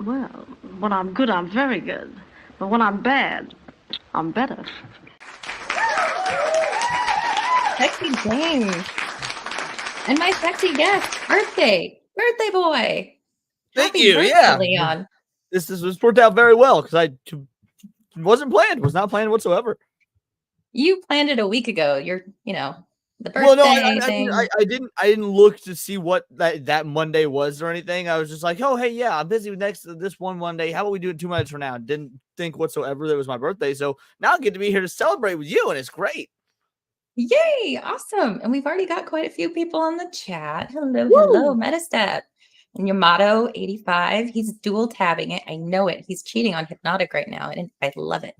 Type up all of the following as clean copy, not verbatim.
Well, when I'm good, I'm very good. But when I'm bad, I'm better. Sexy James. And my sexy guest, birthday boy. Thank Happy you. birthday, Yeah. Leon. This was worked out very well because I wasn't planned. Was not planned whatsoever. You planned it a week ago. The birthday Well, no, I thing. mean, I didn't look to see what that Monday was or anything. I was just like, oh, hey, yeah, I'm busy with this one Monday. How about we do it 2 minutes from now? Didn't think whatsoever that it was my birthday. So now I get to be here to celebrate with you, and it's great. Yay! Awesome. And we've already got quite a few people on the chat. Hello, Metastat. And Yamato 85. He's dual tabbing it. I know it. He's cheating on Hypnotic right now, and I love it.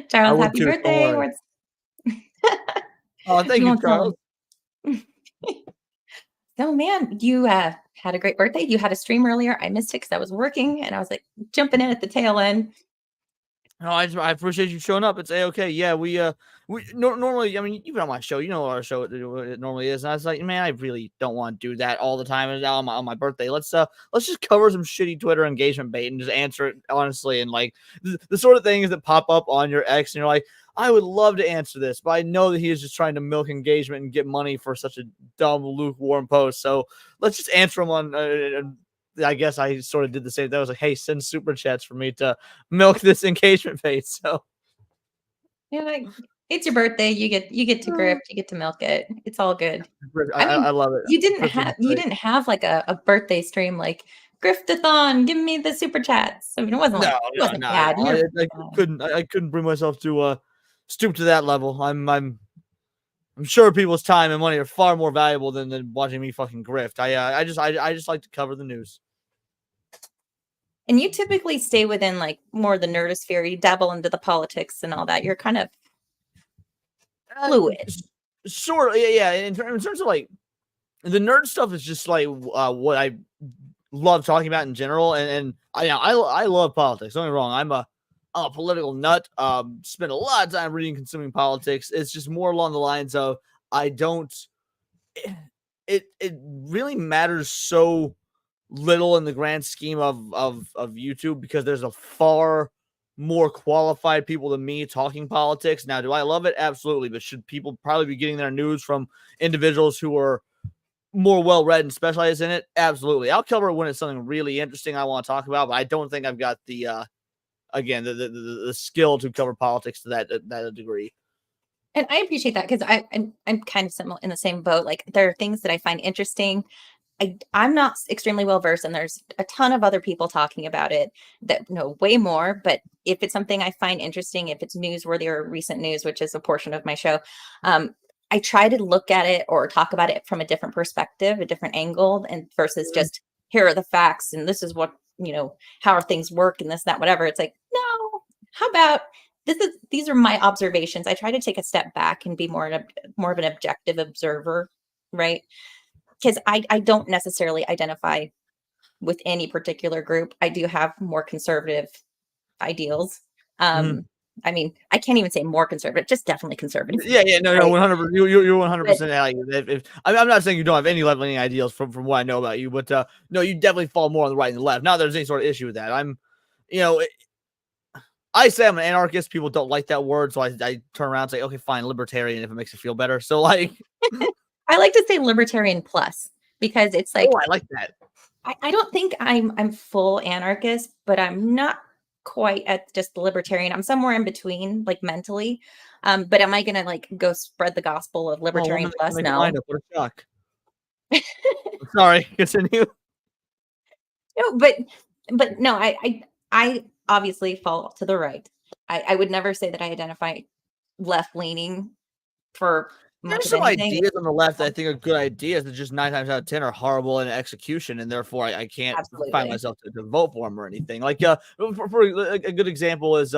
Charles, happy birthday. Oh, thank you, Charles. So, man, you had a great birthday. You had a stream earlier. I missed it because I was working, and I was like jumping in at the tail end. No, I appreciate you showing up. It's A-okay. Yeah, we normally, I mean, you've been on my show. You know what our show it normally is. And I was like, man, I really don't want to do that all the time on my birthday. Let's just cover some shitty Twitter engagement bait and just answer it honestly. And like the sort of things that pop up on your ex, and you're like, I would love to answer this, but I know that he is just trying to milk engagement and get money for such a dumb, lukewarm post. So let's just answer them on. I guess I sort of did the same. That was like, hey, send super chats for me to milk this engagement phase. So yeah, like it's your birthday. You get to grift. You get to milk it. It's all good. I love it. You didn't have like a birthday stream like Griftathon. Give me the super chats. I mean, it wasn't bad. I couldn't bring myself to stoop to that level. I'm sure people's time and money are far more valuable than watching me fucking grift. I just like to cover the news. And you typically stay within like more the nerdosphere. You dabble into the politics and all that. You're kind of fluid. Sort of, yeah. In terms of like the nerd stuff is just like what I love talking about in general. And I love politics. Don't get me wrong. I'm a political nut. Spend a lot of time reading, consuming politics. It's just more along the lines of I don't. It really matters so little in the grand scheme of YouTube because there's a far more qualified people than me talking politics. Now, do I love it? Absolutely. But should people probably be getting their news from individuals who are more well-read and specialized in it? Absolutely. I'll cover it when it's something really interesting I want to talk about, but I don't think I've got the the skill to cover politics to that degree. And I appreciate that because I'm kind of similar in the same boat. Like there are things that I find interesting. I'm not extremely well versed, and there's a ton of other people talking about it that know way more. But if it's something I find interesting, if it's newsworthy or recent news, which is a portion of my show, I try to look at it or talk about it from a different perspective, a different angle, and versus just here are the facts and this is what how things work and this, that, whatever. It's like, no, how about these are my observations. I try to take a step back and be more of an objective observer, right? Because I don't necessarily identify with any particular group. I do have more conservative ideals. I mean, I can't even say more conservative, just definitely conservative. Yeah, no, 100%. You're 100%. I'm not saying you don't have any left-leaning ideals from what I know about you, but no, you definitely fall more on the right and the left. Not that there's any sort of issue with that. I say I'm an anarchist. People don't like that word, so I turn around and say, okay, fine, libertarian if it makes you feel better. So like, I like to say libertarian plus because it's like oh, I like that. I don't think I'm full anarchist, but I'm not quite at just the libertarian. I'm somewhere in between, like mentally. But am I gonna like go spread the gospel of Oh, libertarian plus? make a No. mind up. What a shock. Sorry, continue. No, but no, I obviously fall to the right. I would never say that I identify left leaning for much There's of some anything. ideas on the left that I think are good ideas that just 9 times out of 10 are horrible in execution, and therefore I can't find Absolutely. myself to vote for them or anything. Like, for a good example is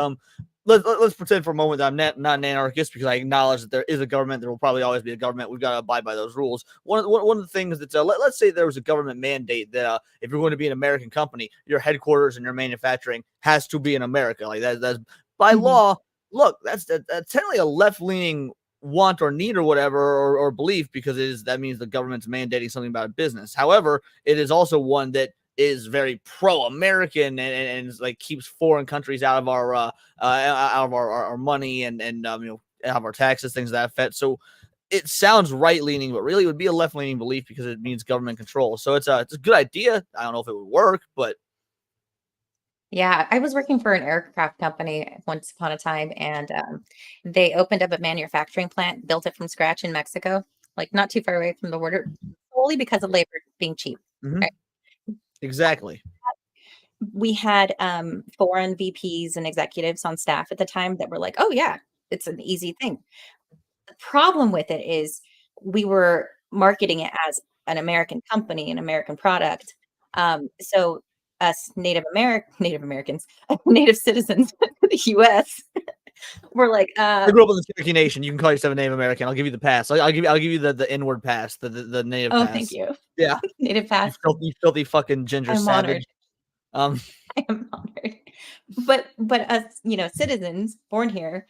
let's pretend for a moment that I'm not an anarchist because I acknowledge that there is a government. There will probably always be a government. We've got to abide by those rules. One of the things that let's say there was a government mandate that if you're going to be an American company, your headquarters and your manufacturing has to be in America. Like that's by law. Look, that's technically a left leaning want or need or whatever or belief because that means the government's mandating something about a business. However, it is also one that is very pro-American and like keeps foreign countries out of our money and out of our taxes, things of that effect. So it sounds right-leaning, but really it would be a left-leaning belief because it means government control. So it's a good idea. I don't know if it would work, but Yeah, I was working for an aircraft company once upon a time, and they opened up a manufacturing plant, built it from scratch in Mexico, like not too far away from the border, solely because of labor being cheap. mm-hmm. Right? Exactly. We had foreign VPs and executives on staff at the time that were like, "Oh yeah, it's an easy thing." The problem with it is we were marketing it as an American company, an American product. So us Native Americans, Native citizens of the US were like, I grew up in the Cherokee Nation. You can call yourself a Native American. I'll give you the pass. I'll give you the inward pass, the native oh, pass. thank you. Yeah. Native pass. You filthy fucking ginger I'm savage. honored. I am honored. But us, citizens born here,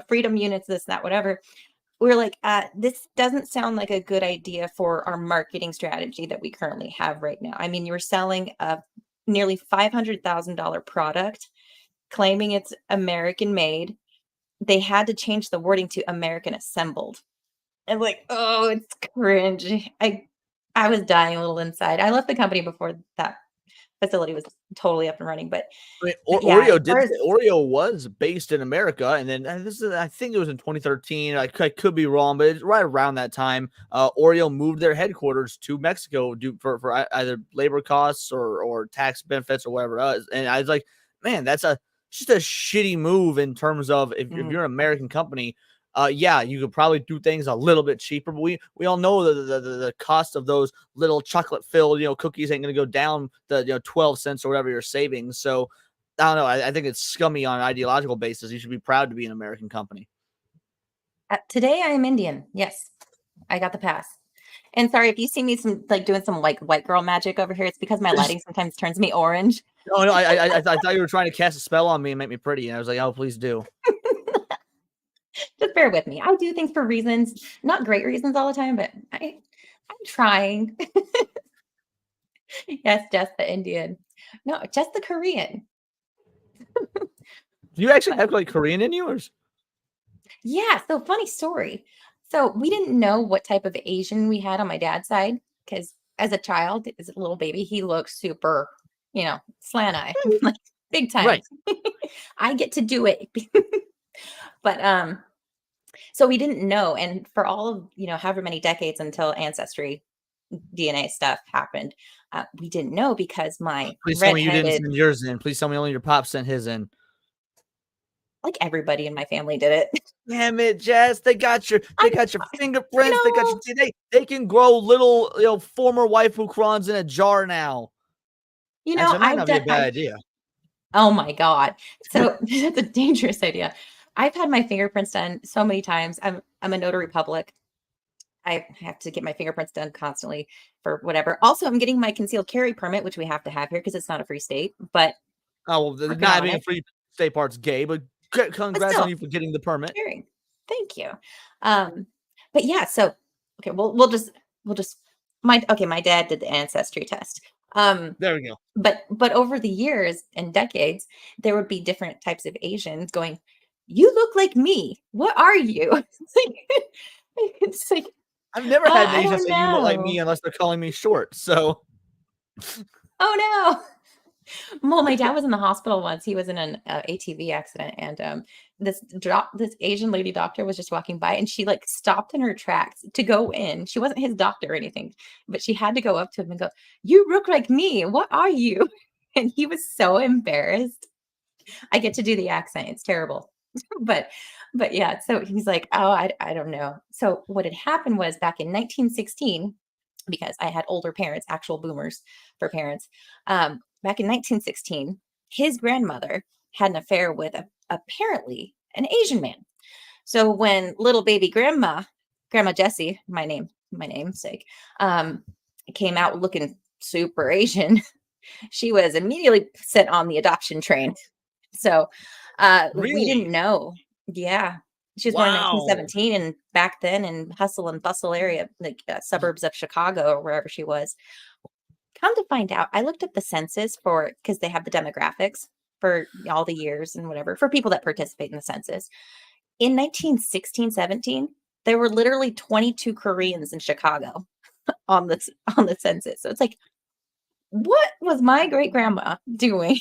freedom units, this, that, whatever, we're like, this doesn't sound like a good idea for our marketing strategy that we currently have right now. I mean, you're selling a nearly $500,000 product, claiming it's American made. They had to change the wording to American assembled. And like, oh, it's cringe. I was dying a little inside. I left the company before that facility was totally up and running, but I mean, yeah, Oreo was based in America, and then I think it was in 2013. I could be wrong, but it's right around that time. Oreo moved their headquarters to Mexico for either labor costs or tax benefits or whatever it is. And I was like, man, that's just a shitty move in terms of if you're an American company. Yeah, you could probably do things a little bit cheaper, but we all know the cost of those little chocolate filled cookies ain't gonna go down the 12 cents or whatever you're saving. So I don't know. I think it's scummy on an ideological basis. You should be proud to be an American company. Today I am Indian. Yes, I got the pass. And sorry if you see me doing some like white girl magic over here. It's because my lighting sometimes turns me orange. No, I thought you were trying to cast a spell on me and make me pretty, and I was like, oh, please do. Just bear with me. I do things for reasons, not great reasons all the time, but I'm trying. Yes, just the Indian. No, just the Korean. Do you actually have like Korean in yours? Yeah, so funny story. So we didn't know what type of Asian we had on my dad's side because as a child, as a little baby, he looks super, slant eye, like big time. Right. I get to do it. But so we didn't know. And for all of, however many decades until Ancestry DNA stuff happened, we didn't know because my Please tell me you didn't redheaded, send yours in. Please tell me only your pop sent his in. like everybody in my family did it. Damn it, Jess! They got your fingerprints. They got your DNA. They can grow little former waifu crons in a jar now. Actually, it might not be a bad idea. Oh my God. So that's a dangerous idea. I've had my fingerprints done so many times. I'm a notary public. I have to get my fingerprints done constantly for whatever. Also, I'm getting my concealed carry permit, which we have to have here because it's not a free state. But well, not being a free state part's gay, but congrats on you for getting the permit. Carrying. Thank you. But yeah, so okay, we'll just my dad did the ancestry test. There we go. But over the years and decades, there would be different types of Asians going, "You look like me. What are you?" It's like, I've never had an I Asian don't say you look like me know. unless they're calling me short. So Oh no. Well, my dad was in the hospital once. He was in an ATV accident, and this Asian lady doctor was just walking by, and she like stopped in her tracks to go in. She wasn't his doctor or anything, but she had to go up to him and go, "You look like me. What are you?" And he was so embarrassed. I get to do the accent. It's terrible. but but yeah, so he's like, "Oh, I don't know." So what had happened was back in 1916, because I had older parents, actual boomers for parents. Back in 1916, his grandmother had an affair with apparently an Asian man. So when little baby Grandma Jessie, my namesake, came out looking super Asian, she was immediately sent on the adoption train. So we really, didn't know. Yeah. She was born in wow, 1917, and back then in hustle and bustle area, like suburbs of Chicago or wherever she was. Come to find out, I looked up the census for because they have the demographics for all the years and whatever for people that participate in the census. In 1916, 17, there were literally 22 Koreans in Chicago on the census. So it's like, what was my great grandma doing?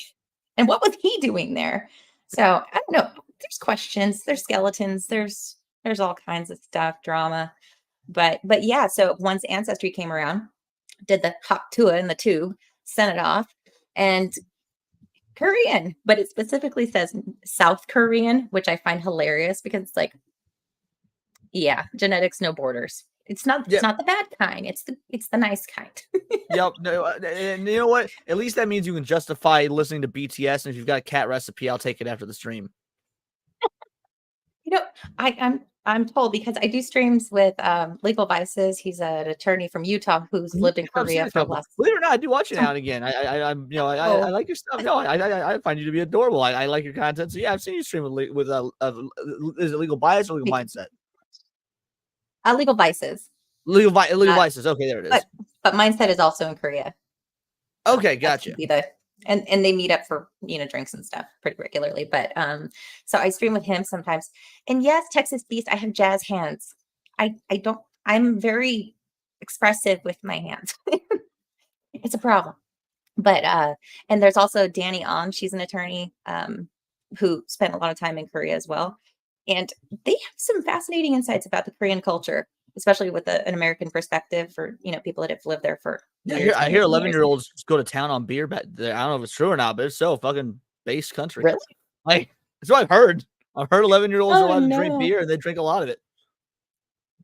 And what was he doing there? So I don't know. There's questions, there's skeletons, there's all kinds of stuff, drama. But yeah, so once Ancestry came around, did the hot tua in the tube, sent it off, and Korean, but it specifically says South Korean, which I find hilarious because it's like, yeah, genetics no borders. It's yeah, not the bad kind. It's the nice kind. yep. No, and you know what? At least that means you can justify listening to BTS. And if you've got a cat recipe, I'll take it after the stream. You know, I'm told because I do streams with Legal Vices. He's an attorney from Utah who's lived in I've seen Korea a for the couple. last. Believe it or not, I do watch it now Um, and again. I'm, you know, I oh, like your stuff. No, I find you to be adorable. I like your content. So yeah, I've seen you stream with is it Legal Bias or Legal wait, Mindset? Legal Vices, Legal uh, Vices. Okay, there it is. but Mindset is also in Korea. So Okay, that should gotcha. be the and they meet up for drinks and stuff pretty regularly. But so I stream with him sometimes. And yes, Texas Beast, I have jazz hands. I don't I'm very expressive with my hands. It's a problem. But and there's also Danny On, she's an attorney who spent a lot of time in Korea as well. And they have some fascinating insights about the Korean culture, especially with an American perspective for people that have lived there for Yeah, years I and hear years and years. 11-year-olds go to town on beer back there. I don't know if it's true or not, but it's so fucking base country. Really? Like that's what I've heard. I've heard 11-year-olds are Oh allowed to drink no. beer and they drink a lot of it.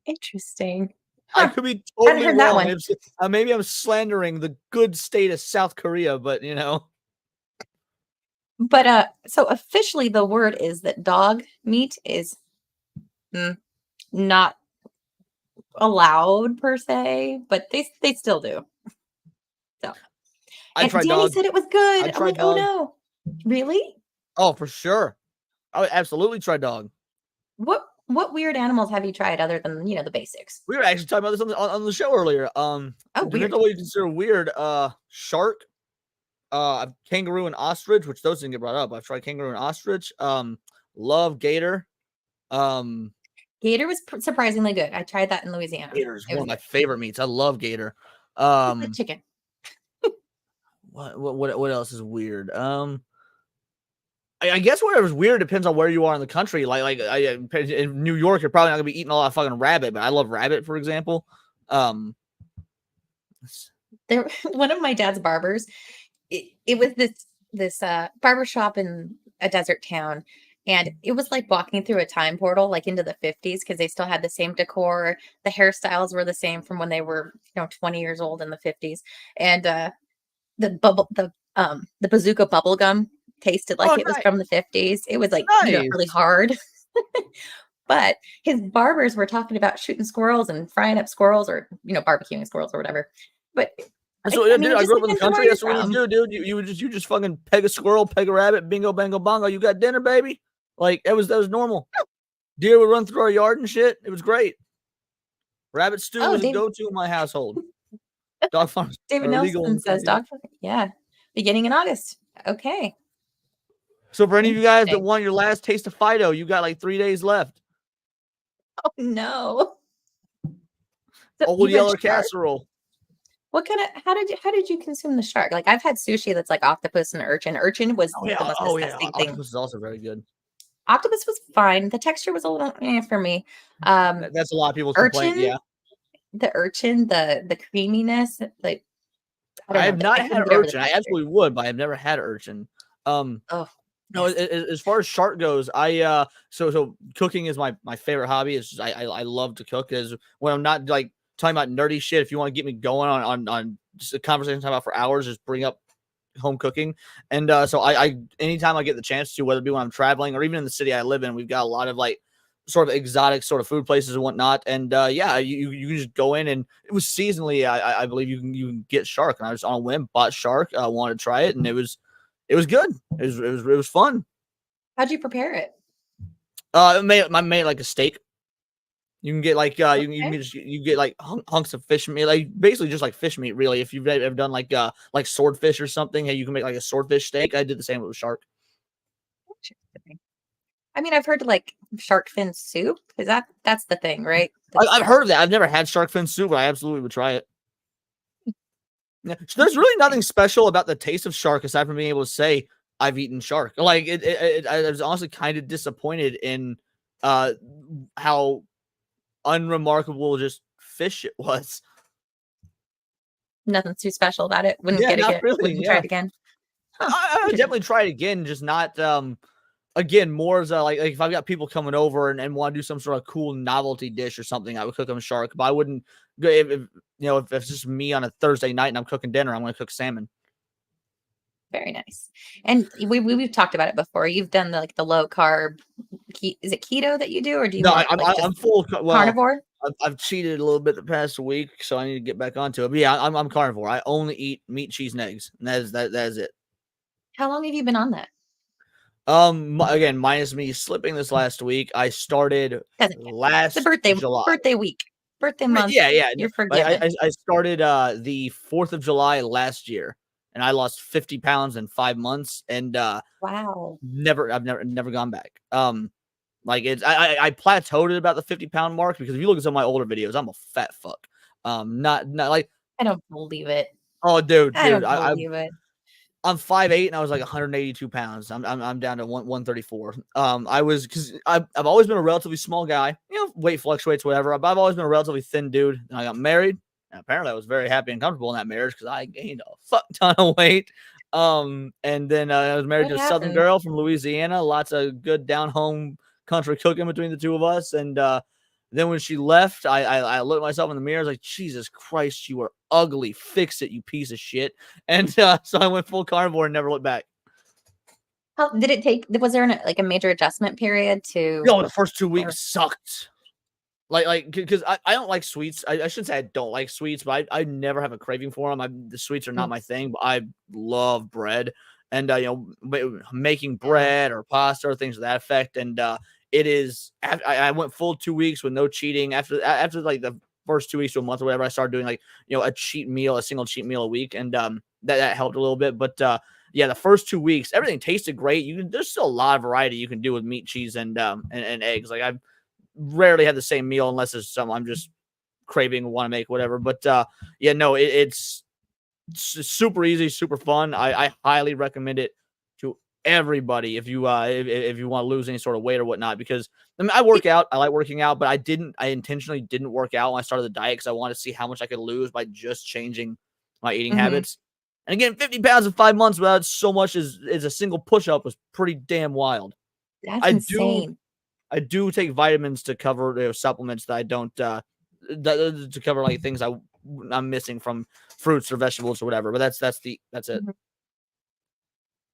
Interesting. I Huh. could be Hadn't totally heard that wrong. one. Maybe I'm slandering the good state of South Korea, but But so officially the word is that dog meat is not allowed per se, but they still do. So I and tried Danny dog. said it was I good. I'm like, tried oh dog. no. Really? Oh, for sure. I would absolutely try dog. What weird animals have you tried other than the basics? We were actually talking about this on the show earlier. Oh, Depends weird. on what you consider weird. Shark, kangaroo and ostrich, which those didn't get brought up. I've tried kangaroo and ostrich. Love gator. Um, Gator was surprisingly good. I tried that in Louisiana. Gator is It one was of my good. favorite meats. I love gator. It's like chicken. What else is weird? I guess whatever's weird depends on where you are in the country. In New York, you're probably not gonna be eating a lot of fucking rabbit, but I love rabbit, for example. There one of my dad's barbers, it was this barber shop in a desert town, and it was like walking through a time portal like into the 50s because they still had the same decor. The hairstyles were the same from when they were 20 years old in the 50s. And the bazooka bubble gum tasted like Oh, it was nice, from the 50s. It was like really nice. hard. But his barbers were talking about shooting squirrels and frying up squirrels, or barbecuing squirrels or whatever. But So, I yeah, mean, dude, it I just grew up in the depends on where country. you're That's what we from. do, dude. You just fucking peg a squirrel, peg a rabbit, bingo, bango, bongo. You got dinner, baby. Like that was normal. Deer would run through our yard and shit. It was great. Rabbit stew Oh, was a Dave, go-to in my household. Dog farms David are illegal. Nelson says dog farm. Yeah. Beginning in August. Okay. So for any of you guys that Interesting. want your last taste of Fido, you got like 3 days left. Oh no. So Old you had Yeller shark? casserole. What kind of how did you consume the shark? Like I've had sushi that's like octopus and urchin. Urchin was Oh the yeah, most oh yeah. disgusting thing. Octopus is also very good. Octopus was fine. The texture was a little for me. Um That's a lot of people's complaint. urchin, Yeah, the creaminess, like I I don't know. have not I had couldn't get over the urchin. I texture. absolutely would, but I've never had urchin. Oh, No, nasty. as far as shark goes, so cooking is my favorite hobby. It's just, I love to cook. Is when I'm not like talking about nerdy shit. If you want to get me going on just a conversation talking about for hours, just bring up home cooking. And so I anytime I get the chance to, whether it be when I'm traveling or even in the city I live in, we've got a lot of like sort of exotic sort of food places and whatnot. And yeah, you can just go in, and it was seasonally. I believe you can get shark, and I was on a whim bought shark. I wanted to try it, and it was good. It was fun. How'd you prepare it? I made like a steak. You can get like you Okay. can just you get like hunks of fish meat, like basically just like fish meat. Really, if you've ever done like swordfish or something, hey, you can make like a swordfish steak. I did the same with shark. Interesting. I mean, I've heard like shark fin soup. Is that's the thing, right? I've heard of that. I've never had shark fin soup, but I absolutely would try it. Yeah. So there's really nothing special about the taste of shark aside from being able to say I've eaten shark. Like I was honestly kind of disappointed in uh how unremarkable just fish it was. Nothing too special about it. Wouldn't Yeah, get not again. really. Wouldn't try Yeah, it again. Huh. I would Interesting. definitely try it again, just not again more as a like if I've got people coming over and want to do some sort of cool novelty dish or something, I would cook them shark. But I wouldn't go if you know if it's just me on a Thursday night and I'm cooking dinner, I'm going to cook salmon. Very nice. And we've talked about it before. You've done the low carb. Is it keto that you do, or do you No, more like I'm just full of well. carnivore? I've cheated a little bit the past week, so I need to get back onto it. But yeah, I'm carnivore. I only eat meat, cheese, and eggs, and that is it. How long have you been on that? Again, minus me slipping this last week. I started Doesn't count. It's a last July. birthday week, birthday month. Yeah, yeah. No, You're forgiven. I started the 4th of July last year, and I lost 50 pounds in 5 months, and Wow. I've never gone back. Like it's I plateaued at about the 50-pound mark because if you look at some of my older videos, I'm a fat fuck. Not like I don't believe it. oh dude, I don't I believe it. I'm 5'8" and I was like 182 pounds. I'm down to 134. I was because I've always been a relatively small guy. You know, weight fluctuates, whatever. But I've always been a relatively thin dude. And I got married, and apparently I was very happy and comfortable in that marriage because I gained a fuck ton of weight. And then I was married What to a Southern happened? girl from Louisiana. Lots of good down home country cooking between the two of us, and then when she left, I looked at myself in the mirror. I was like, Jesus Christ, you are ugly. Fix it, you piece of shit. And so I went full carnivore and never looked back. How did it take? Was there like a major adjustment period to? Yo, the first 2 Or weeks sucked. Like, because I don't like sweets. I shouldn't say I don't like sweets, but I never have a craving for them. The sweets are not my thing, but I love bread. And, you know, making bread or pasta or things of that effect. And it is, I went full 2 weeks with no cheating. After like the first 2 weeks to a month or whatever, I started doing like, you know, a single cheat meal a week. And that helped a little bit. But yeah, the first 2 weeks, everything tasted great. There's still a lot of variety you can do with meat, cheese, and eggs. Like I've rarely had the same meal unless it's something I'm just craving, want to make, whatever. But yeah, no, it's super easy, super fun. I highly recommend it to everybody if you if you want to lose any sort of weight or whatnot. Because I mean, I work out, I like working out, but I intentionally didn't work out when I started the diet because I wanted to see how much I could lose by just changing my eating Mhm. habits. And again, 50 pounds in 5 months without so much as a single push-up was pretty damn wild. That's I do insane. I do take vitamins to cover supplements that I don't to cover like things I'm missing from fruits or vegetables or whatever. But that's it. Mhm.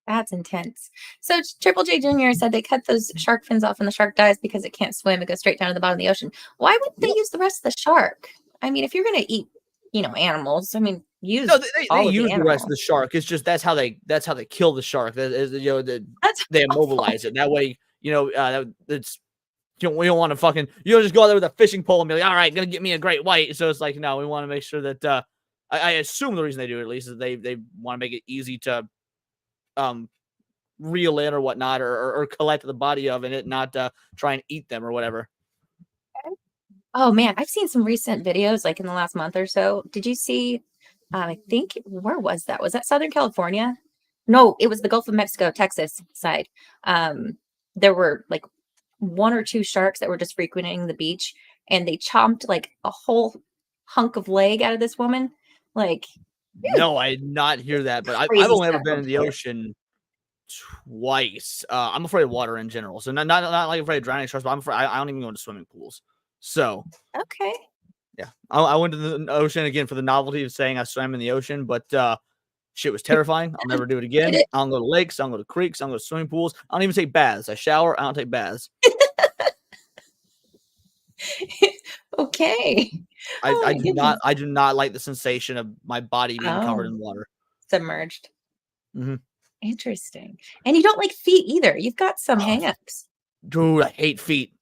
That's intense. So Triple J Jr. said they cut those shark fins off and the shark dies because it can't swim. It goes straight down to the bottom of the ocean. Why wouldn't they Yep. use the rest of the shark? I mean, if you're going to eat, animals, I mean, use No, they all of the use the rest of animal. the shark. It's just that's how they kill the shark. That is, you know, That's they awful. immobilize it. That way, you know, it's we don't want to you don't just go out there with a fishing pole and be like, all right, gonna get me a great white. So it's like, no, we want to make sure that I assume the reason they do it, at least, is they want to make it easy to reel in or whatnot, or collect the body of, and it not try and eat them or whatever. Oh man, I've seen some recent videos like in the last month or so. Did you see? I think where was that? Was that Southern California? No, it was the Gulf of Mexico, Texas side. There were like 1 or 2 sharks that were just frequenting the beach, and they chomped like a whole hunk of leg out of this woman. Like, no, I did not hear that, but I've only ever been in the ocean twice. I'm afraid of water in general, so not like afraid of drowning sharks, but I'm afraid I don't even go into swimming pools. So okay, yeah, I went to the ocean again for the novelty of saying I swam in the ocean, but shit was terrifying. I'll never do it again. I don't go to lakes. I don't go to creeks. I don't go to swimming pools. I don't even take baths. I shower. I don't take baths. okay. I do not like the sensation of my body being covered in water, submerged. Mm-hmm. Interesting. And you don't like feet either. You've got some hangups. Dude, I hate feet.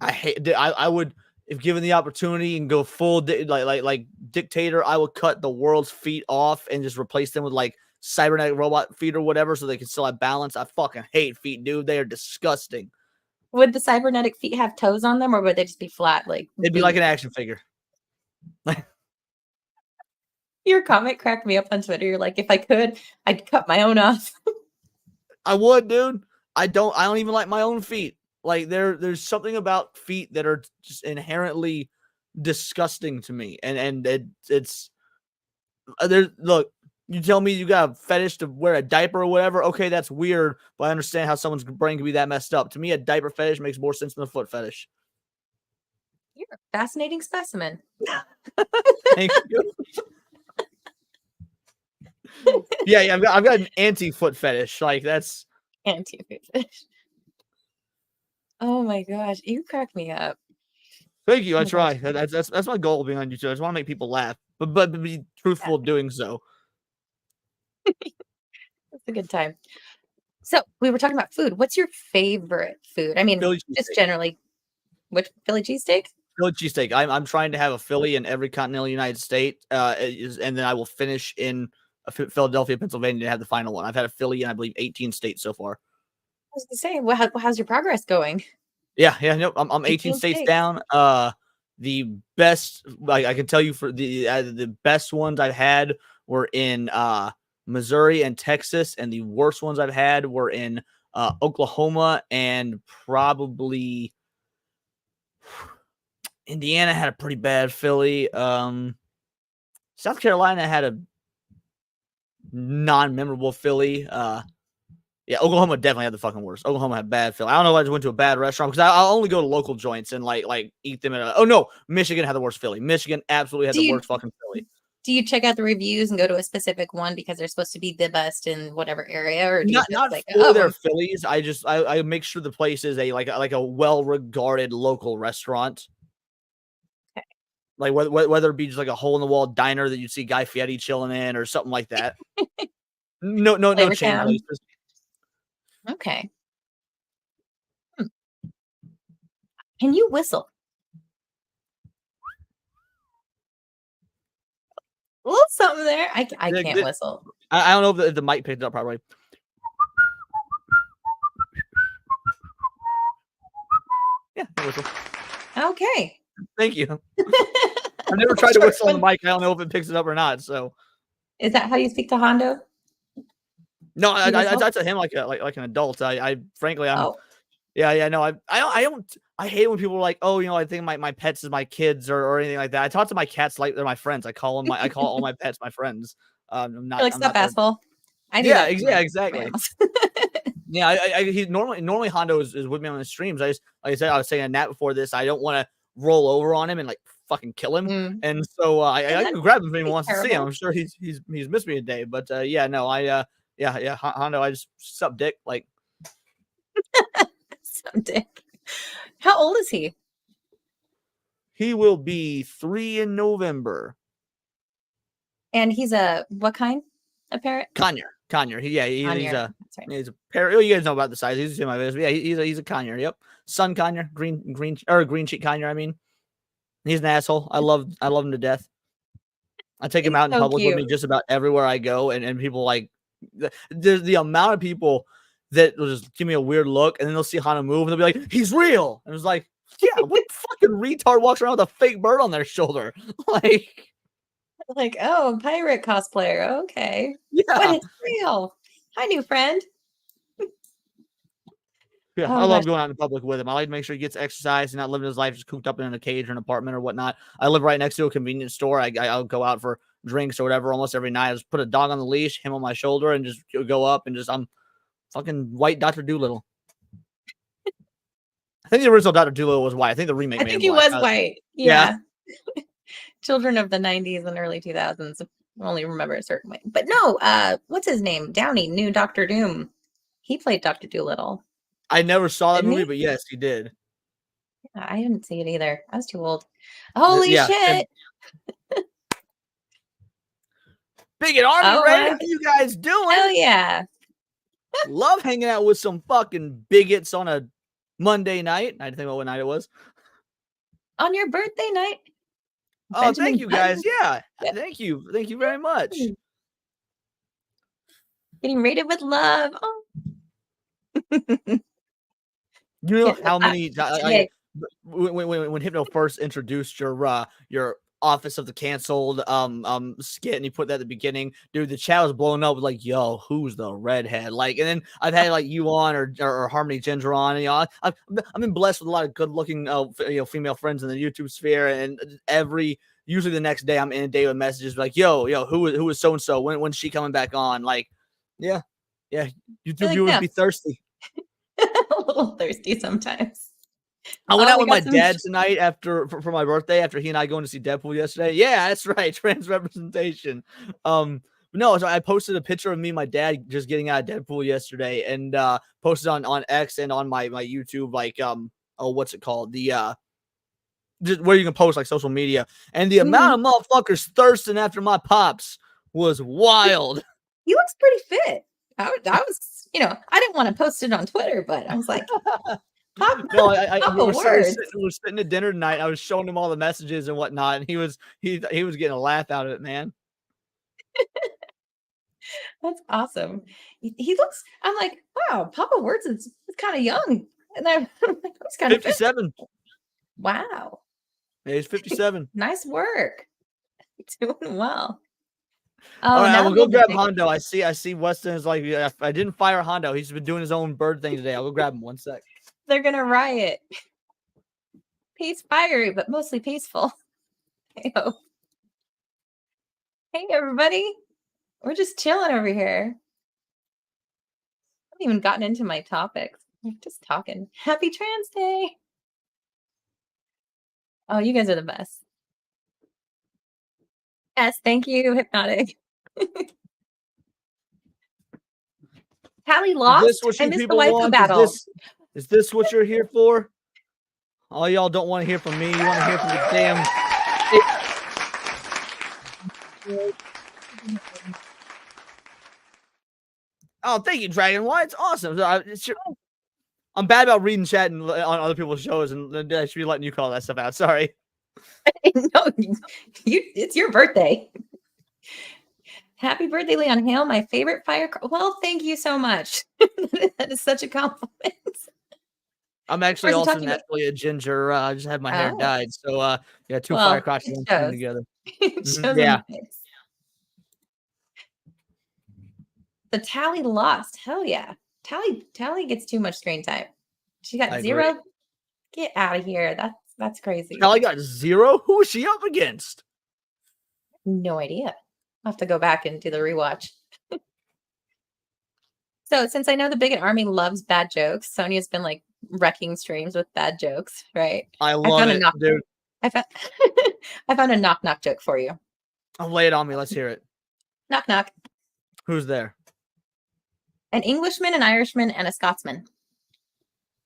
I would, if given the opportunity and go full like dictator, I would cut the world's feet off and just replace them with like cybernetic robot feet or whatever, so they can still have balance. I fucking hate feet, dude. They are disgusting. Would the cybernetic feet have toes on them, or would they just be flat? Like it'd be like an action figure. Your comment cracked me up on Twitter. You're like, if I could, I'd cut my own off. I would, dude. I don't even like my own feet. Like there's something about feet that are just inherently disgusting to me. And it's there's look, you tell me you got a fetish to wear a diaper or whatever. Okay, that's weird, but I understand how someone's brain can be that messed up. To me, a diaper fetish makes more sense than a foot fetish. You're a fascinating specimen. Thank you. Yeah, I've got an anti-foot fetish. Like that's anti-foot fetish. Oh my gosh, you crack me up. Thank you. I try. That's my goal being on YouTube. I just want to make people laugh, but be truthful doing so. That's a good time. So we were talking about food. What's your favorite food? I mean, just generally, which Philly cheesesteak? Philly cheesesteak. I'm trying to have a Philly in every continental United States, and then I will finish in Philadelphia, Pennsylvania to have the final one. I've had a Philly in, I believe, 18 states so far. I was gonna say, well, how's your progress going? Yeah, nope. I'm 18 states down. The best, I can tell you, for the best ones I've had were in Missouri and Texas, and the worst ones I've had were in Oklahoma and probably Indiana had a pretty bad Philly. South Carolina had a non-memorable Philly. Yeah, Oklahoma definitely had the fucking worst. Oklahoma had bad Philly. I don't know if I just went to a bad restaurant, because I'll only go to local joints and like eat them oh no, Michigan had the worst Philly. Michigan absolutely had the worst fucking Philly. Do you check out the reviews and go to a specific one because they're supposed to be the best in whatever area, or do you not like, for their Phillies? I make sure the place is a well-regarded local restaurant. Okay. Like whether it be just like a hole-in-the-wall diner that you see Guy Fieri chilling in or something like that. no chain places. Okay. Can you whistle? A little something there. I can't whistle. I don't know if the mic picked it up properly. Yeah, whistle. Okay. Thank you. I've never tried to whistle on the mic. I don't know if it picks it up or not. So, is that how you speak to Hondo? No, I talk to him like an adult. I frankly, I'm. Oh. Yeah. No, I don't. I hate when people are like, oh, I think my pets is my kids or anything like that. I talk to my cats like they're my friends. I call all my pets my friends. I'm not. You're like, stop, asshole. Yeah, exactly. Yeah, he's normally Hondo is with me on the streams. Like I said, I was saying a nap before this. I don't want to roll over on him and like fucking kill him. And so I can grab him if anyone wants to see him. I'm sure he's missed me a day. But Hondo, I just sup dick like. Sup dick. How old is he? He will be 3 in November. And he's a what kind? A parrot? Conure. He's a parrot. Oh, you guys know about the size. He's in my videos. Yeah, he's a conure. Yep, sun conure, green cheek conure. I mean, he's an asshole. I love him to death. I take He's him out in so public with me cute. just about everywhere I go, and people like the amount of people that will just give me a weird look, and then they'll see Hana move, and they'll be like, "He's real," and it's like, yeah, what fucking retard walks around with a fake bird on their shoulder? Like, Like, oh, pirate cosplayer. Okay. But yeah, it's real. Hi, new friend. yeah, I Oh love gosh. going out in public with him. I like to make sure he gets exercise and not living his life just cooped up in a cage or an apartment or whatnot. I live right next to a convenience store. I'll go out for drinks or whatever almost every night. I just put a dog on the leash, him on my shoulder, and just go up and just I'm fucking white Dr. Doolittle. I think the original Dr. Doolittle was white. I think the remake I made think him he black. was white. Yeah. Yeah. Children of the 90s and early 2000s only remember a certain way. But no, what's his name? Downey, new Doctor Doom. He played Dr. Doolittle. I never saw that Didn't movie, he? but yes, he did. Yeah, I didn't see it either. I was too old. Holy Yeah. shit. Bigot Army Oh Raid, my how you guys doing? hell yeah. Love hanging out with some fucking bigots on a Monday night. I had to think about what night it was. On your birthday night. Oh, Benjamin thank you guys. Button. Yeah. Yeah. Thank you. Thank you very much. Getting rated with love. Oh. You know Getting how the many today. when Hypno first introduced your Office of the Canceled skit and he put that at the beginning, dude, the chat was blowing up with like, yo, who's the redhead? Like, and then I've had like you on or Harmony Ginger on, and, you know, I've been blessed with a lot of good looking female friends in the YouTube sphere, and usually the next day I'm inundated with messages like, yo, who is so and so? When's she coming back on? Like, yeah, YouTube Like, viewers no. be thirsty. A little thirsty sometimes. I went out we with my got some dad tonight for my birthday after he and I going to see Deadpool yesterday. Yeah, that's right. Trans representation. No, so I posted a picture of me and my dad just getting out of Deadpool yesterday and posted on X and on my YouTube, like what's it called? The just where you can post like social media. And the amount of motherfuckers thirsting after my pops was wild. He looks pretty fit. I was, I didn't want to post it on Twitter, but I was like, No, we couple were words. sitting at dinner tonight. And I was showing him all the messages and whatnot, and he was getting a laugh out of it, man. That's awesome. He looks. I'm like, wow, Papa Words is kind of young, and I'm like, he's kind of 57. Wow, Yeah, he's 57. nice work. Doing well. All Oh, right, I now will I'm go gonna grab take- Hondo. I see Weston is like, yeah, I didn't fire Hondo. He's been doing his own bird thing today. I'll go grab him 1 sec. They're gonna riot. Peace, fiery, but mostly peaceful. I hope. Hey, everybody. We're just chilling over here. I haven't even gotten into my topics. We're just talking. Happy Trans Day. Oh, you guys are the best. Yes, thank you, Hypnotic. Tally lost. Is this what I you missed the people waifu want? battle. Is this what you're here for? All y'all don't want to hear from me. You want to hear from the damn. Oh, thank you, Dragon. Why? It's awesome. I'm bad about reading chat and on other people's shows, and I should be letting you call that stuff out. Sorry. No, it's your birthday. Happy birthday, Leon Hale, my favorite fire. Well, thank you so much. That is such a compliment. I'm actually Where's he also talking about- naturally a ginger. I just had my hair Oh. dyed, so yeah, two Well, firecrackers it coming shows. together. It shows Yeah. on the face. The Tally lost. Hell yeah. Tally gets too much screen time. She got I 0. agree. Get out of here. That's crazy. Callie got 0. Who was she up against? No idea. I'll have to go back and do the rewatch. So since I know the Bigot Army loves bad jokes, Sonia's been like wrecking streams with bad jokes, right? I love it, dude. I found a knock joke for you. Oh, lay it on me. Let's hear it. Knock knock. Who's there? An Englishman, an Irishman, and a Scotsman.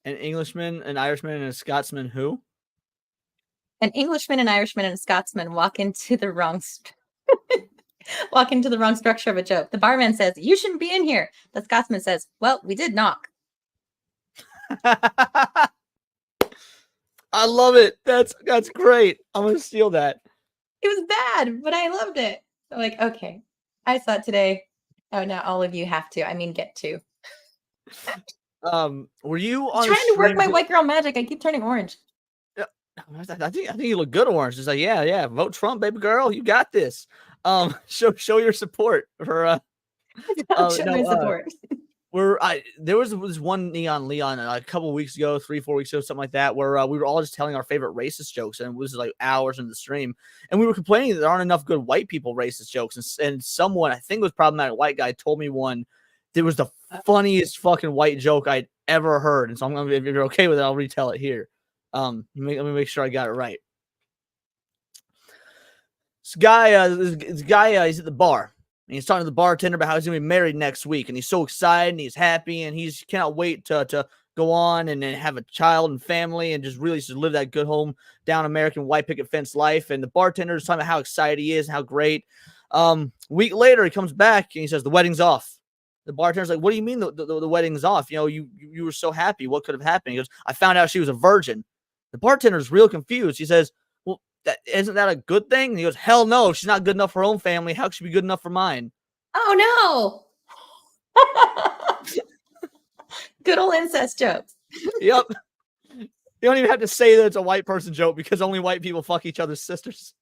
An Englishman, an Irishman, and a Scotsman. Who? An Englishman, an Irishman, and a Scotsman walk into the wrong structure of a joke. The barman says, "You shouldn't be in here." The Scotsman says, "Well, we did knock." I love it. That's great. I'm gonna steal that. It was bad, but I loved it. I'm like, okay, I saw it today. Oh, now all of you have to. I mean, get to. Were you I'm on a trying to work stream? my white girl magic. I keep turning orange. Yeah, I think you look good orange. It's like, yeah, vote Trump, baby girl. You got this. Show your support for Show my support. there was this one Neon Leon a couple weeks ago, 3-4 weeks ago, something like that, where we were all just telling our favorite racist jokes, and it was like hours into the stream, and we were complaining that there aren't enough good white people racist jokes, and someone, I think it was Problematic White Guy, told me one that was the funniest fucking white joke I'd ever heard, and so I'm gonna, if you're okay with it, I'll retell it here. Let me make sure I got it right. This guy, he's at the bar. And he's talking to the bartender about how he's going to be married next week. And he's so excited and he's happy and he cannot wait to go on and then have a child and family and just really just live that good home down American white picket fence life. And the bartender is talking about how excited he is and how great. Week later, he comes back and he says, the wedding's off. The bartender's like, what do you mean the wedding's off? You know, you were so happy. What could have happened? He goes, I found out she was a virgin. The bartender's real confused. He says, isn't that a good thing? And he goes, hell no. If she's not good enough for her own family, how could she be good enough for mine? Oh, no. Good old incest jokes. Yep. You don't even have to say that it's a white person joke because only white people fuck each other's sisters.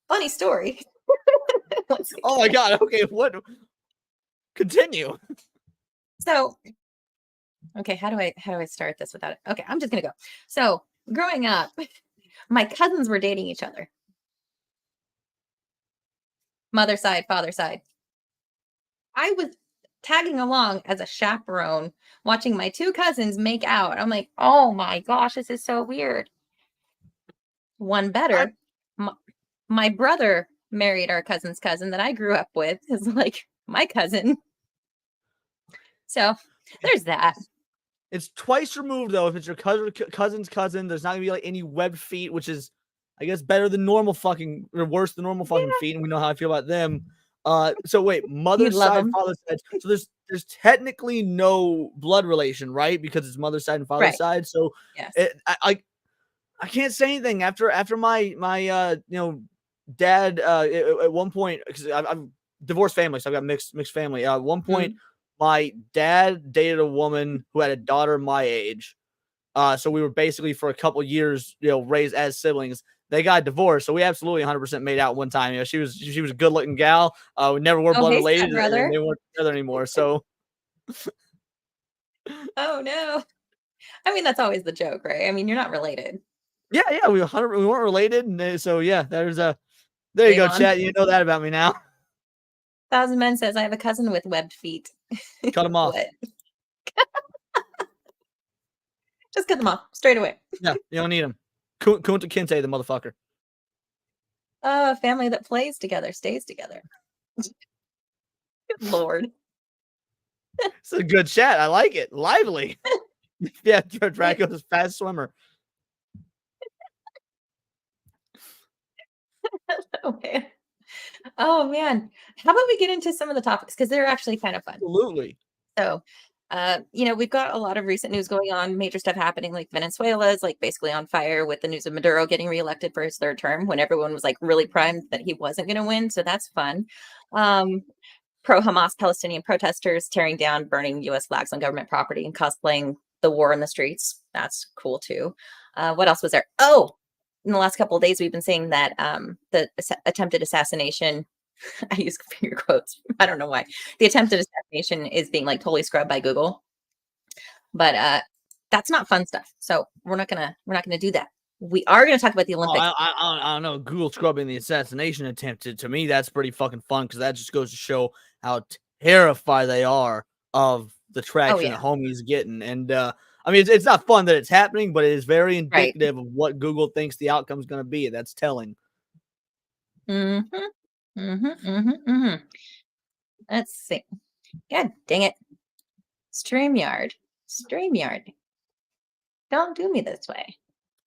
Funny story. Oh my God. Okay. What? Continue. So, okay. How do I start this without it? Okay. I'm just going to go. So growing up, my cousins were dating each other. Mother side, father side. I was tagging along as a chaperone, watching my two cousins make out. I'm like, oh my gosh, this is so weird. One better. My brother married our cousin's cousin that I grew up with. Is like my cousin. So there's that. It's twice removed, though. If it's your cousin's cousin, there's not going to be like any webbed feet, which is, I guess, better than normal fucking, or worse than normal fucking feet. And we know how I feel about them. So wait, mother's side, father's side. So there's technically no blood relation, right? Because it's mother's side and father's side. So yes. I can't say anything after my dad at one point, because I've divorced family, so I've got mixed family. At one point, my dad dated a woman who had a daughter my age. So we were basically for a couple years, raised as siblings. They got divorced, so we absolutely 100% made out one time. She was a good looking gal. We never were blood related, and they weren't together anymore. So, oh no, I mean that's always the joke, right? I mean you're not related. Yeah, we weren't related, and so yeah, there you go, chat. You know that about me now. Thousand Men says I have a cousin with webbed feet. Cut them off. Just cut them off straight away. Yeah, you don't need them. Kunta Kinte, the motherfucker. A family that plays together stays together. Good Lord. It's a good chat. I like it. Lively. Yeah, Draco's a fast swimmer. Oh man. How about we get into some of the topics? Because they're actually kind of fun. Absolutely. So we've got a lot of recent news going on, major stuff happening, like Venezuela is like basically on fire with the news of Maduro getting reelected for his third term when everyone was like really primed that he wasn't going to win. So that's fun. Pro-Hamas Palestinian protesters tearing down, burning U.S. flags on government property and cosplaying the war in the streets. That's cool too. What else was there? Oh, in the last couple of days, we've been seeing that the attempted assassination, I use finger quotes, I don't know why. The attempted assassination is being like totally scrubbed by Google. But that's not fun stuff. So we're not gonna do that. We are going to talk about the Olympics. I don't know. Google scrubbing the assassination attempt. To me, that's pretty fucking fun because that just goes to show how terrified they are of the traction that homie's getting. And I mean, it's not fun that it's happening, but it is very indicative of what Google thinks the outcome is going to be. That's telling. Let's see. God dang it. StreamYard. Don't do me this way.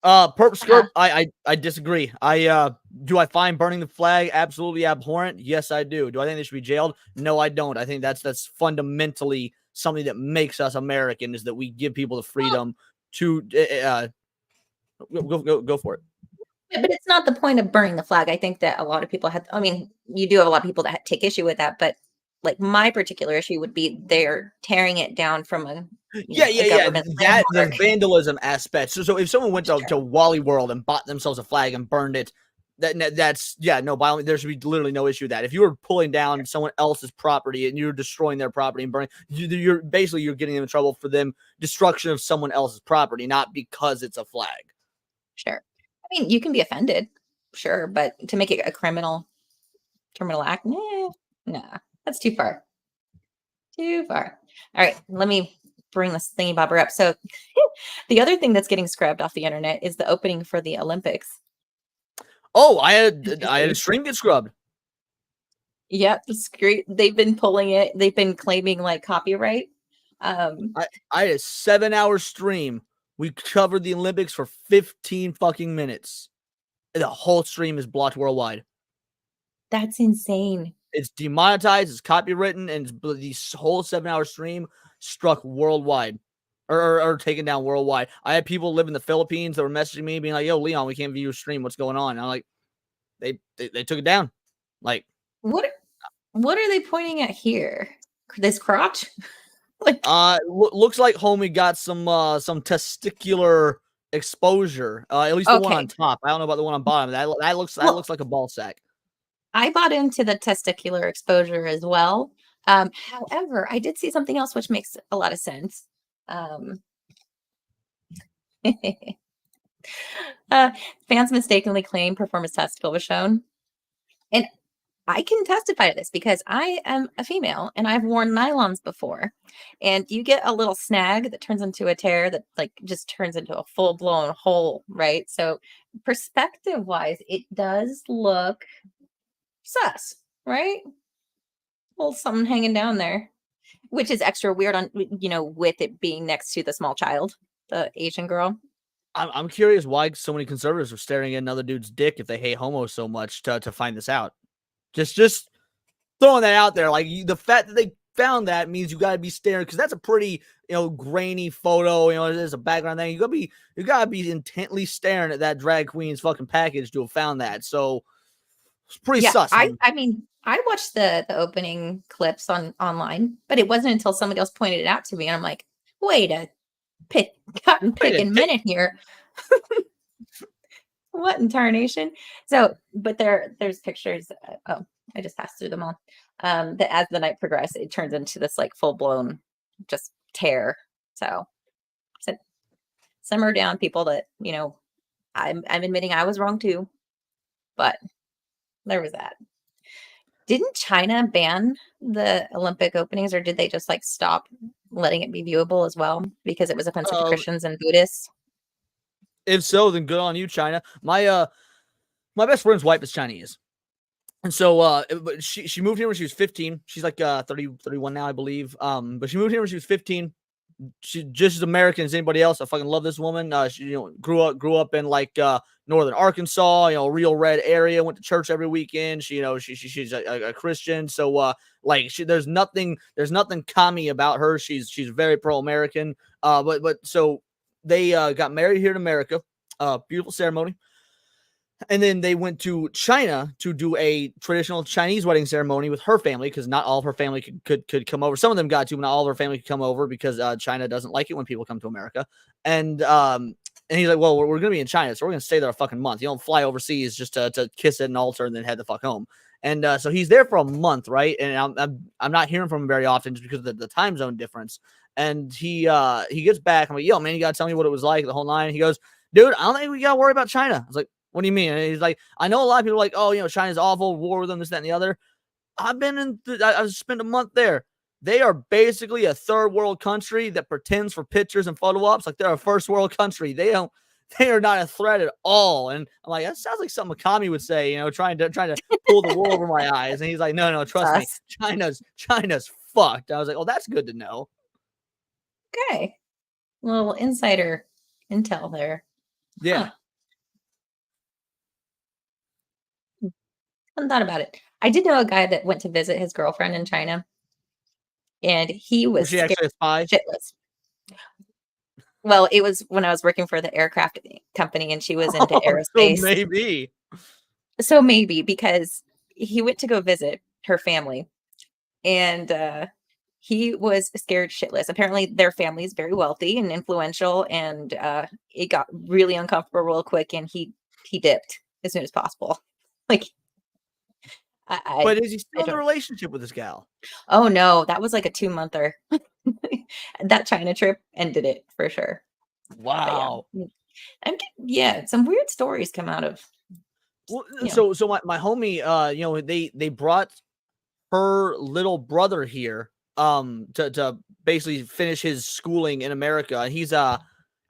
Perp skirt. I disagree. Do I find burning the flag absolutely abhorrent? Yes, I do. Do I think they should be jailed? No, I don't. I think that's fundamentally something that makes us American, is that we give people the freedom to go for it. Yeah, but it's not the point of burning the flag. I think that a lot of people I mean, you do have a lot of people that take issue with that, but like my particular issue would be they're tearing it down from a Yeah. government That the landmark. vandalism aspect. So if someone went to Sure. Wally World and bought themselves a flag and burned it, that's no. By all means, there should be literally no issue with that. If you were pulling down someone else's property and you're destroying their property and burning, you're basically getting them in trouble for them destruction of someone else's property, not because it's a flag. Sure. I mean, you can be offended, sure, but to make it a criminal act, nah, that's too far. Too far. All right, let me bring this thingy bobber up. So the other thing that's getting scrubbed off the internet is the opening for the Olympics. Oh, I had a stream get scrubbed. Yep, they've been pulling it. They've been claiming like copyright. I had a 7-hour stream. We covered the Olympics for 15 fucking minutes. The whole stream is blocked worldwide. That's insane. It's demonetized, it's copywritten, and the whole 7-hour stream struck worldwide or taken down worldwide. I had people live in the Philippines that were messaging me being like, yo, Leon, we can't view your stream. What's going on? And I'm like, they took it down. Like, what are they pointing at here? This crotch? like, looks like homie got some testicular exposure. At least the one on top. I don't know about the one on bottom. That looks like a ball sack. I bought into the testicular exposure as well. However, I did see something else which makes a lot of sense. Fans mistakenly claim performance testicle was shown. And I can testify to this because I am a female and I've worn nylons before. And you get a little snag that turns into a tear that like just turns into a full-blown hole, right? So perspective-wise, it does look sus, right? A little something hanging down there, which is extra weird on, with it being next to the small child, the Asian girl. I'm curious why so many conservatives are staring at another dude's dick if they hate homos so much to find this out. Just throwing that out there. Like the fact that they found that means you got to be staring because that's a pretty grainy photo. There's a background thing. You gotta be intently staring at that drag queen's fucking package to have found that. So it's pretty sus. I mean, I watched the opening clips online, but it wasn't until somebody else pointed it out to me, and I'm like, wait a picking minute here. What in tarnation? So, but there's pictures. Oh, I just passed through them all. That as the night progressed, it turns into this like full blown just tear. So simmer down, people. That I'm admitting I was wrong too, but there was that. Didn't China ban the Olympic openings, or did they just like stop letting it be viewable as well because it was offensive to Christians and Buddhists? If so, then good on you, China. My best friend's wife is Chinese. And so she moved here when she was 15. She's like 30, 31 now, I believe. But she moved here when she was 15. She just as American as anybody else. I fucking love this woman. She grew up in like northern Arkansas, real red area, went to church every weekend. She's a Christian. So there's nothing commie about her. She's very pro-American. But so they got married here in America. Beautiful ceremony. And then they went to China to do a traditional Chinese wedding ceremony with her family because not all of her family could come over. Some of them got to, but not all of her family could come over because China doesn't like it when people come to America. And he's like, well, we're going to be in China, so we're going to stay there a fucking month. You don't fly overseas just to kiss at an altar and then head the fuck home. And so he's there for a month, right? And I'm not hearing from him very often just because of the time zone difference. And he gets back. I'm like, yo, man, you got to tell me what it was like, the whole nine. He goes, dude, I don't think we got to worry about China. I was like, what do you mean? And he's like, I know a lot of people are like, oh, China's awful, war with them, this, that, and the other. I've spent a month there. They are basically a third world country that pretends for pictures and photo ops like they're a first world country. They are not a threat at all. And I'm like, that sounds like something a commie would say, trying to pull the wool over my eyes. And he's like, no, trust me, China's fucked. I was like, oh, that's good to know. Okay. A little insider intel there. Yeah. Huh. I hadn't thought about it. I did know a guy that went to visit his girlfriend in China, and he was she actually a spy? shitless. Well, it was when I was working for the aircraft company and she was into So aerospace. maybe. So maybe because he went to go visit her family and he was scared shitless. Apparently their family is very wealthy and influential and it got really uncomfortable real quick and he dipped as soon as possible. Like I But is he I still in the don't. relationship with this gal? Oh no, that was like a 2-monther. That China trip ended it for sure. But yeah. Wow. Yeah, some weird stories come out of, Well, you know. so my homie, they brought her little brother here, to basically finish his schooling in America, and he's I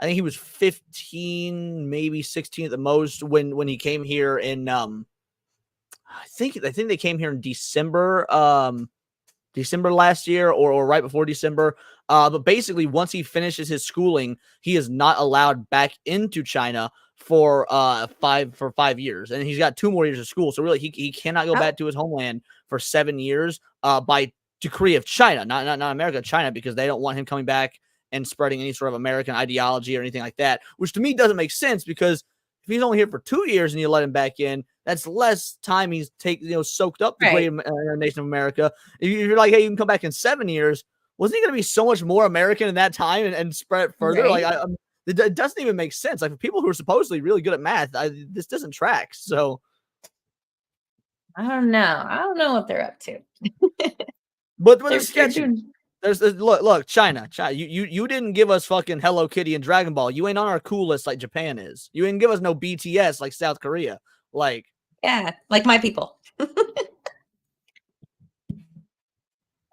think he was 15, maybe 16 at the most when he came here in I think they came here in December last year or right before December. But basically, once he finishes his schooling, he is not allowed back into China for 5 years, and he's got 2 more years of school. So really, he cannot go Oh, back to his homeland for 7 years by decree of China, not America, China, because they don't want him coming back and spreading any sort of American ideology or anything like that. Which to me doesn't make sense because if he's only here for 2 years and you let him back in, that's less time he's soaked up the great right, nation of America. If you're like, hey, you can come back in 7 years, wasn't he going to be so much more American in that time and spread it further? Like, right. it doesn't even make sense. Like, for people who are supposedly really good at math, this doesn't track. So, I don't know. I don't know what they're up to. but They're it's they're sketchy. doing. Look, China. You didn't give us fucking Hello Kitty and Dragon Ball. You ain't on our cool list like Japan is. You didn't give us no BTS like South Korea. Like, Yeah, like my people.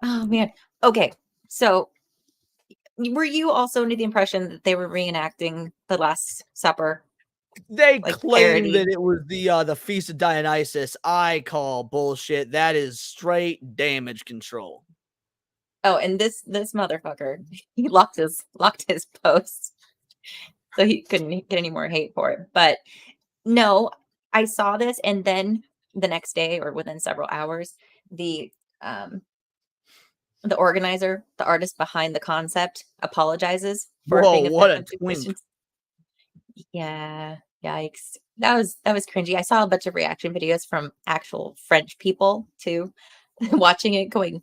Oh man. Okay. So were you also under the impression that they were reenacting the Last Supper, they like claim that parody? it was the Feast of Dionysus. I call bullshit. That is straight damage control. Oh, and this motherfucker, he locked his posts, so he couldn't get any more hate for it. But no, I saw this, and then the next day, or within several hours, the um the organizer, the artist behind the concept, apologizes for Whoa, being what a offensive to twink. Christians. Yeah, yikes. That was cringy. I saw a bunch of reaction videos from actual French people too, watching it going,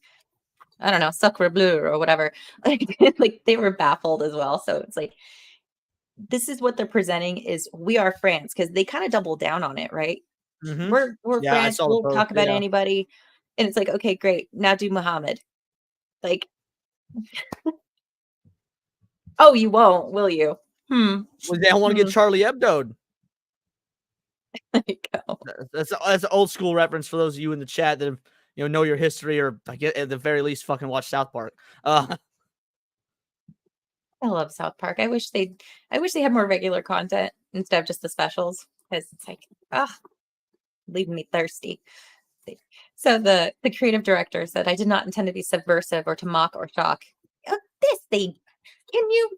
I don't know, sacre bleu or whatever. Like they were baffled as well. So it's like this is what they're presenting is we are France because they kind of double down on it, right? Mm-hmm. We're Yeah, I France. saw the We'll post. talk about Yeah. anybody, and it's like okay, great. Now do Muhammad. Like, oh, you won't, will you? Well, they don't want to get Hmm. Charlie Hebdo'd. There you go. That's an old school reference for those of you in the chat that have, know your history or I get at the very least fucking watch South Park. I love South Park. I wish they had more regular content instead of just the specials because it's like, ah, leaving me thirsty. So the creative director said, I did not intend to be subversive or to mock or shock. This thing, can you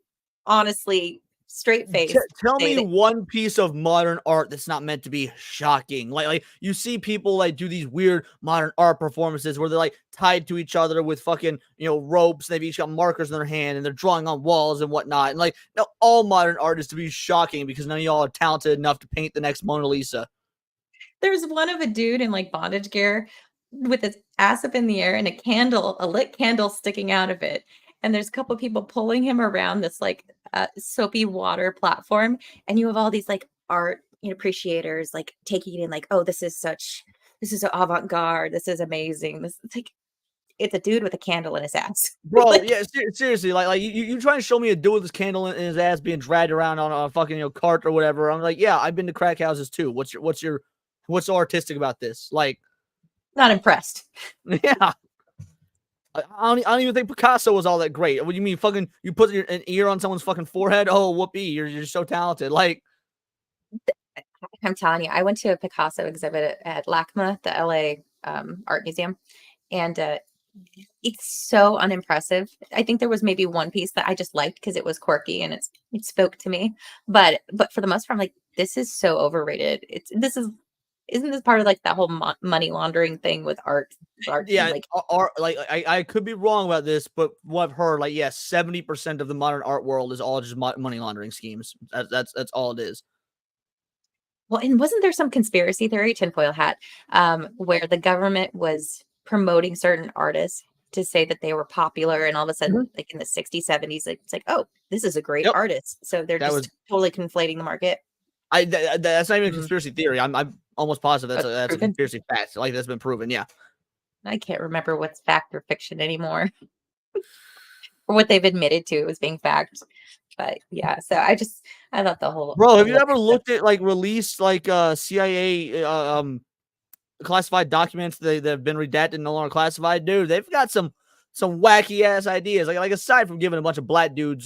honestly straight face Tell say me that? one piece of modern art that's not meant to be shocking. Like you see people like do these weird modern art performances where they're like tied to each other with fucking ropes. They've each got markers in their hand and they're drawing on walls and whatnot. And like now, all modern art is to be shocking because none of y'all are talented enough to paint the next Mona Lisa. There's one of a dude in like bondage gear with his ass up in the air and a lit candle sticking out of it. And there's a couple people pulling him around this like soapy water platform. And you have all these like art appreciators like taking it in like, oh, this is so avant-garde. This is amazing. It's like it's a dude with a candle in his ass. Bro, Like, yeah, seriously, like you trying to show me a dude with his candle in his ass being dragged around on a fucking cart or whatever. I'm like, yeah, I've been to crack houses too. What's so artistic about this? Like, not impressed. yeah, I don't even think Picasso was all that great. What do you mean, fucking? You put an ear on someone's fucking forehead? Oh, whoopee! You're so talented. Like, I'm telling you, I went to a Picasso exhibit at LACMA, the LA Art Museum, and it's so unimpressive. I think there was maybe one piece that I just liked because it was quirky and it spoke to me. But for the most part, I'm like, this is so overrated. This is Isn't this part of like that whole money laundering thing with art? Yeah, like art. Like I could be wrong about this, but what I've heard, like 70% of the modern art world is all just money laundering schemes. That's all it is. well, and wasn't there some conspiracy theory, tinfoil hat, where the government was promoting certain artists to say that they were popular, and all of a sudden, like in the 60s, 70s, like, it's like, oh, this is a great Yep. artist. So they're That just was totally conflating the market. that's not even a conspiracy theory. I'm almost positive that's a Proven. conspiracy fact. Like that's been proven. Yeah. I can't remember what's fact or fiction anymore, or what they've admitted to as being fact. But yeah, so I thought the whole Bro, have you Olympic ever stuff. looked at like released like CIA classified documents that have been redacted and no longer classified? Dude, they've got some wacky ass ideas. Like aside from giving a bunch of black dudes,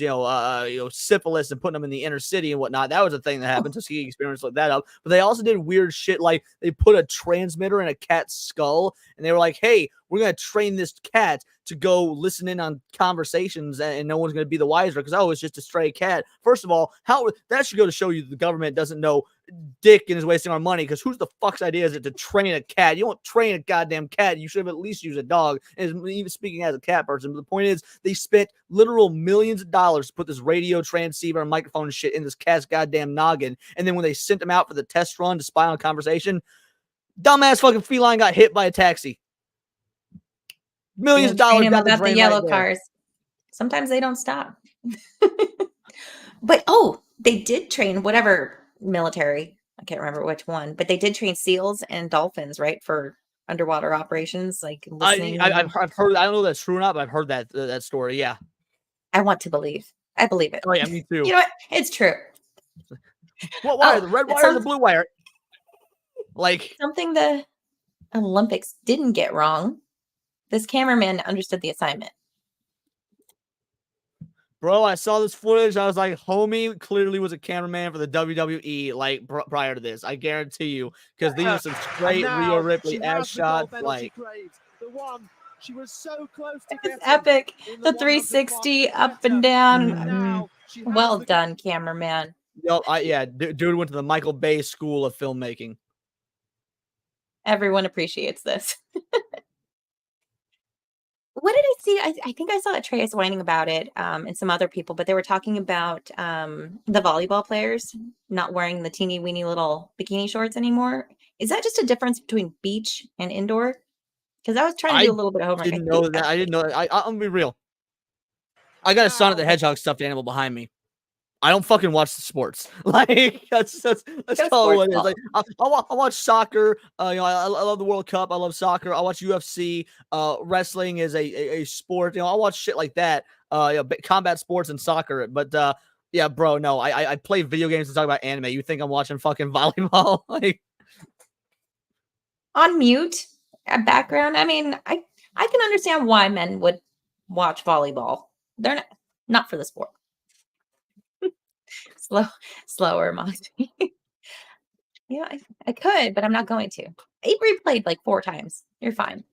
syphilis and putting them in the inner city and whatnot, that was a thing that happened. To see experiments like that up. But they also did weird shit like they put a transmitter in a cat's skull and they were like, hey, we're gonna train this cat to go listen in on conversations and no one's gonna be the wiser because it's just a stray cat. First of all, how that should go to show you the government doesn't know dick and is wasting our money because who's the fuck's idea is it to train a cat? You don't train a goddamn cat. You should have at least used a dog. And even speaking as a cat person, but the point is they spent literal millions of dollars to put this radio transceiver and microphone and shit in this cat's goddamn noggin. And then when they sent him out for the test run to spy on a conversation, dumbass fucking feline got hit by a taxi. Millions of dollars down about the yellow cars. Sometimes they don't stop. But they did train whatever military. I can't remember which one, but they did train seals and dolphins, right, for underwater operations, like listening. I've heard. I don't know if that's true or not, but I've heard that story. Yeah, I want to believe. I believe it. Oh yeah, me too. You know what? It's true. What wire? The red wire or the blue wire? Like something the Olympics didn't get wrong. This cameraman understood the assignment. Bro, I saw this footage. I was like, homie clearly was a cameraman for the WWE, like, prior to this. I guarantee you. Because these are some straight Rhea Ripley ass shots. Like, the one she was so close to it's epic. The 360 up and down. Mm-hmm. Well done, cameraman. Dude went to the Michael Bay School of Filmmaking. Everyone appreciates this. What did I see? I think I saw Atreus whining about it, and some other people, but they were talking about the volleyball players not wearing the teeny weeny little bikini shorts anymore. Is that just a difference between beach and indoor? Because I was trying to do a little bit of homework. I didn't know that. I'm gonna be real. I got a Sonic the Hedgehog stuffed animal behind me. I don't fucking watch the sports. Like that's all what it is. Like I watch soccer. I love the World Cup. I love soccer. I watch UFC. Wrestling is a sport. I watch shit like that. Combat sports and soccer. But yeah, bro, no. I play video games and talk about anime. You think I'm watching fucking volleyball? Like on mute, a background. I mean, I can understand why men would watch volleyball. They're not for the sport. Slower, Moxie. Yeah, I could, but I'm not going to. Avery played like 4 times. You're fine.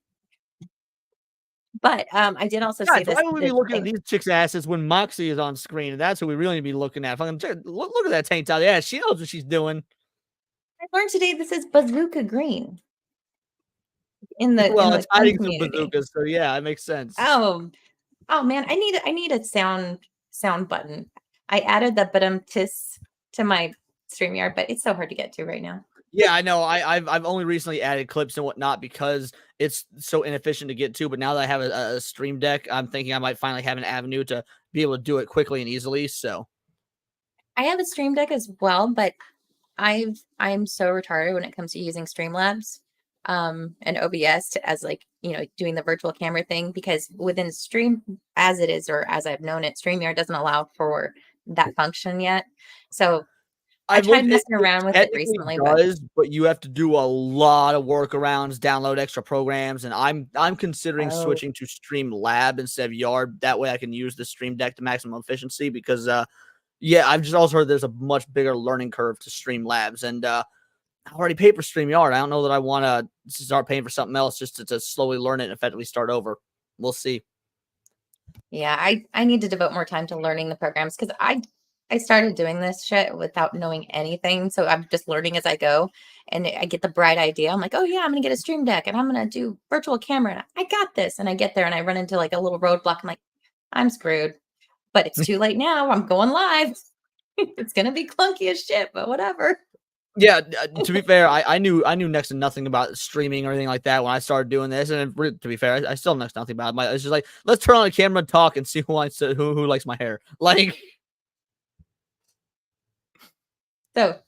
But I did also say this. Why would we be looking at these chicks' asses when Moxie is on screen? And that's what we really need to be looking at. Fucking look at that tank top. Yeah, she knows what she's doing. I learned today this is bazooka green. It's hiding some bazookas, so yeah, it makes sense. Oh man, I need a sound button. I added the badum-tis to my StreamYard, but it's so hard to get to right now. Yeah, I know. I've only recently added clips and whatnot because it's so inefficient to get to. But now that I have a Stream Deck, I'm thinking I might finally have an avenue to be able to do it quickly and easily. So I have a Stream Deck as well, but I'm so retarded when it comes to using Streamlabs and OBS as doing the virtual camera thing, because within Stream as it is, or as I've known it, StreamYard doesn't allow for that function yet. So I tried messing around with it recently, but you have to do a lot of workarounds, download extra programs, and I'm considering switching to Streamlab instead of Yard. That way I can use the Stream Deck to maximum efficiency because I've just also heard there's a much bigger learning curve to Streamlabs, and I already paid for StreamYard. I don't know that I want to start paying for something else just to slowly learn it and effectively start over. We'll see. Yeah, I need to devote more time to learning the programs because I started doing this shit without knowing anything. So I'm just learning as I go. And I get the bright idea. I'm like, oh yeah, I'm gonna get a stream deck and I'm gonna do virtual camera. And I got this. And I get there and I run into like a little roadblock. I'm like, I'm screwed. But it's too late now. I'm going live. It's gonna be clunky as shit, but whatever. Yeah, to be fair, I knew next to nothing about streaming or anything like that when I started doing this, and to be fair, I still know next to nothing about it. It's just like, let's turn on a camera and talk and see who likes my hair. Like, So,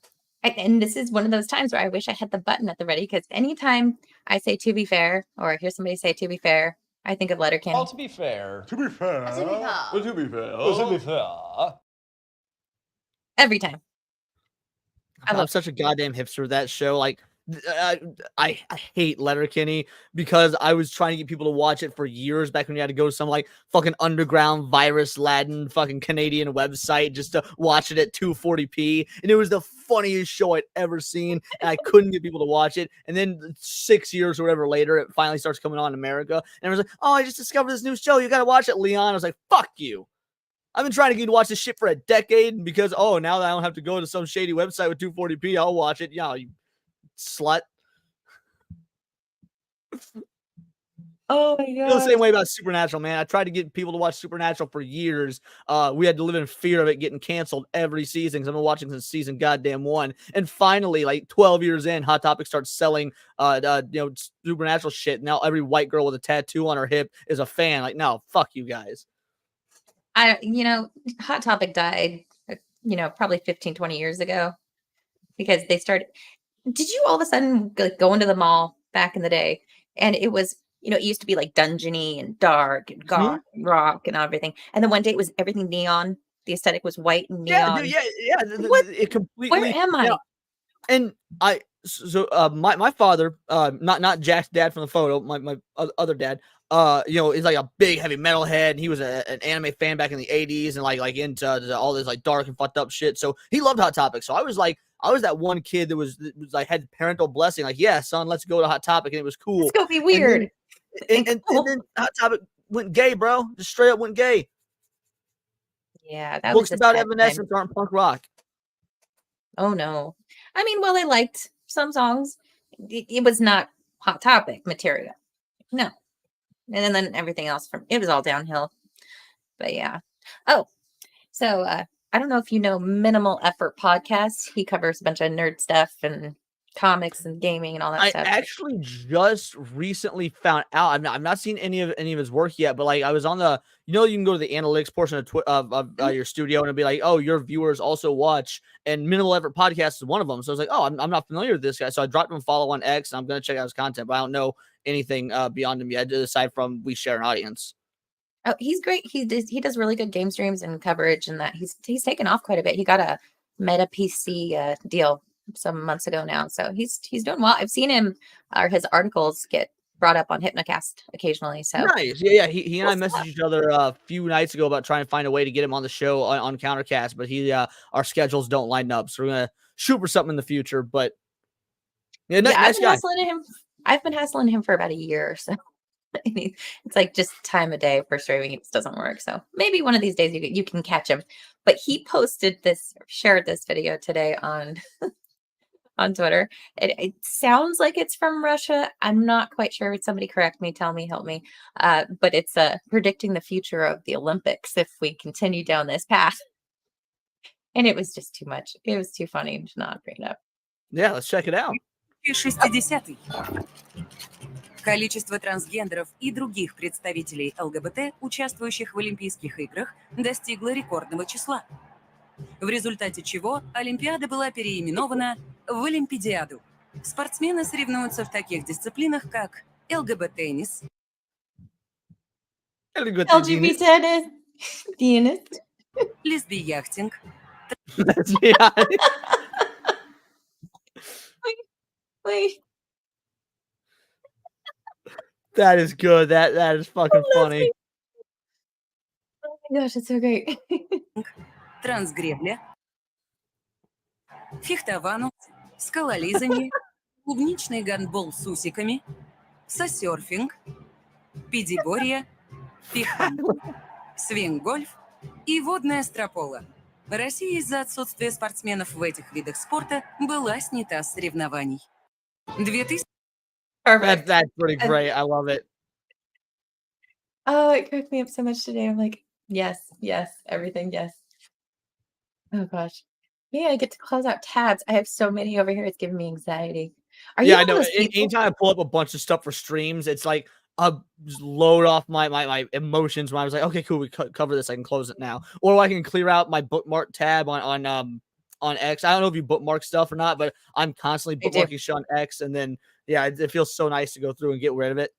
and this is one of those times where I wish I had the button at the ready, because anytime I say "to be fair" or I hear somebody say "to be fair," I think of Letterkenny. Oh, to be fair. To be fair. To be fair. To be fair. To be fair. Every time. I'm such a goddamn hipster with that show. Like, I hate Letterkenny because I was trying to get people to watch it for years back when you had to go to some like fucking underground virus laden fucking Canadian website just to watch it at 240p, and it was the funniest show I'd ever seen, and I couldn't get people to watch it. And then 6 years or whatever later, it finally starts coming on in America, and I was like, oh, I just discovered this new show, you gotta watch it, Leon. I was like, fuck you. I've been trying to get you to watch this shit for a decade because, oh, now that I don't have to go to some shady website with 240p, I'll watch it. Yeah, you slut. Oh my I feel god. the same way about Supernatural, man. I tried to get people to watch Supernatural for years. We had to live in fear of it getting canceled every season because I've been watching since season goddamn 1. And finally, like 12 years in, Hot Topic starts selling Supernatural shit. Now every white girl with a tattoo on her hip is a fan. Like, no, fuck you guys. Hot Topic died, probably 15, 20 years ago because they started. Did you all of a sudden go into the mall back in the day and it was, it used to be like dungeony and dark and goth and rock and everything. And then one day it was everything neon. The aesthetic was white and neon. Yeah. It completely. Where am I? And my father, not Jack's dad from the photo, my other dad, is like a big heavy metal head, and he was an anime fan back in the 80s and like into all this like dark and fucked up shit. So he loved Hot Topic. So I was that one kid that was like had parental blessing, like, yeah, son, let's go to Hot Topic, and it was cool. Let's go be weird. And then Hot Topic went gay, bro. Just straight up went gay. Yeah, that books was about Evanescence aren't punk rock. Oh no. I mean, well, I liked some songs. It was not Hot Topic material. No. And then everything else it was all downhill. But yeah. Oh, so I don't know if you know Minimal Effort Podcast. He covers a bunch of nerd stuff and comics and gaming and all that stuff. I actually just recently found out. I've not seen any of his work yet, but like I was on the, you can go to the analytics portion of your studio and it'll be like, oh, your viewers also watch, and Minimal Effort Podcast is one of them. So I was like, oh, I'm not familiar with this guy, so I dropped him a follow on X, and I'm gonna check out his content, but I don't know anything beyond him yet, aside from we share an audience. Oh, he's great. He does really good game streams and coverage, and that he's taken off quite a bit. He got a Meta PC deal some months ago now, so he's doing well. I've seen him or his articles get brought up on Hypnocast occasionally. So nice. Yeah. He and I messaged each other a few nights ago about trying to find a way to get him on the show on Countercast, but our schedules don't line up, so we're gonna shoot for something in the future. But nice guy. I've been hassling him for about a year or so. It's like just time of day for streaming. It just doesn't work. So maybe one of these days you can catch him. But he shared this video today on Twitter. It sounds like it's from Russia. I'm not quite sure. Somebody correct me, tell me, help me. But it's predicting the future of the Olympics if we continue down this path. And it was just too much. It was too funny to not bring it up. Yeah, let's check it out. 60-й. Количество трансгендеров и других представителей ЛГБТ, участвующих в Олимпийских играх, достигло рекордного числа. В результате чего Олимпиада была переименована в Олимпиадиаду. Спортсмены соревнуются в таких дисциплинах, как ЛГБТ-теннис, лесби-яхтинг, Wait. That is good. That is fucking funny. Oh my gosh, it's so great. трансгребля, фехтовану, скалолизанье, клубничный гандбол с усиками, сосерфинг, педиборье, пихандбол, свинг-гольф и водная стропола. Россия из-за отсутствия спортсменов в этих видах спорта была снята с соревнований. 2000 Perfect. That's pretty And- great. I love it. Oh, it cracked me up so much today. I'm like, yes, everything, yes. Oh gosh. Yeah, I get to close out tabs. I have so many over here. It's giving me anxiety. Are you Yeah, I one of know. those people? Anytime I pull up a bunch of stuff for streams, it's like just load off my emotions. When I was like, okay, cool, we cover this. I can close it now, or I can clear out my bookmark tab on X. I don't know if you bookmark stuff or not, but I'm constantly I do. bookmarking shit on X, and then yeah, it feels so nice to go through and get rid of it.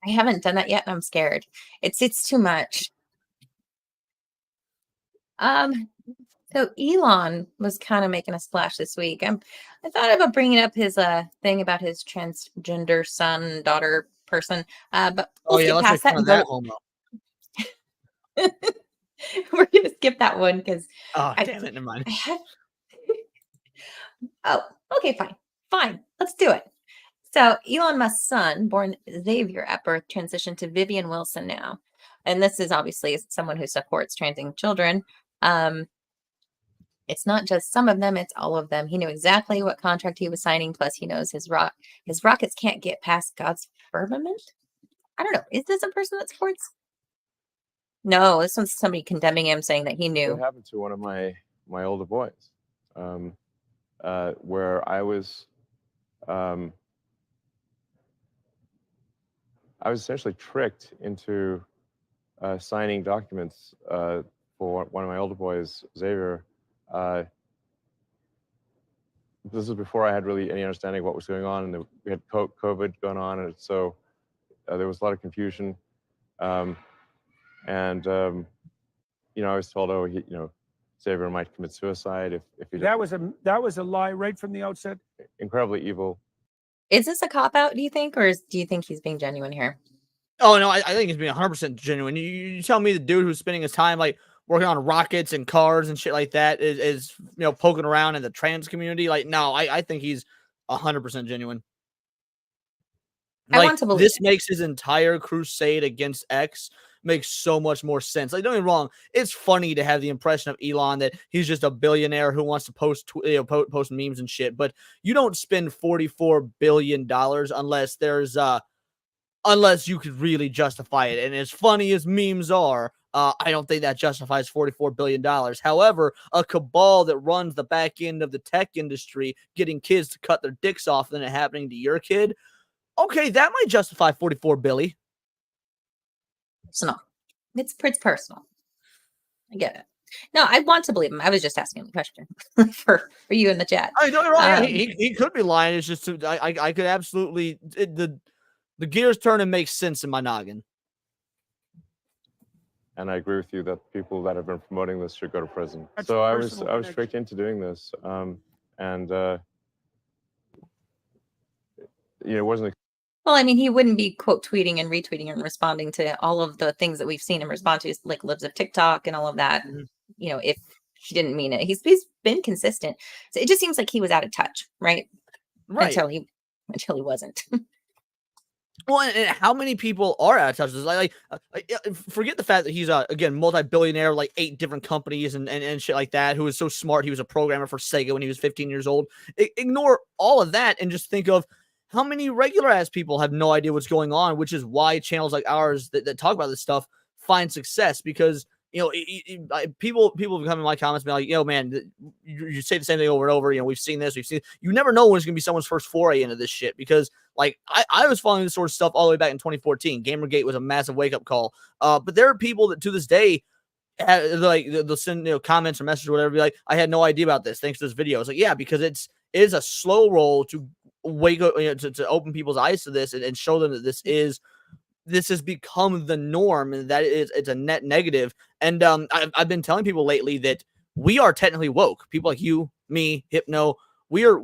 I haven't done that yet, and I'm scared. It's too much. So Elon was kind of making a splash this week. I thought about bringing up his thing about his transgender son, daughter person, but Oh we'll yeah, skip let's make past that fun and of that go. homo. We're gonna skip that one because Oh I damn it, never mind. I have. Oh, okay, fine. Let's do it. So Elon Musk's son, born Xavier at birth, transitioned to Vivian Wilson now, and this is obviously someone who supports transing children. It's not just some of them, it's all of them. He knew exactly what contract he was signing, plus he knows his rockets can't get past God's firmament. I don't know. Is this a person that supports? No, this one's somebody condemning him, saying that he It knew. happened to one of my older boys, where I was essentially tricked into signing documents for one of my older boys, Xavier. This is before I had really any understanding of what was going on, and we had COVID going on, and so there was a lot of confusion. I was told, oh, Xavier might commit suicide if he. That was a lie right from the outset. Incredibly evil. Is this a cop out, do you think, or do you think he's being genuine here? Oh no, I think he's being 100% genuine. You tell me the dude who's spending his time like working on rockets and cars and shit like that is poking around in the trans community. Like, no, I think he's 100% genuine. I Like, want to believe this it. makes his entire crusade against X makes so much more sense. Like, don't get me wrong, it's funny to have the impression of Elon that he's just a billionaire who wants to post memes and shit, but you don't spend $44 billion unless you could really justify it. And as funny as memes are, I don't think that justifies $44 billion. However, a cabal that runs the back end of the tech industry, getting kids to cut their dicks off and it happening to your kid, okay, that might justify 44 billion. Personal. It's personal. I get it. No, I want to believe him. I was just asking the question for you in the chat. I don't know. He could be lying. It's just I could absolutely the gears turn and make sense in my noggin. And I agree with you that people that have been promoting this should go to prison. That's So I was personal connection. tricked into doing this, it wasn't. Well, I mean, he wouldn't be quote tweeting and retweeting and responding to all of the things that we've seen him respond to, like libs of TikTok and all of that. Mhm. If he didn't mean it, he's been consistent. So it just seems like he was out of touch, right? Until he wasn't. Well, and how many people are out of touch with this? Forget the fact that he's again multi-billionaire, like 8 different companies and shit like that. Who is so smart? He was a programmer for Sega when he was 15 years old. Ignore all of that and just think of how many regular ass people have no idea what's going on, which is why channels like ours that talk about this stuff find success because people have come in my comments and be like, yo, man, you say the same thing over and over. We've seen this, you never know when it's gonna be someone's first foray into this shit because like I was following this sort of stuff all the way back in 2014. Gamergate was a massive wake up call. But there are people that to this day they'll send comments or messages or whatever, be like, I had no idea about this. Thanks to this video. It's like, yeah, because it is a slow roll to wake up, to open people's eyes to this and show them that this has become the norm and that it's a net negative. And I've been telling people lately that we are technically woke. People like you, me, Hypno, we are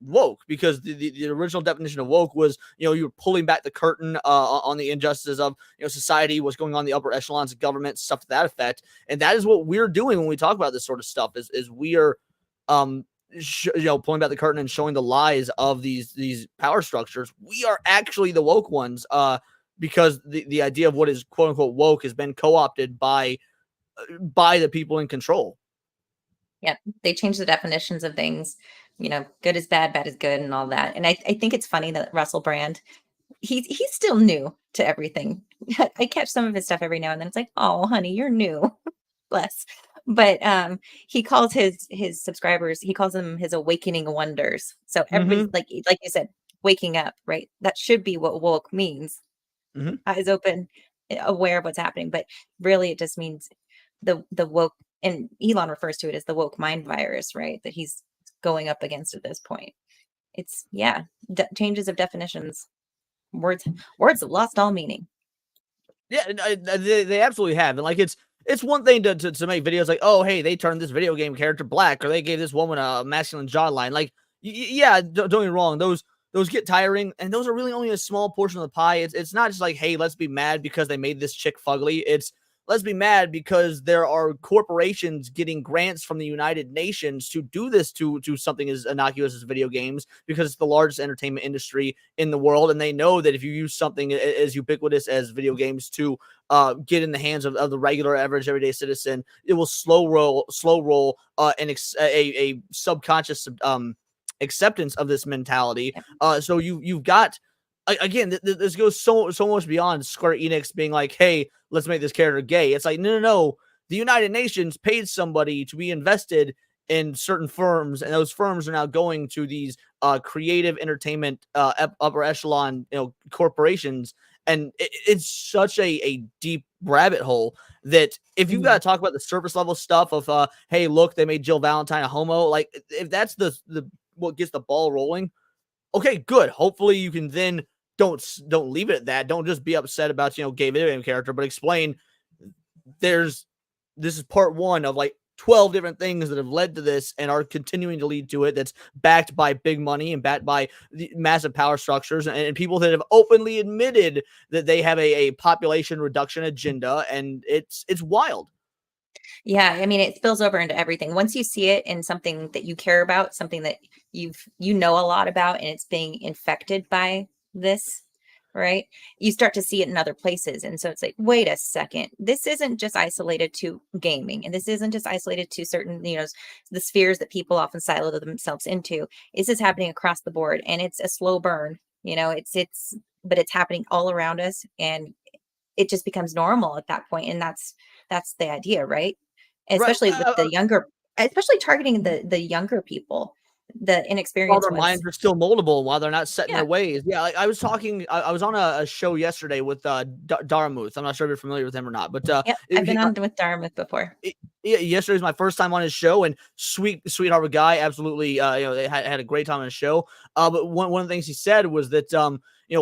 woke because the original definition of woke was, you were pulling back the curtain on the injustices of society, what's going on in the upper echelons of government, stuff to that effect. And that is what we're doing when we talk about this sort of stuff is we are pulling back the curtain and showing the lies of these power structures. We are actually the woke ones. Because the idea of what is quote unquote woke has been co-opted by the people in control. Yeah, they change the definitions of things. Good is bad, bad is good, and all that. And I think it's funny that Russell Brand, he's still new to everything. I catch some of his stuff every now and then. It's like, oh, honey, you're new. Bless. But he calls his subscribers, he calls them his awakening wonders. So everybody's like you said, waking up, right? That should be what woke means. Eyes open, aware of what's happening. But really, it just means the woke, and Elon refers to it as the woke mind virus, right? That he's going up against at this point. It's changes of definitions. Words have lost all meaning. Yeah, they absolutely have. And like it's one thing to make videos like, oh, hey, they turned this video game character black, or they gave this woman a masculine jawline. Like, yeah, don't get me wrong, those get tiring, and those are really only a small portion of the pie. It's not just like, hey, let's be mad because they made this chick fugly. It's let's be mad because there are corporations getting grants from the United Nations to do this to something as innocuous as video games, because it's the largest entertainment industry in the world, and they know that if you use something as ubiquitous as video games to get in the hands of the regular, average, everyday citizen, it will slow roll a subconscious acceptance of this mentality. So you've got, again, this goes so much beyond Square Enix being like, hey, let's make this character gay. It's like, no. The United Nations paid somebody to be invested in certain firms, and those firms are now going to these creative entertainment upper echelon corporations. And it's such a deep rabbit hole that if you've got to talk about the surface level stuff of hey, look, they made Jill Valentine a homo, like if that's the what gets the ball rolling, okay, good. Hopefully you can then don't leave it at that. Don't just be upset about gay video game character, but explain this is part one of like 12 different things that have led to this and are continuing to lead to it, that's backed by big money and backed by the massive power structures and people that have openly admitted that they have a population reduction agenda, and it's wild. Yeah, I mean, it spills over into everything. Once you see it in something that you care about, something that you know a lot about, and it's being infected by this, right? You start to see it in other places. And so it's like, wait a second, this isn't just isolated to gaming, and this isn't just isolated to certain, the spheres that people often silo themselves into. This is happening across the board, and it's a slow burn, but it's happening all around us, and it just becomes normal at that point. And that's the idea, right? Especially with the younger, especially targeting the younger people, the inexperienced while their minds are still moldable, while they're not set in their ways. Yeah, like I was on a show yesterday with Darmuth. I'm not sure if you're familiar with him or not, but I've been on with Darmuth before. Yesterday was my first time on his show, and sweetheart of a guy, absolutely. They had a great time on his show. But one of the things he said was that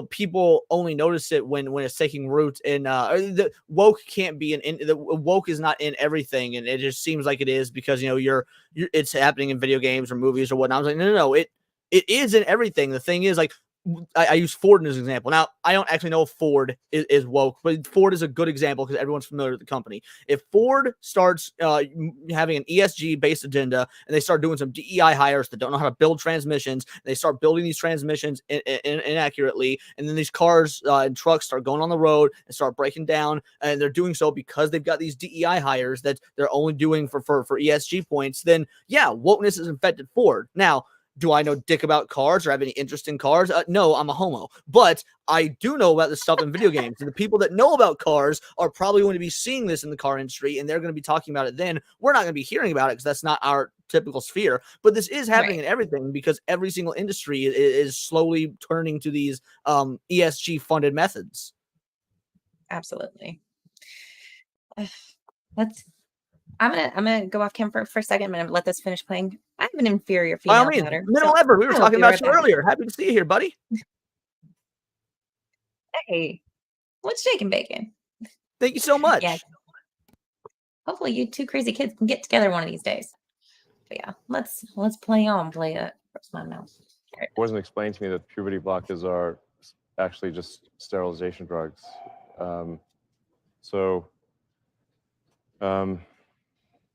people only notice it when it's taking root in the woke can't be the woke is not in everything, and it just seems like it is because it's happening in video games or movies or whatnot. I was like, no, it is in everything. The thing is, like, I use Ford as an example. Now, I don't actually know if Ford is woke, but Ford is a good example because everyone's familiar with the company. If Ford starts having an ESG-based agenda and they start doing some DEI hires that don't know how to build transmissions, they start building these transmissions inaccurately, and then these cars and trucks start going on the road and start breaking down, and they're doing so because they've got these DEI hires that they're only doing for ESG points, then, yeah, wokeness has infected Ford. Now, do I know dick about cars or have any interest in cars? No, I'm a homo. But I do know about this stuff in video games. And the people that know about cars are probably going to be seeing this in the car industry, and they're going to be talking about it then. We're not going to be hearing about it because that's not our typical sphere. But this is happening in everything because every single industry is slowly turning to these ESG-funded methods. Absolutely. I'm gonna go off cam for a second. I'm gonna let this finish playing. I have an inferior female daughter. Minimal effort. We were talking about you earlier. Happy to see you here, buddy. Hey, what's shaking bacon? Thank you so much. Yeah. Hopefully, you two crazy kids can get together one of these days. But yeah, let's play it. Where's my mouse? It wasn't explained to me that puberty blockers are actually just sterilization drugs.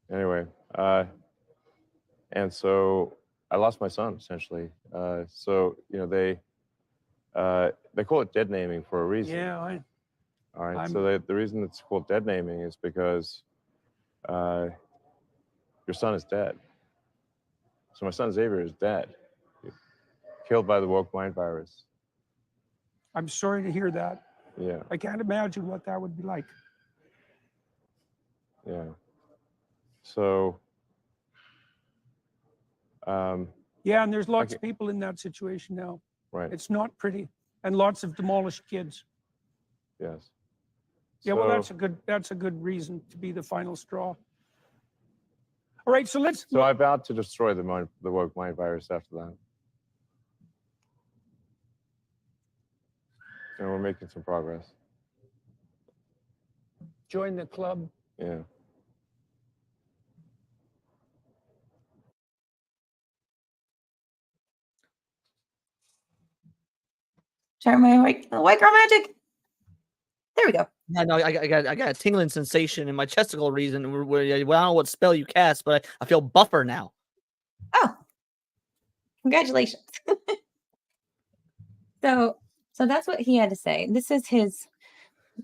Anyway, and so I lost my son essentially. They call it dead naming for a reason. Yeah. All right. So the reason it's called dead naming is because your son is dead. So my son Xavier is dead, killed by the woke mind virus. I'm sorry to hear that. Yeah, I can't imagine what that would be like. yeah. So, Yeah, and there's lots Okay. of people in that situation now. right, It's not pretty, and lots of demolished kids. yes. Yeah, well, So- that's a good reason to be the final straw. All right, so let's. So I vowed to destroy the woke mind virus after that. And we're making some progress. Join the club. Yeah. Try my white girl magic. There we go. Yeah, no, I got a tingling sensation in my chesticle region. Where I don't know what spell you cast, but I feel buffer now. Oh, congratulations. So that's what he had to say. This is his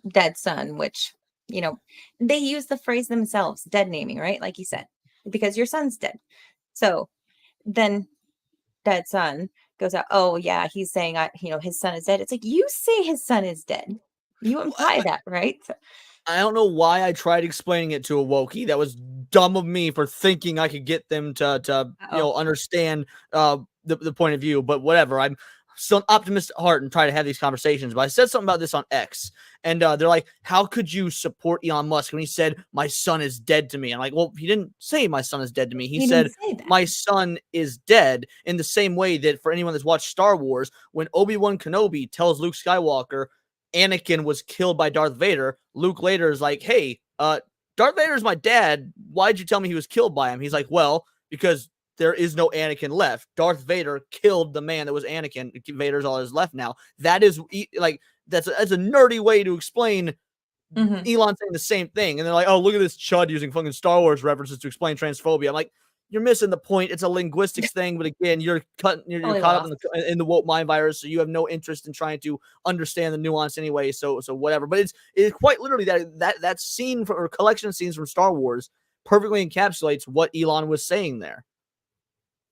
dead son, which, they use the phrase themselves, dead naming, right? Like you said, because your son's dead. So then dead son goes out, oh yeah, he's saying, his son is dead. It's like, you say his son is dead. You imply that, right? So, I don't know why I tried explaining it to a Wookiee. That was dumb of me for thinking I could get them to understand the point of view. But whatever, I'm still an optimist at heart and try to have these conversations. But I said something about this on X, and they're like, "How could you support Elon Musk when he said my son is dead to me?" I'm like, "Well, he didn't say my son is dead to me. He said didn't say that. my son is dead." In the same way that for anyone that's watched Star Wars, when Obi-Wan Kenobi tells Luke Skywalker Anakin was killed by Darth Vader, Luke later is like, hey, Darth Vader's my dad. Why'd you tell me he was killed by him? He's like, well, because there is no Anakin left. Darth Vader killed the man that was Anakin. Vader's all that's left now. That is like, that's a nerdy way to explain Mhm. Elon saying the same thing. And they're like, oh, look at this chud using fucking Star Wars references to explain transphobia. I'm like, you're missing the point. It's a linguistics thing, but again, you're caught up in the woke mind virus, so you have no interest in trying to understand the nuance anyway. So whatever. But it's quite literally that scene or collection of scenes from Star Wars perfectly encapsulates what Elon was saying there.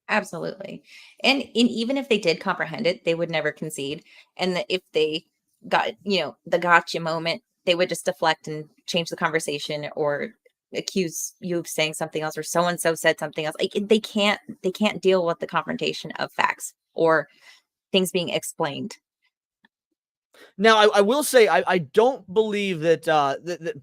Absolutely. And even if they did comprehend it, they would never concede. And that if they got, the gotcha moment, they would just deflect and change the conversation or accuse you of saying something else, or so and so said something else. Like they can't deal with the confrontation of facts or things being explained. Now, I will say I don't believe that the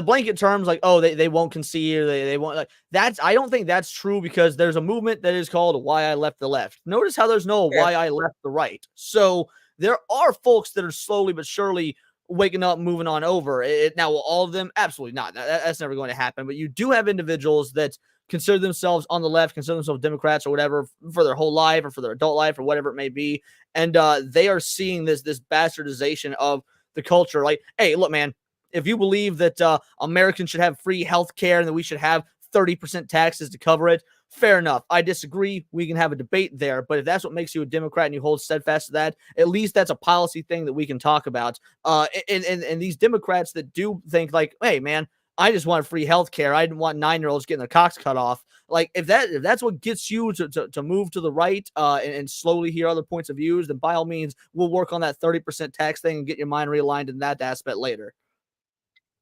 blanket terms like, oh, they won't concede, or they won't, like, that's, I don't think that's true, because there's a movement that is called Why I Left the Left. Notice how there's no Why I Left the Right. So there are folks that are slowly but surely waking up, moving on over it. Now, will all of them? Absolutely not. That's never going to happen. But you do have individuals that consider themselves on the left, consider themselves Democrats or whatever for their whole life or for their adult life or whatever it may be. And they are seeing this bastardization of the culture. Like, hey, look, man, if you believe that Americans should have free health care and that we should have 30% taxes to cover it, fair enough. I disagree. We can have a debate there. But if that's what makes you a Democrat and you hold steadfast to that, at least that's a policy thing that we can talk about. And these Democrats that do think like, hey, man, I just want free health care. I didn't want 9-year-olds getting their cocks cut off. Like, if that's what gets you to move to the right and slowly hear other points of views, then by all means, we'll work on that 30% tax thing and get your mind realigned in that aspect later.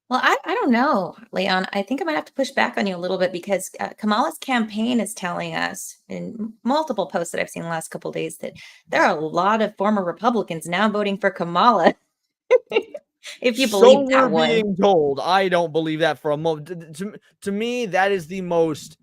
Well, I don't know, Leon. I think I might have to push back on you a little bit, because Kamala's campaign is telling us in multiple posts that I've seen the last couple of days that there are a lot of former Republicans now voting for Kamala. If you believe that one. Being told, I don't believe that for a moment. To me, that is the most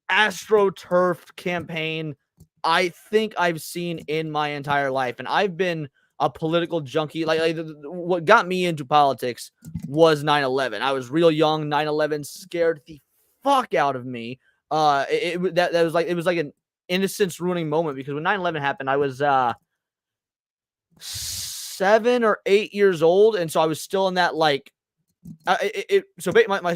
astroturfed campaign I think I've seen in my entire life. And I've been a political junkie. Like what got me into politics was 9/11. I was real young. 9/11 scared the fuck out of me. That was like an innocence ruining moment, because when 9/11 happened, I was 7 or 8 years old, and so I was still in that like. My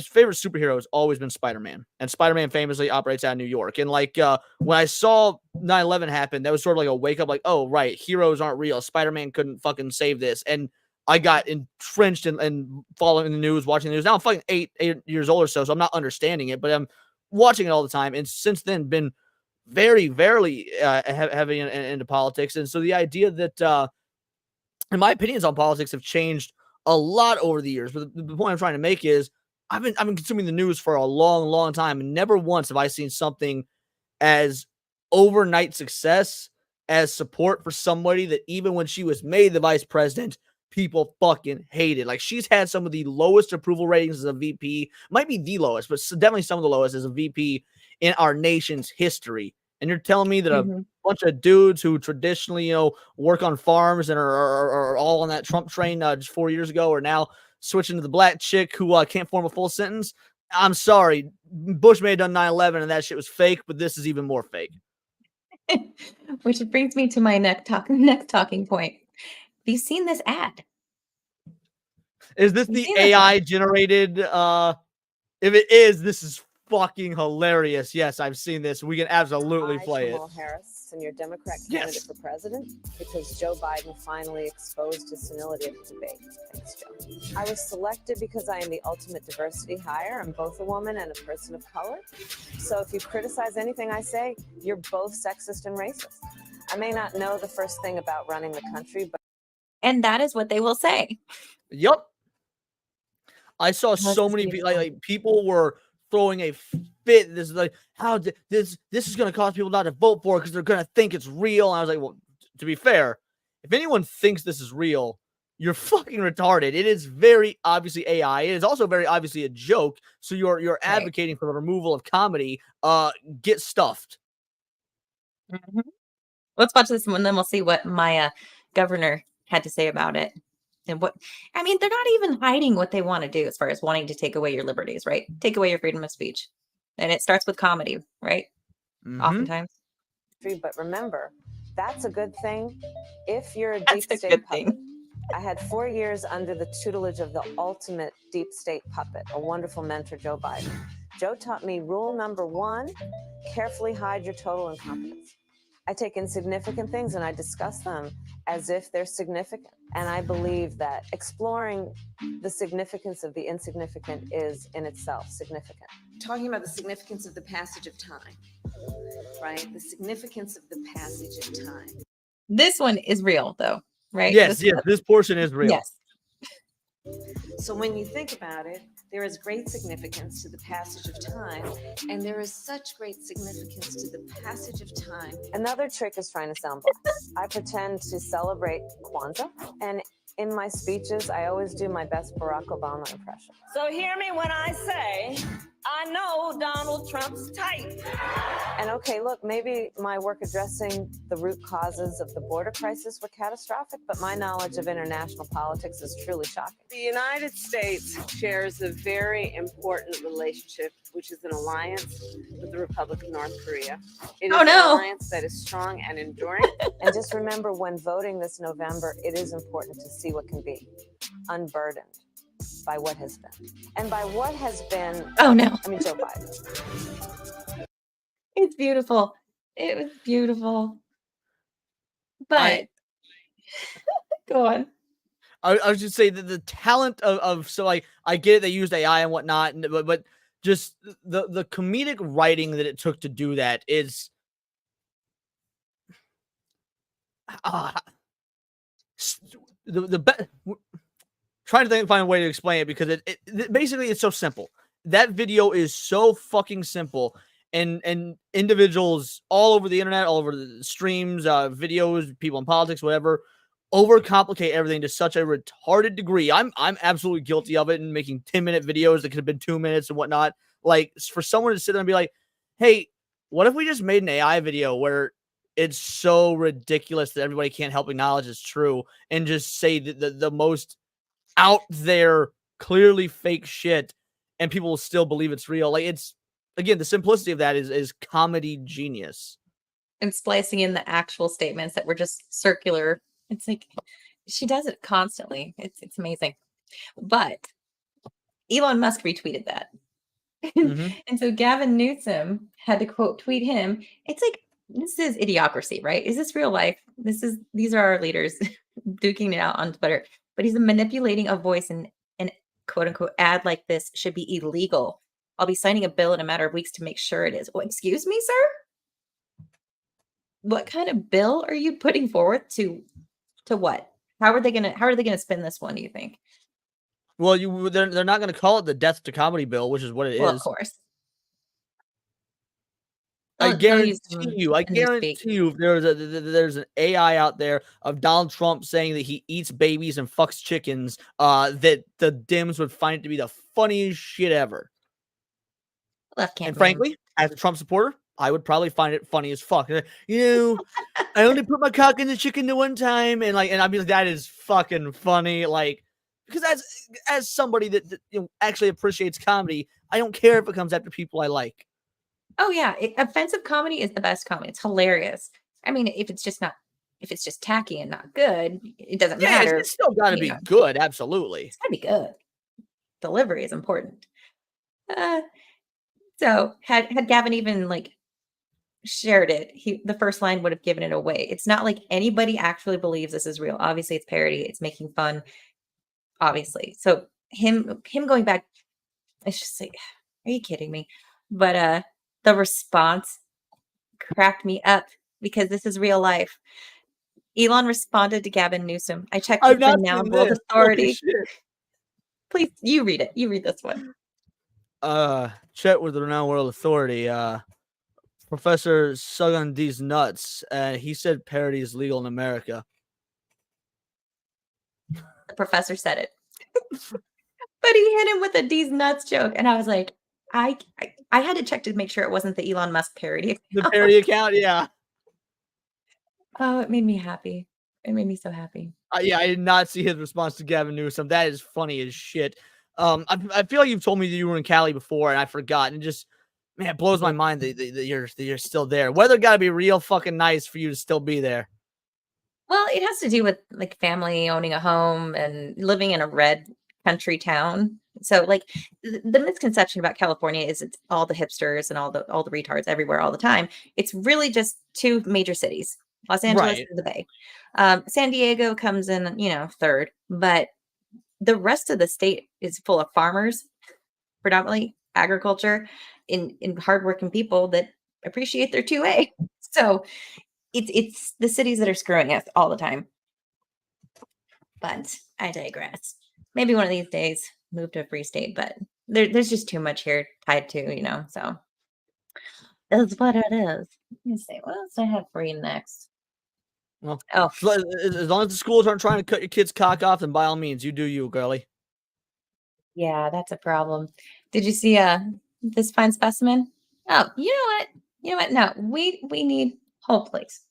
favorite superhero has always been Spider-Man, and Spider-Man famously operates out of New York. And like when I saw 9/11 happen, that was sort of like a wake up, like, oh right, heroes aren't real. Spider-Man couldn't fucking save this, and I got entrenched and following the news, watching the news. Now I'm fucking eight years old or so I'm not understanding it, but I'm watching it all the time, and since then been very, very heavy into politics. And so the idea that, and my opinions on politics have changed a lot over the years. But the point I'm trying to make is I've been consuming the news for a long, long time, and never once have I seen something as overnight success as support for somebody that even when she was made the vice president, people fucking hated. Like, she's had some of the lowest approval ratings as a VP, might be the lowest, but definitely some of the lowest as a VP in our nation's history. And you're telling me that a bunch of dudes who traditionally, work on farms and are all on that Trump train just 4 years ago are now switching to the black chick who can't form a full sentence? I'm sorry. Bush may have done 9/11 and that shit was fake, but this is even more fake. Which brings me to my next talking point. Have you seen this ad? Is this the AI generated? If it is, this is fucking hilarious. Yes, I've seen this. We can absolutely play it. Harris and your Democrat candidate for president, because Joe Biden finally exposed his senility at the debate. Thanks, Joe. I was selected because I am the ultimate diversity hire. I'm both a woman and a person of color. So if you criticize anything I say, you're both sexist and racist. I may not know the first thing about running the country, but... And that is what they will say. Yup. I saw so many people, like people were throwing a fit. This is like, how this is going to cause people not to vote for it because they're going to think it's real. And I was like, well, to be fair, if anyone thinks this is real, you're fucking retarded. It is very obviously AI. It is also very obviously a joke. So you're advocating for the removal of comedy. Get stuffed. Let's watch this one, then we'll see what my governor had to say about it. And they're not even hiding what they want to do as far as wanting to take away your liberties, right? Take away your freedom of speech. And it starts with comedy, right? Oftentimes. But remember, that's a good thing if you're a deep state puppet. I had 4 years under the tutelage of the ultimate deep state puppet, a wonderful mentor, Joe Biden. Joe taught me rule number 1, carefully hide your total incompetence. I take insignificant things and I discuss them as if they're significant. And I believe that exploring the significance of the insignificant is in itself significant. Talking about the significance of the passage of time, right? The significance of the passage of time. This one is real, though, right? Yes, this portion is real. Yes. So when you think about it, there is great significance to the passage of time, and there is such great significance to the passage of time. Another trick is trying to sound black. I pretend to celebrate Kwanzaa, and in my speeches, I always do my best Barack Obama impression. So hear me when I say, I know Donald Trump's type. And okay, look, maybe my work addressing the root causes of the border crisis were catastrophic, but my knowledge of international politics is truly shocking. The United States shares a very important relationship, which is an alliance with the Republic of North Korea. It is an alliance that is strong and enduring. And just remember, when voting this November, it is important to see what can be unburdened by what has been. And by what has been... Oh, no. I mean, Joe Biden. It's beautiful. It was beautiful. But... Go on. I was just saying that the talent of so like I get it, they used AI and whatnot, but just the comedic writing that it took to do that is the best. Trying to find a way to explain it because it basically it's so simple. That video is so fucking simple, and individuals all over the internet, all over the streams, videos, people in politics, whatever, overcomplicate everything to such a retarded degree. I'm absolutely guilty of it, and making 10-minute videos that could have been 2 minutes and whatnot. Like, for someone to sit there and be like, "Hey, what if we just made an AI video where it's so ridiculous that everybody can't help acknowledge it's true, and just say the most out there, clearly fake shit, and people will still believe it's real." Like, it's, again, the simplicity of that is comedy genius. And splicing in the actual statements that were just circular. It's like, she does it constantly. It's amazing. But Elon Musk retweeted that. And so Gavin Newsom had to quote tweet him. It's like, this is idiocracy, right? Is this real life? These are our leaders duking it out on Twitter. But he's manipulating a voice, and quote unquote ad like this should be illegal I'll be signing a bill in a matter of weeks to make sure it is. Oh, excuse me, sir? What kind of bill are you putting forward to what? How are they gonna spin this one, do you think? Well, they're not going to call it the death to comedy bill, which is what it Well, of is. course. I They'll use guarantee you, if there's an AI out there of Donald Trump saying that he eats babies and fucks chickens, that the Dems would find it to be the funniest shit ever. Left can't And frankly, as a Trump supporter, I would probably find it funny as fuck. I only put my cock in the chicken the one time, and I'd be like, that is fucking funny. Like, because as somebody that actually appreciates comedy, I don't care if it comes after people I like. Oh yeah, offensive comedy is the best comedy. It's hilarious. I mean, if it's just tacky and not good, it doesn't matter. It's still got to be good. Absolutely, it's got to be good. Delivery is important. So had Gavin even shared it, the first line would have given it away. It's not like anybody actually believes this is real. Obviously, it's parody. It's making fun. Obviously, so him going back, it's just like, are you kidding me? But the response cracked me up because this is real life. Elon responded to Gavin Newsom. I checked with the Renowned World Authority. Please, you read it. You read this one. Check with the Renowned World Authority. Professor sug on these nuts. He said parody is legal in America. The professor said it. But he hit him with a D's nuts joke. And I was like, I had to check to make sure it wasn't the Elon Musk parody account. The parody account, yeah. Oh, it made me happy. It made me so happy. Yeah, I did not see his response to Gavin Newsom. That is funny as shit. I feel like you've told me that you were in Cali before, and I forgot. And just, man, it blows my mind that you're still there. Weather got to be real fucking nice for you to still be there. Well, it has to do with family owning a home and living in a red country town. So the misconception about California is it's all the hipsters and all the retards everywhere all the time. It's really just two major cities, Los Angeles and the Bay. San Diego comes in, third, but the rest of the state is full of farmers, predominantly agriculture, in hardworking people that appreciate their 2A. So it's the cities that are screwing us all the time. But I digress. Maybe one of these days move to a free state, but there's just too much here tied to, so that's what it is. Let me see, what else do I have for you next? Well, as long as the schools aren't trying to cut your kid's cock off, then by all means, you do you, girly. Yeah, that's a problem. Did you see this fine specimen? Oh, you know what? No, we need whole place.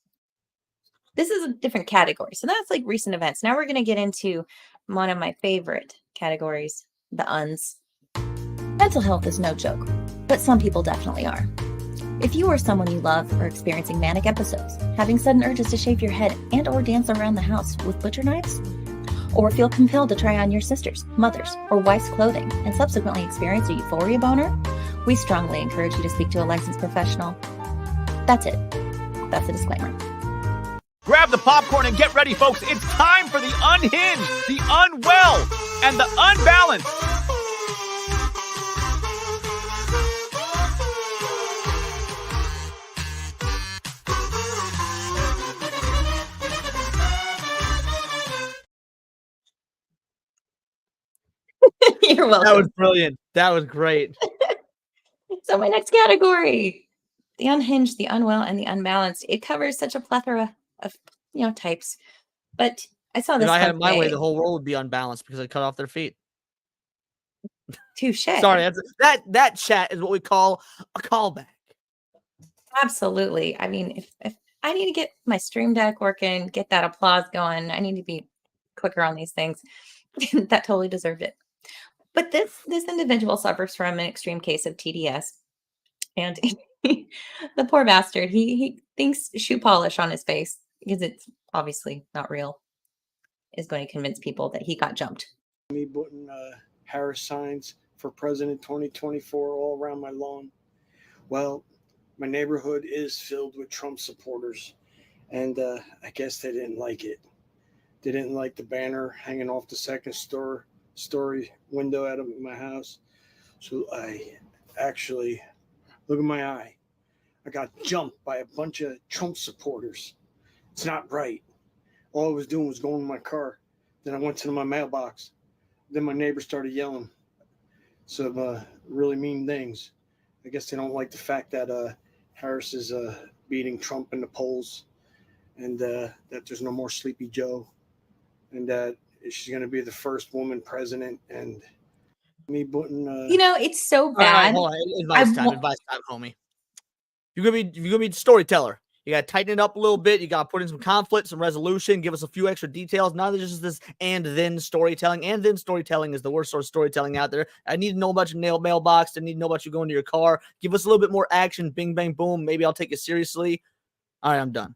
This is a different category. So that's recent events. Now we're going to get into one of my favorite categories, the uns. Mental health is no joke, but some people definitely are. If you or someone you love are experiencing manic episodes, having sudden urges to shave your head and or dance around the house with butcher knives, or feel compelled to try on your sister's, mother's, or wife's clothing and subsequently experience a euphoria boner, we strongly encourage you to speak to a licensed professional. That's it. That's a disclaimer. Grab the popcorn and get ready, folks. It's time for the unhinged, the unwell, and the unbalanced. You're welcome. That was brilliant. That was great. So my next category, the unhinged, the unwell, and the unbalanced. It covers such a plethora of types. But I saw this. If I had it my way, the whole world would be unbalanced because I cut off their feet. Touche. Sorry, that chat is what we call a callback. Absolutely. I mean, if I need to get my Stream Deck working, get that applause going, I need to be quicker on these things. That totally deserved it. But this individual suffers from an extreme case of TDS, and the poor bastard, he thinks shoe polish on his face, because it's obviously not real, is going to convince people that he got jumped. Me putting Harris signs for President 2024 all around my lawn. Well, my neighborhood is filled with Trump supporters, and I guess they didn't like it. They didn't like the banner hanging off the second story window out of my house. So I actually, look at my eye. I got jumped by a bunch of Trump supporters. It's not right. All I was doing was going in my car. Then I went to my mailbox. Then my neighbor started yelling some really mean things. I guess they don't like the fact that Harris is beating Trump in the polls, and that there's no more Sleepy Joe, and that she's going to be the first woman president. And me putting, it's so All right, bad. hold on. Advice time, homie. You're gonna be a storyteller. You gotta tighten it up a little bit. You gotta put in some conflict, some resolution, give us a few extra details. Not just this and then storytelling. And then storytelling is the worst sort of storytelling out there. I need to know about your mailbox. I need to know about you going to your car. Give us a little bit more action. Bing, bang, boom. Maybe I'll take it seriously. All right, I'm done.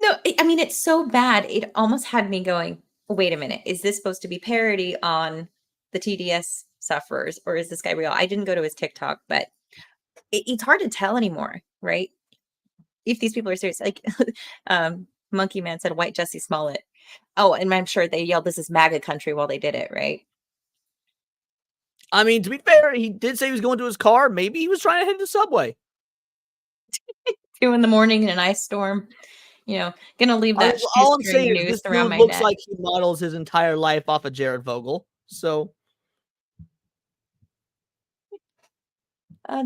No, I mean, it's so bad. It almost had me going, wait a minute. Is this supposed to be parody on the TDS sufferers, or is this guy real? I didn't go to his TikTok, but it's hard to tell anymore, right? If these people are serious. Like Monkey Man said, white Jesse Smollett. Oh, and I'm sure they yelled, "This is MAGA country" while they did it, right? I mean, to be fair, he did say he was going to his car. Maybe he was trying to hit the subway. 2 a.m. in an ice storm. Gonna leave that all I'm saying is noose this around dude my looks neck. like he models his entire life off of Jared Vogel. So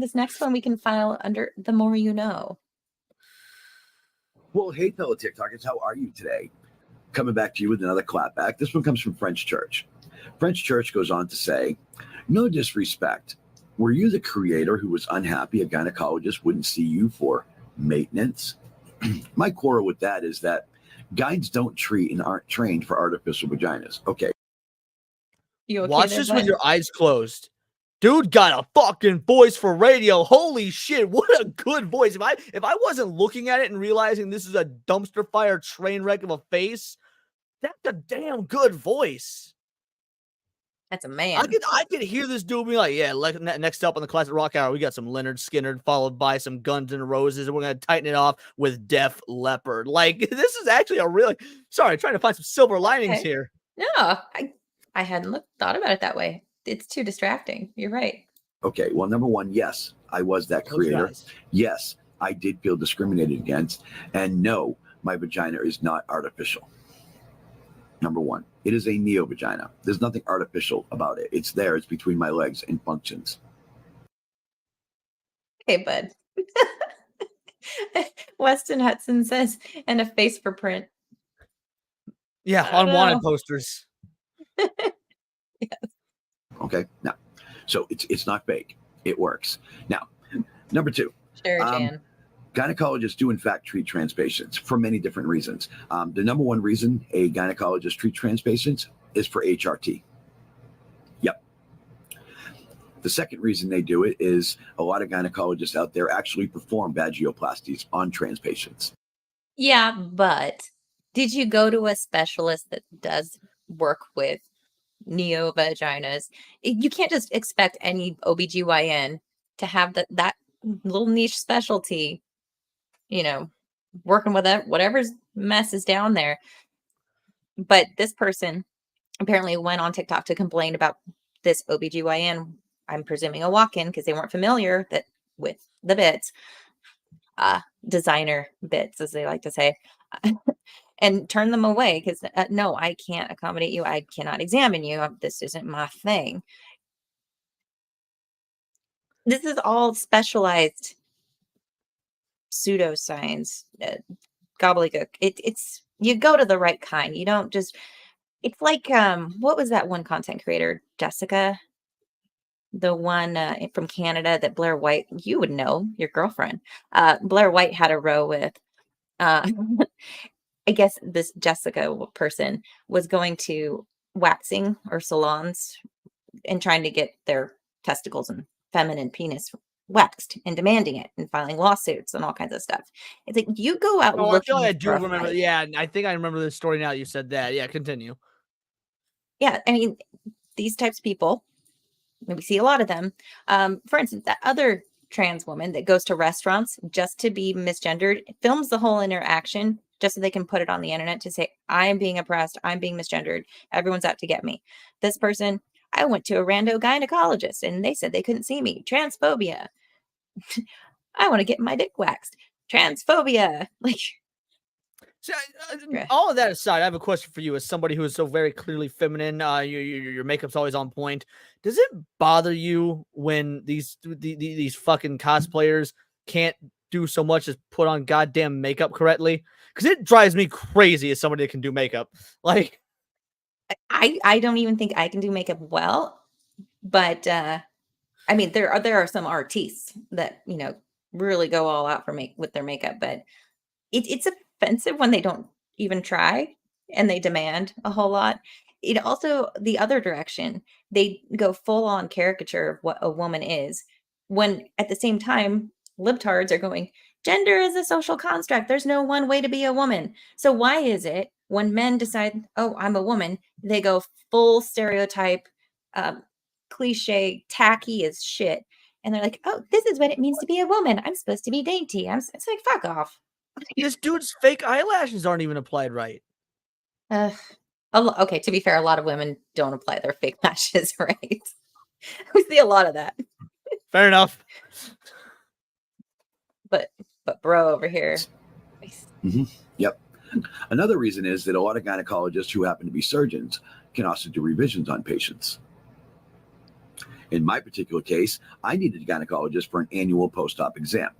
This next one we can file under the more you know. Well, hey, fellow TikTokers, how are you today? Coming back to you with another clapback. This one comes from French Church. French Church goes on to say, no disrespect. Were you the creator who was unhappy a gynecologist wouldn't see you for maintenance? My quarrel with that is that guides don't treat and aren't trained for artificial vaginas. Okay. You okay watch there, this bud? with your eyes closed. Dude got a fucking voice for radio. Holy shit, what a good voice. If I wasn't looking at it and realizing this is a dumpster fire train wreck of a face, that's a damn good voice. That's a man. I could hear this dude be like, yeah, next up on the Classic Rock Hour, we got some Leonard Skinner followed by some Guns N' Roses, and we're going to tighten it off with Def Leppard. Like, this is actually a really, sorry, trying to find some silver linings here. No, I hadn't thought about it that way. It's too distracting. You're right. Okay, well, number one, yes, I was that creator. Yes, I did feel discriminated against. And no, my vagina is not artificial. Number one, it is a neo-vagina. There's nothing artificial about it. It's there. It's between my legs and functions. Okay, bud. Weston Hudson says, and a face for print. Yeah, on wanted posters. Yes. Okay, now, so it's not fake. It works. Now, number two. Sure, Jan. Gynecologists do, in fact, treat trans patients for many different reasons. The number one reason a gynecologist treats trans patients is for HRT. Yep. The second reason they do it is a lot of gynecologists out there actually perform vaginoplasties on trans patients. Yeah, but did you go to a specialist that does work with neo-vaginas? You can't just expect any OBGYN to have that little niche specialty, working with that, whatever's mess is down there. But this person apparently went on TikTok to complain about this OBGYN, I'm presuming a walk-in, because they weren't familiar with the bits, designer bits, as they like to say, and turn them away because no, I can't accommodate you. I cannot examine you. This isn't my thing. This is all specialized pseudoscience, gobbledygook. It's you go to the right kind. You don't just. It's like what was that one content creator, Jessica, the one from Canada that Blair White, you would know, your girlfriend. Blair White had a row with. I guess this Jessica person was going to waxing or salons and trying to get their testicles and feminine penis waxed and demanding it and filing lawsuits and all kinds of stuff. It's like you go out looking. I feel like I do remember. Yeah, I think I remember this story now that you said that. Yeah, continue. Yeah, I mean, these types of people, we see a lot of them. For instance, that other trans woman that goes to restaurants just to be misgendered, films the whole interaction just so they can put it on the internet to say, I am being oppressed, I'm being misgendered, everyone's out to get me. This person, I went to a rando gynecologist and they said they couldn't see me. Transphobia. I want to get my dick waxed. Transphobia. Like, so, all of that aside, I have a question for you as somebody who is so very clearly feminine. Your makeup's always on point. Does it bother you when these fucking cosplayers can't do so much as put on goddamn makeup correctly? Because it drives me crazy as somebody that can do makeup. Like, I don't even think I can do makeup well, but I mean, there are some artists that, you know, really go all out for with their makeup, but it's offensive when they don't even try and they demand a whole lot. It also, the other direction, they go full on caricature of what a woman is, when at the same time, libtards are going, gender is a social construct. There's no one way to be a woman. So why is it when men decide, oh, I'm a woman, they go full stereotype, cliche, tacky as shit. And they're like, oh, this is what it means to be a woman. I'm supposed to be dainty. It's like, fuck off. This dude's fake eyelashes aren't even applied right. Okay, to be fair, a lot of women don't apply their fake lashes right. We see a lot of that. Fair enough. But bro over here. Mm-hmm. Yep. Another reason is that a lot of gynecologists who happen to be surgeons can also do revisions on patients. In my particular case, I needed a gynecologist for an annual post-op exam.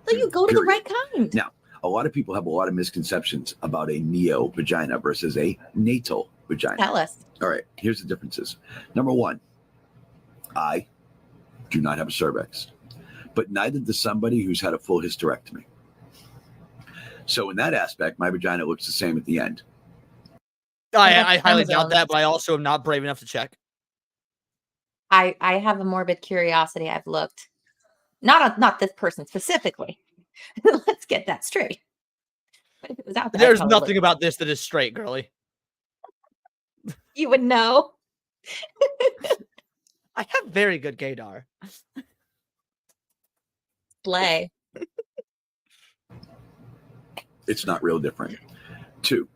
So you go to the right kind. Now, a lot of people have a lot of misconceptions about a neo vagina versus a natal vagina. Tell us. All right, here's the differences. Number one, I do not have a cervix, but neither does somebody who's had a full hysterectomy. So in that aspect, my vagina looks the same at the end. I highly doubt that, but I also am not brave enough to check. I have a morbid curiosity. I've looked. Not this person specifically. Let's get that straight. But if it was out there, there's nothing about this that is straight, girly. You would know. I have very good gaydar. Slay. It's not real different. 2,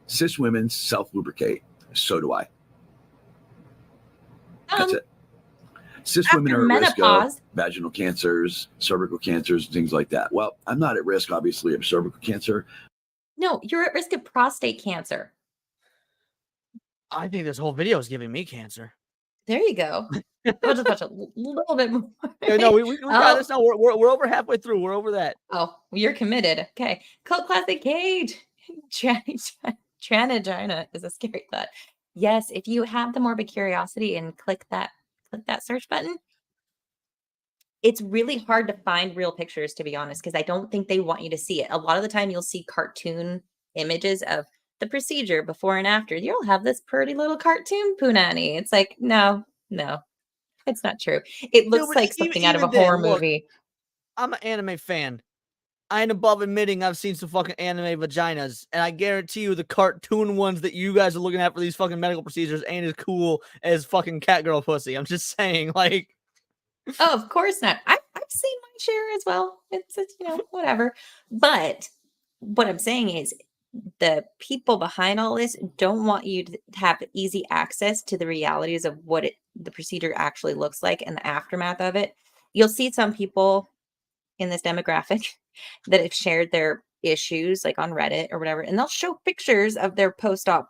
cis women self-lubricate. So do I. That's it. Cis women are at risk of vaginal cancers, cervical cancers, things like that. Well, I'm not at risk, obviously, of cervical cancer. No, you're at risk of prostate cancer. I think this whole video is giving me cancer. There you go. We'll just watch a little bit more. No, we got this now. We're over halfway through. We're over that. Oh, you're committed. Okay. Cult classic Cage. Tranagina is a scary thought. Yes, if you have the morbid curiosity and click that search button, it's really hard to find real pictures, to be honest, because I don't think they want you to see it. A lot of the time you'll see cartoon images of the procedure before and after. You'll have this pretty little cartoon punani. It's like, no, it's not true. It looks like something out of a horror movie. I'm an anime fan. I ain't above admitting I've seen some fucking anime vaginas, and I guarantee you the cartoon ones that you guys are looking at for these fucking medical procedures ain't as cool as fucking catgirl pussy. I'm just saying, like. Oh, of course not. I've seen my share as well. It's whatever. But what I'm saying is the people behind all this don't want you to have easy access to the realities of what the procedure actually looks like and the aftermath of it. You'll see some people in this demographic that have shared their issues like on Reddit or whatever, and they'll show pictures of their post-op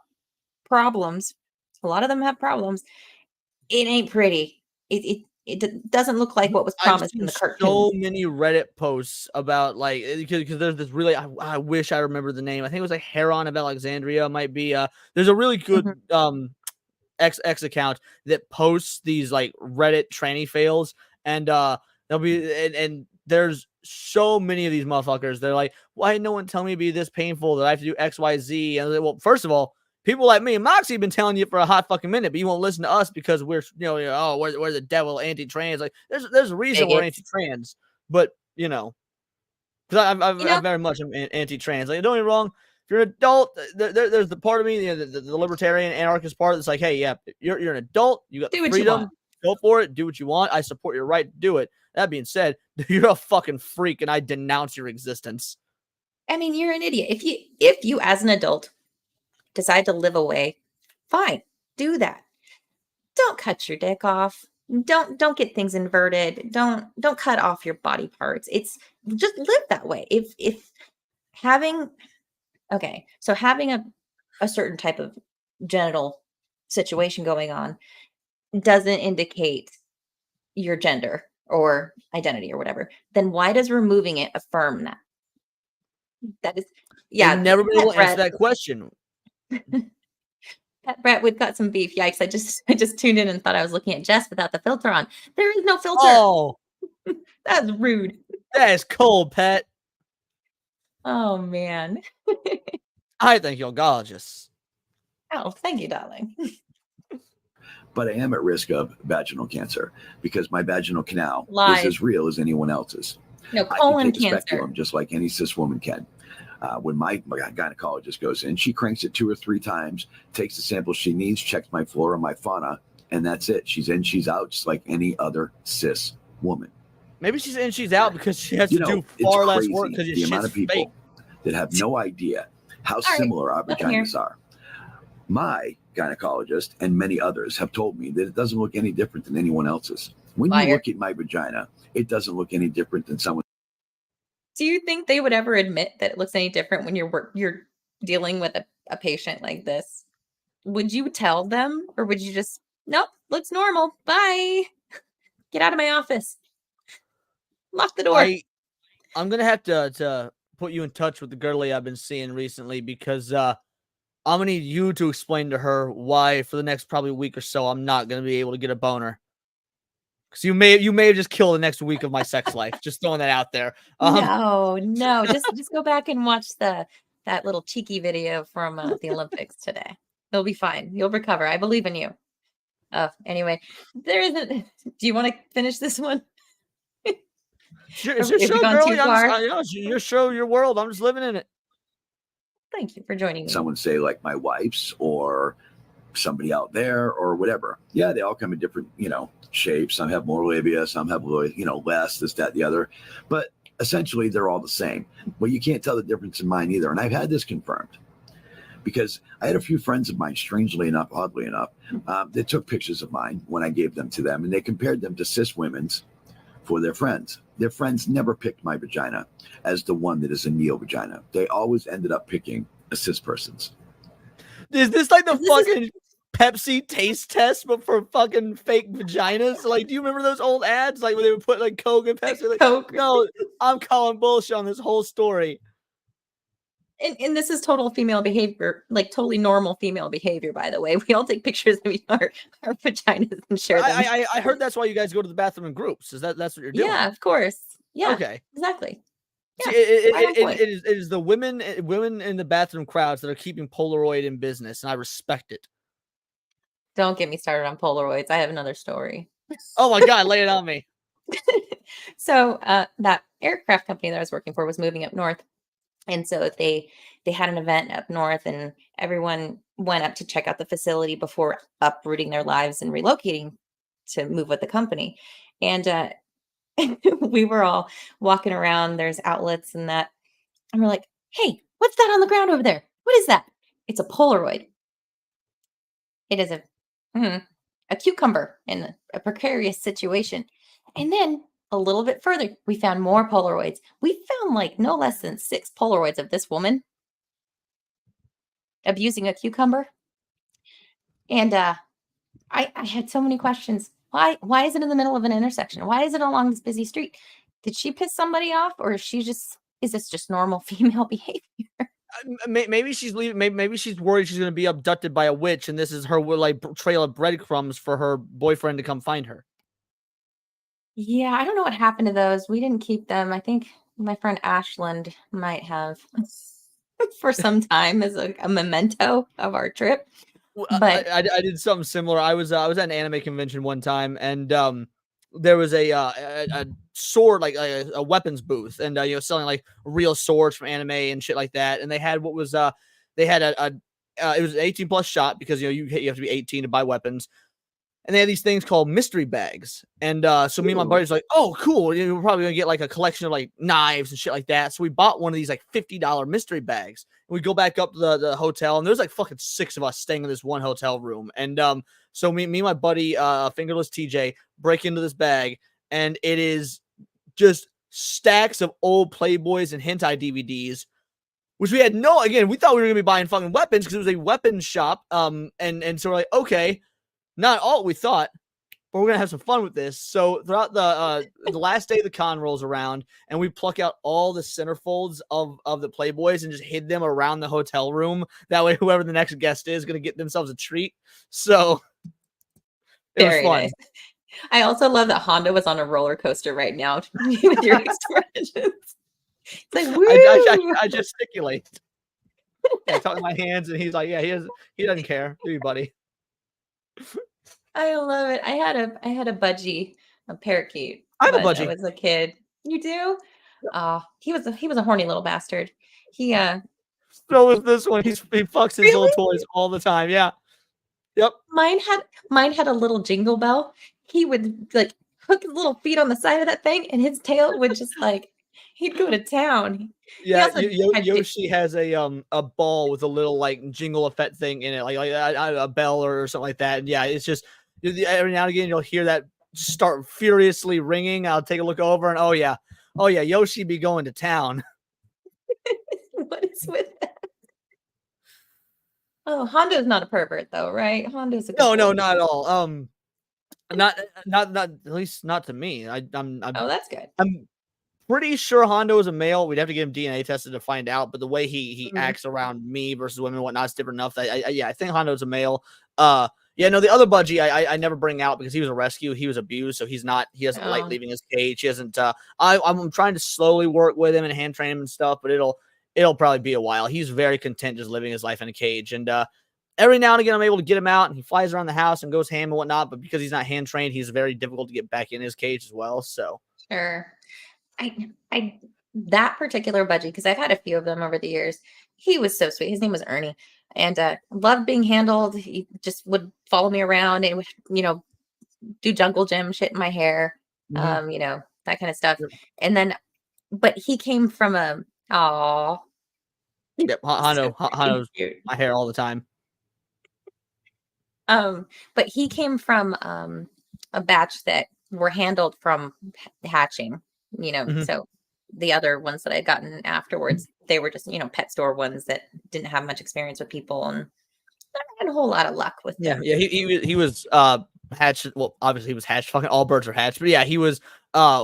problems. A lot of them have problems. It ain't pretty. It doesn't look like what was promised in the cartoon. So many Reddit posts about like, because there's this really, I wish I remember the name. I think it was like Heron of Alexandria might be. There's a really good X account that posts these like Reddit tranny fails, and there'll be and there's so many of these motherfuckers. They're like, why didn't no one tell me to be this painful that I have to do XYZ? And like, well, first of all, people like me and Moxie have been telling you for a hot fucking minute, but you won't listen to us because we're, we're the devil anti-trans. Like, there's a reason we're anti-trans, but because I very much am anti-trans. Like, don't get me wrong. If you're an adult, there's the part of me, the libertarian anarchist part that's like, hey, yeah, you're an adult. You got freedom. Go for it. Do what you want. I support your right to do it. That being said, you're a fucking freak, and I denounce your existence. I mean, you're an idiot. If you as an adult decide to live away, fine, do that. don't cut your dick off. Don't get things inverted. Don't cut off your body parts. It's just live that way. If having so having a certain type of genital situation going on doesn't indicate your gender or identity or whatever, then why does removing it affirm that? That is, yeah. I've never been able to answer that question. Brett, we've got some beef. Yikes! I just tuned in and thought I was looking at Jess without the filter on. There is no filter. Oh, that's rude. That is cold, Pet. Oh man. I think you're gorgeous. Oh, thank you, darling. But I am at risk of vaginal cancer because my vaginal canal Lies. is as real as anyone else's. No, I colon can take a cancer. speculum just like any cis woman can. When my gynecologist goes in, she cranks it 2 or 3 times, takes the sample she needs, checks my flora, my fauna, and that's it. She's in, she's out, just like any other cis woman. Maybe she's in, she's out because she has You to know, do it's far less crazy work because the amount of people fake. that have no idea how All right, similar our nothing here. vaginas are. My gynecologist and many others have told me that it doesn't look any different than anyone else's. When Liar. you look at my vagina, it doesn't look any different than someone. Do you think they would ever admit that it looks any different when you're dealing with a patient like this? Would you tell them, or would you just, nope, looks normal. Bye. Get out of my office. Lock the door. I'm gonna have to put you in touch with the girlie I've been seeing recently because I'm gonna need you to explain to her why for the next probably week or so I'm not gonna be able to get a boner. Because you may have just killed the next week of my sex life. Just throwing that out there. No. Just go back and watch that little cheeky video from the Olympics today. You'll be fine. You'll recover. I believe in you. Anyway, there isn't. Do you want to finish this one? It's your Have we show, gone too girlie. far? It's your show, your world. I'm just living in it. Thank you for joining me. Someone say like my wife's or somebody out there or whatever. Yeah, they all come in different, shapes. Some have more labia, some have, less, this, that, the other. But essentially, they're all the same. Well, you can't tell the difference in mine either. And I've had this confirmed because I had a few friends of mine, strangely enough, oddly enough, that took pictures of mine when I gave them to them, and they compared them to cis women's for their friends. Their friends never picked my vagina as the one that is a neo vagina. They always ended up picking a cis person's. Is this like the fucking Pepsi taste test, but for fucking fake vaginas? Like, do you remember those old ads? Like, where they would put like Coke and Pepsi? Like, Coke. No, I'm calling bullshit on this whole story. And this is total female behavior, like totally normal female behavior, by the way. We all take pictures of our vaginas and share them. I heard that's why you guys go to the bathroom in groups. That's what you're doing? Yeah, of course. Yeah. Okay. Exactly. See, Yeah, right on point. it is the women in the bathroom crowds that are keeping Polaroid in business, and I respect it. Don't get me started on Polaroids. I have another story. Oh my God, lay it on me. So that aircraft company that I was working for was moving up north. And so they had an event up north, and everyone went up to check out the facility before uprooting their lives and relocating to move with the company. And we were all walking around. There's outlets and that. And we're like, hey, what's that on the ground over there? What is that? It's a Polaroid. It is a cucumber in a precarious situation. And then a little bit further, we found more Polaroids. We found like no less than 6 Polaroids of this woman abusing a cucumber. And I had so many questions. Why is it in the middle of an intersection? Why is it along this busy street? Did she piss somebody off, or is this just normal female behavior? Maybe she's leaving. Maybe she's worried she's going to be abducted by a witch, and this is her like trail of breadcrumbs for her boyfriend to come find her. Yeah, I don't know what happened to those. We didn't keep them. I think my friend Ashland might have for some time as a memento of our trip. But I did something similar. I was at an anime convention one time, and there was a sword, like a weapons booth, and selling like real swords from anime and shit like that. And they had it was an 18+ shot because you have to be 18 to buy weapons. and they had these things called mystery bags. And so me and my buddies like, oh, cool. We're probably gonna get like a collection of like knives and shit like that. So we bought one of these like $50 mystery bags. And we go back up to the hotel, and there's like fucking 6 of us staying in this one hotel room. And so me and my buddy, Fingerless TJ, break into this bag, and it is just stacks of old Playboys and hentai DVDs, which we had we thought we were gonna be buying fucking weapons because it was a weapons shop. And so we're like, okay, not all we thought, but we're gonna have some fun with this. So throughout the last day the con rolls around, and we pluck out all the centerfolds of the Playboys and just hid them around the hotel room. That way, whoever the next guest is gonna get themselves a treat. So it was fun. Nice. I also love that Hondo was on a roller coaster right now with your expressions. It's like, woo! I gesticulate. I talk with my hands, and he's like, yeah, he doesn't care, do you, buddy? I love it. I had a budgie, a parakeet. I have a when budgie. I was a kid. You do? He was a horny little bastard. He So was this one. He fucks his little toys all the time. Yeah. Yep. Mine had a little jingle bell. He would like hook his little feet on the side of that thing, and his tail would just like he'd go to town. Yeah, Yoshi has a ball with a little like jingle effect thing in it, like a bell or something like that. And yeah, it's just every now and again you'll hear that start furiously ringing. I'll take a look over, and oh yeah, Yoshi be going to town. What is with that? Oh, Hondo's not a pervert though, right? Hondo's a good No, boy. not at all. Not at least not to me. I'm Oh, that's good. I'm pretty sure Hondo is a male. We'd have to get him DNA tested to find out, but the way he acts around me versus women and whatnot is different enough that I think Hondo's a male. The other budgie I never bring out because he was a rescue. He was abused, so he doesn't like leaving his cage. He doesn't I'm trying to slowly work with him and hand train him and stuff, but it'll probably be a while. He's very content just living his life in a cage. And every now and again I'm able to get him out, and he flies around the house and goes ham and whatnot, but because he's not hand trained, he's very difficult to get back in his cage as well. So Sure. I that particular budgie, because I've had a few of them over the years. He was so sweet. His name was Ernie, and loved being handled. He just would follow me around and would, do jungle gym shit in my hair, that kind of stuff. And then, but he came from a yep, Hondo's my hair all the time. But he came from a batch that were handled from hatching, so the other ones that I'd gotten afterwards, they were just, pet store ones that didn't have much experience with people, and I had a whole lot of luck with them. Yeah, he was hatched. Well, obviously he was hatched. Fucking all birds are hatched. But yeah, he was.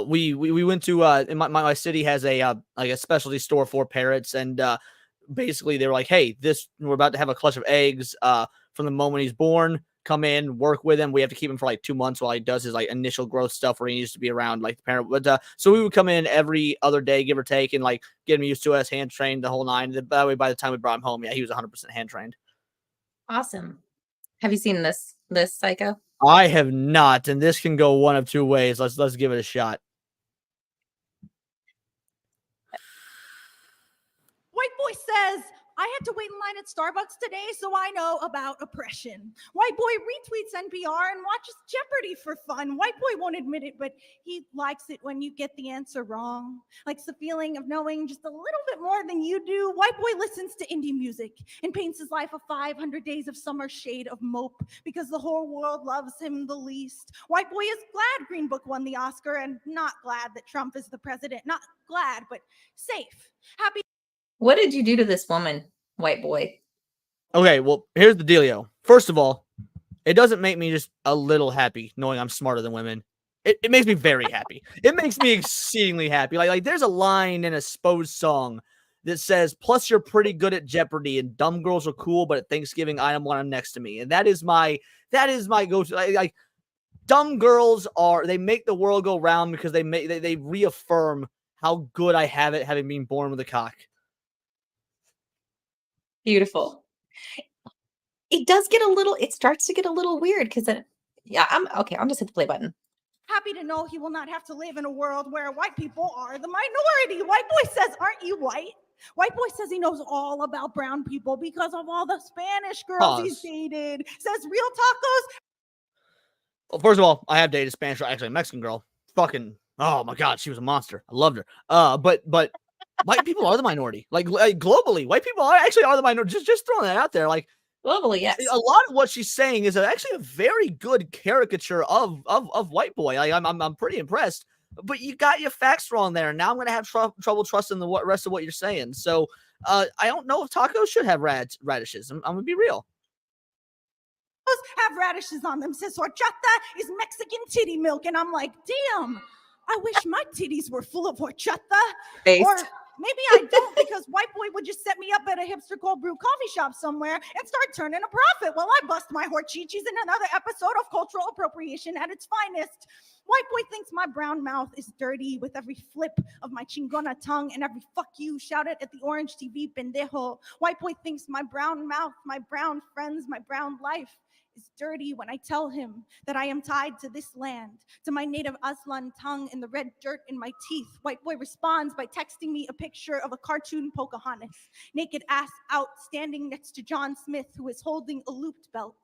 We went to in my city has a like a specialty store for parrots, and basically they were like, hey, we're about to have a clutch of eggs from the moment he's born. Come in, work with him. We have to keep him for like 2 months while he does his like initial growth stuff where he needs to be around like the parent. But so we would come in every other day, give or take, and like get him used to us, hand trained the whole 9. That way, by the time we brought him home, yeah, he was 100% hand trained. Awesome. Have you seen this Psycho? I have not, and this can go one of 2 ways. Let's give it a shot. White boy says, I had to wait in line at Starbucks today, so I know about oppression. White boy retweets NPR and watches Jeopardy for fun. White boy won't admit it, but he likes it when you get the answer wrong. Likes the feeling of knowing just a little bit more than you do. White boy listens to indie music and paints his life a 500 days of summer shade of mope because the whole world loves him the least. White boy is glad Green Book won the Oscar and not glad that Trump is the president. Not glad, but safe. Happy. What did you do to this woman, white boy? Okay, well, here's the dealio. First of all, it doesn't make me just a little happy knowing I'm smarter than women. It makes me very happy. It makes me exceedingly happy. Like there's a line in a Spose song that says, plus you're pretty good at Jeopardy and dumb girls are cool, but at Thanksgiving, I don't want them next to me. And that is my go-to. Like dumb girls they make the world go round because they reaffirm how good I have it having been born with a cock. Beautiful. It starts to get a little weird because I'm just hit the play button. Happy to know he will not have to live in a world where white people are the minority. White boy says, aren't you white? White boy says he knows all about brown people because of all the Spanish girls he's dated. Says real tacos. Well, first of all, I have dated Spanish, actually a Mexican girl. Fucking, oh my God, she was a monster. I loved her. But white people are the minority. Like globally, white people are the minority. Just throwing that out there. Like globally, yes. A lot of what she's saying is actually a very good caricature of white boy. Like, I'm pretty impressed. But you got your facts wrong there. Now I'm gonna have trouble trusting the rest of what you're saying. So I don't know if tacos should have radishes. I'm gonna be real. Have radishes on them. Says horchata is Mexican titty milk, and I'm like, damn. I wish my titties were full of horchata. Based. Or maybe I don't, because white boy would just set me up at a hipster cold brew coffee shop somewhere and start turning a profit while I bust my horchichis in another episode of cultural appropriation at its finest. White boy thinks my brown mouth is dirty with every flip of my chingona tongue and every fuck you shouted at the orange TV pendejo. White boy thinks my brown mouth, my brown friends, my brown life is dirty when I tell him that I am tied to this land, to my native Aslan tongue and the red dirt in my teeth. White boy responds by texting me a picture of a cartoon Pocahontas, naked ass out, standing next to John Smith, who is holding a looped belt,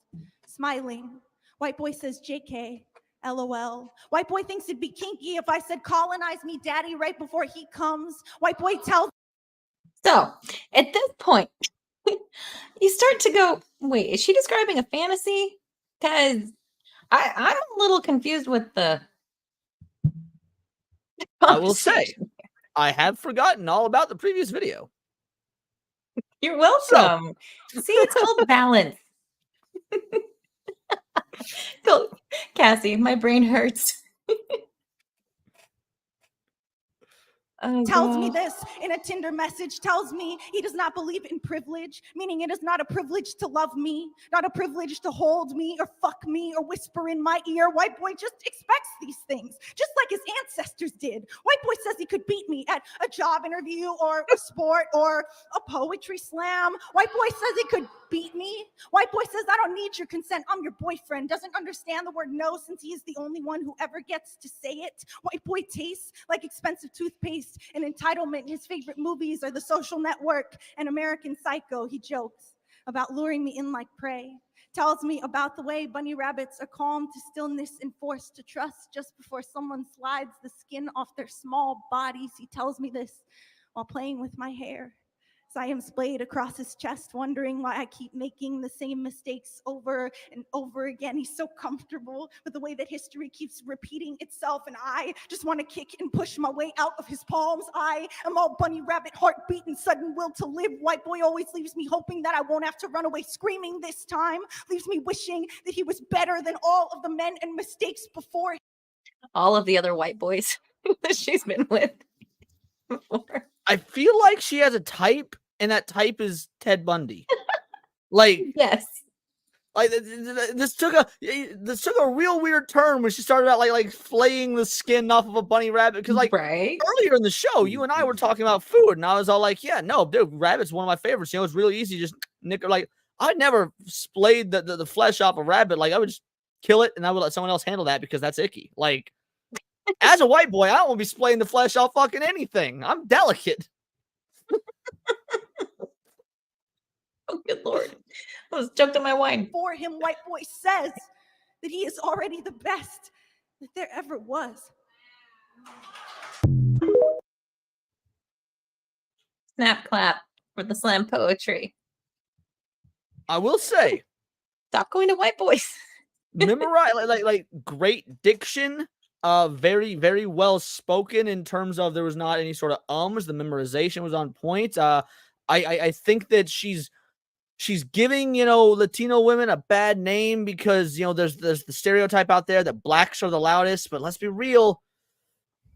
smiling. White boy says, JK, LOL. White boy thinks it'd be kinky if I said, colonize me, daddy, right before he comes. White boy tells. So, at this point, you start to go, wait, is she describing a fantasy? Because I'm a little confused with the I will say, I have forgotten all about the previous video. You're welcome. See, it's called balance. So, Cassie, my brain hurts. Tells me this in a Tinder message, tells me he does not believe in privilege, meaning it is not a privilege to love me, not a privilege to hold me or fuck me or whisper in my ear. White boy just expects these things, just like his ancestors did. White boy says he could beat me at a job interview or a sport or a poetry slam. White boy says he could beat me. White boy says, I don't need your consent. I'm your boyfriend. Doesn't understand the word no since he is the only one who ever gets to say it. White boy tastes like expensive toothpaste and entitlement. His favorite movies are The Social Network and American Psycho. He jokes about luring me in like prey. Tells me about the way bunny rabbits are calm to stillness and forced to trust just before someone slides the skin off their small bodies. He tells me this while playing with my hair. So I am splayed across his chest, wondering why I keep making the same mistakes over and over again. He's so comfortable with the way that history keeps repeating itself, and I just want to kick and push my way out of his palms. I am all bunny rabbit, heartbeat, and sudden will to live. White boy always leaves me hoping that I won't have to run away screaming this time. Leaves me wishing that he was better than all of the men and mistakes before. All of the other white boys that she's been with before. I feel like she has a type, and that type is Ted Bundy. Like, yes, like this took a real weird turn when she started out like flaying the skin off of a bunny rabbit. Because earlier in the show, you and I were talking about food, and I was all like, yeah, no, dude, rabbit's one of my favorites. You know, it's really easy, just nick. Like, I never splayed the flesh off a rabbit. Like, I would just kill it, and I would let someone else handle that because that's icky. Like, as a white boy, I don't want to be splaying the flesh off fucking anything. I'm delicate. Oh, good Lord. I was choked on my wine. For him, white boy says that he is already the best that there ever was. Snap clap for the slam poetry. I will say, stop going to white boys. Memorize like great diction. Very, very well spoken in terms of there was not any sort of ums. The memorization was on point. I think that she's giving, you know, Latino women a bad name because, you know, there's the stereotype out there that blacks are the loudest. But let's be real,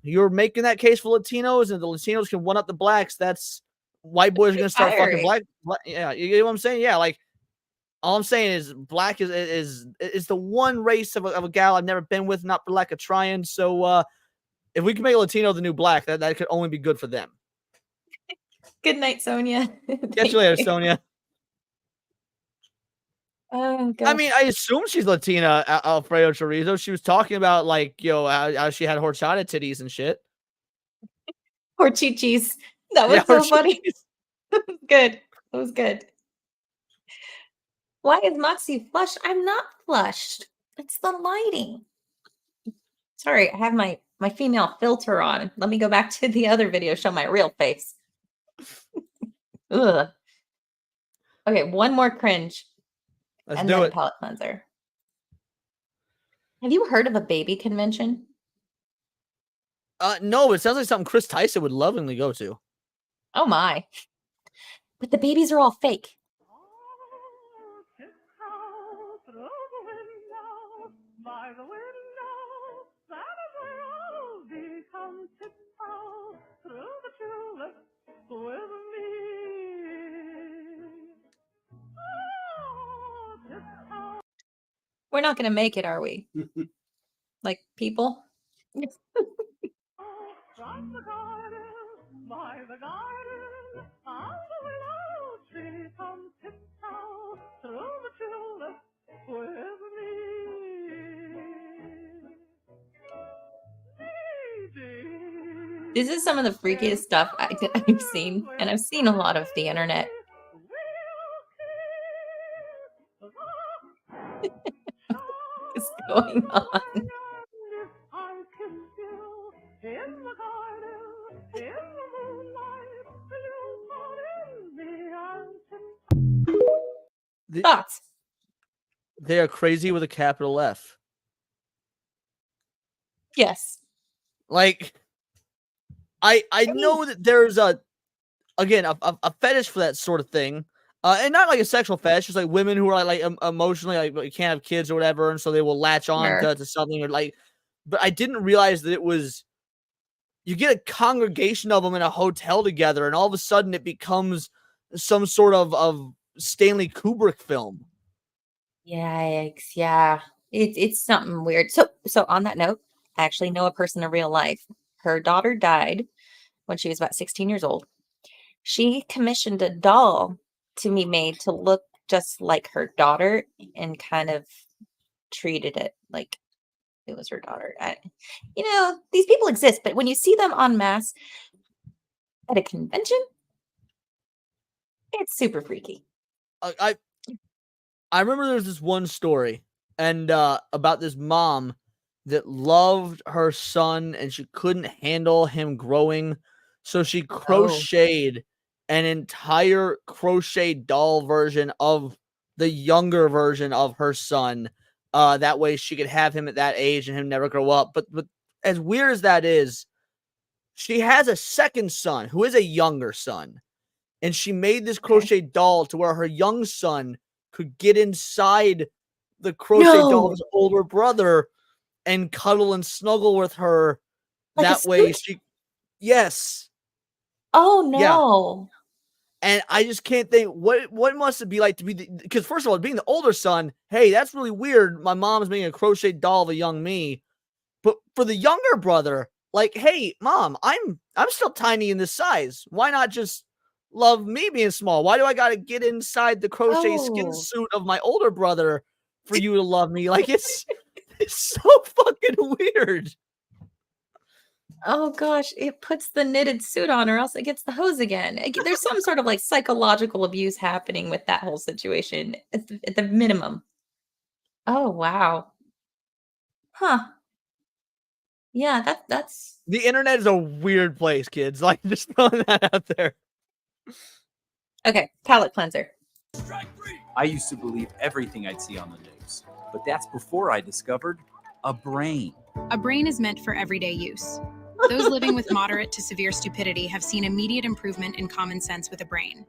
you're making that case for Latinos, and the Latinos can one up the blacks. That's white boys are gonna start fucking black. Yeah, you get what I'm saying? Yeah, like. All I'm saying is black is the one race of a gal I've never been with, not for lack of trying. So if we can make Latino the new black, that could only be good for them. Good night, Sonia. Catch you later, Sonia. Oh, gosh. I mean, I assume she's Latina, Alfredo Chorizo. She was talking about, like, how she had horchata titties and shit. Horchichis. That was so funny. Good. That was good. Why is Moxie flushed? I'm not flushed. It's the lighting. Sorry, I have my female filter on. Let me go back to the other video, show my real face. Ugh. Okay, one more cringe. Let's and do then it. palette cleanser. Have you heard of a baby convention? No, it sounds like something Chris Tyson would lovingly go to. Oh my. But the babies are all fake. By the window, that is where I'll be. Come tiptoe through the tulips with me. Oh, tiptoe. We're not going to make it, are we? Like people? From the garden, by the garden, on the willow tree. Come tiptoe through the tulips with me. This is some of the freakiest stuff I've seen, and I've seen a lot of the internet. What's going on? Thoughts? They are crazy with a capital F. Yes. Like, I know that there's a fetish for that sort of thing. And not like a sexual fetish, just like women who are like emotionally like can't have kids or whatever, and so they will latch on to something or like. But I didn't realize that it was. You get a congregation of them in a hotel together, and all of a sudden it becomes some sort of Stanley Kubrick film. Yikes! Yeah, it's something weird. So on that note, I actually know a person in real life. Her daughter died when she was about 16 years old. She commissioned a doll to be made to look just like her daughter and kind of treated it like it was her daughter. These people exist, but when you see them en masse at a convention, it's super freaky. I remember there was this one story and about this mom that loved her son and she couldn't handle him growing, so she crocheted an entire crochet doll version of the younger version of her son. That way she could have him at that age and him never grow up. But as weird as that is, she has a second son who is a younger son. And she made this crochet doll to where her young son could get inside the crochet doll's older brother and cuddle and snuggle with her. Like that way she... Yes. Oh, no. Yeah. And I just can't think what must it be like to be because first of all, being the older son, hey, that's really weird. My mom's making a crochet doll of a young me. But for the younger brother, like, hey, mom, I'm still tiny in this size. Why not just love me being small? Why do I gotta get inside the crochet skin suit of my older brother for you to love me? Like it's so fucking weird. Oh gosh, it puts the knitted suit on or else it gets the hose again. There's some sort of like psychological abuse happening with that whole situation at the minimum. Oh, wow. Huh. Yeah, that's... The internet is a weird place, kids. Like, just throwing that out there. Okay, palette cleanser. I used to believe everything I'd see on the news, but that's before I discovered a brain. A brain is meant for everyday use. Those living with moderate to severe stupidity have seen immediate improvement in common sense with a brain.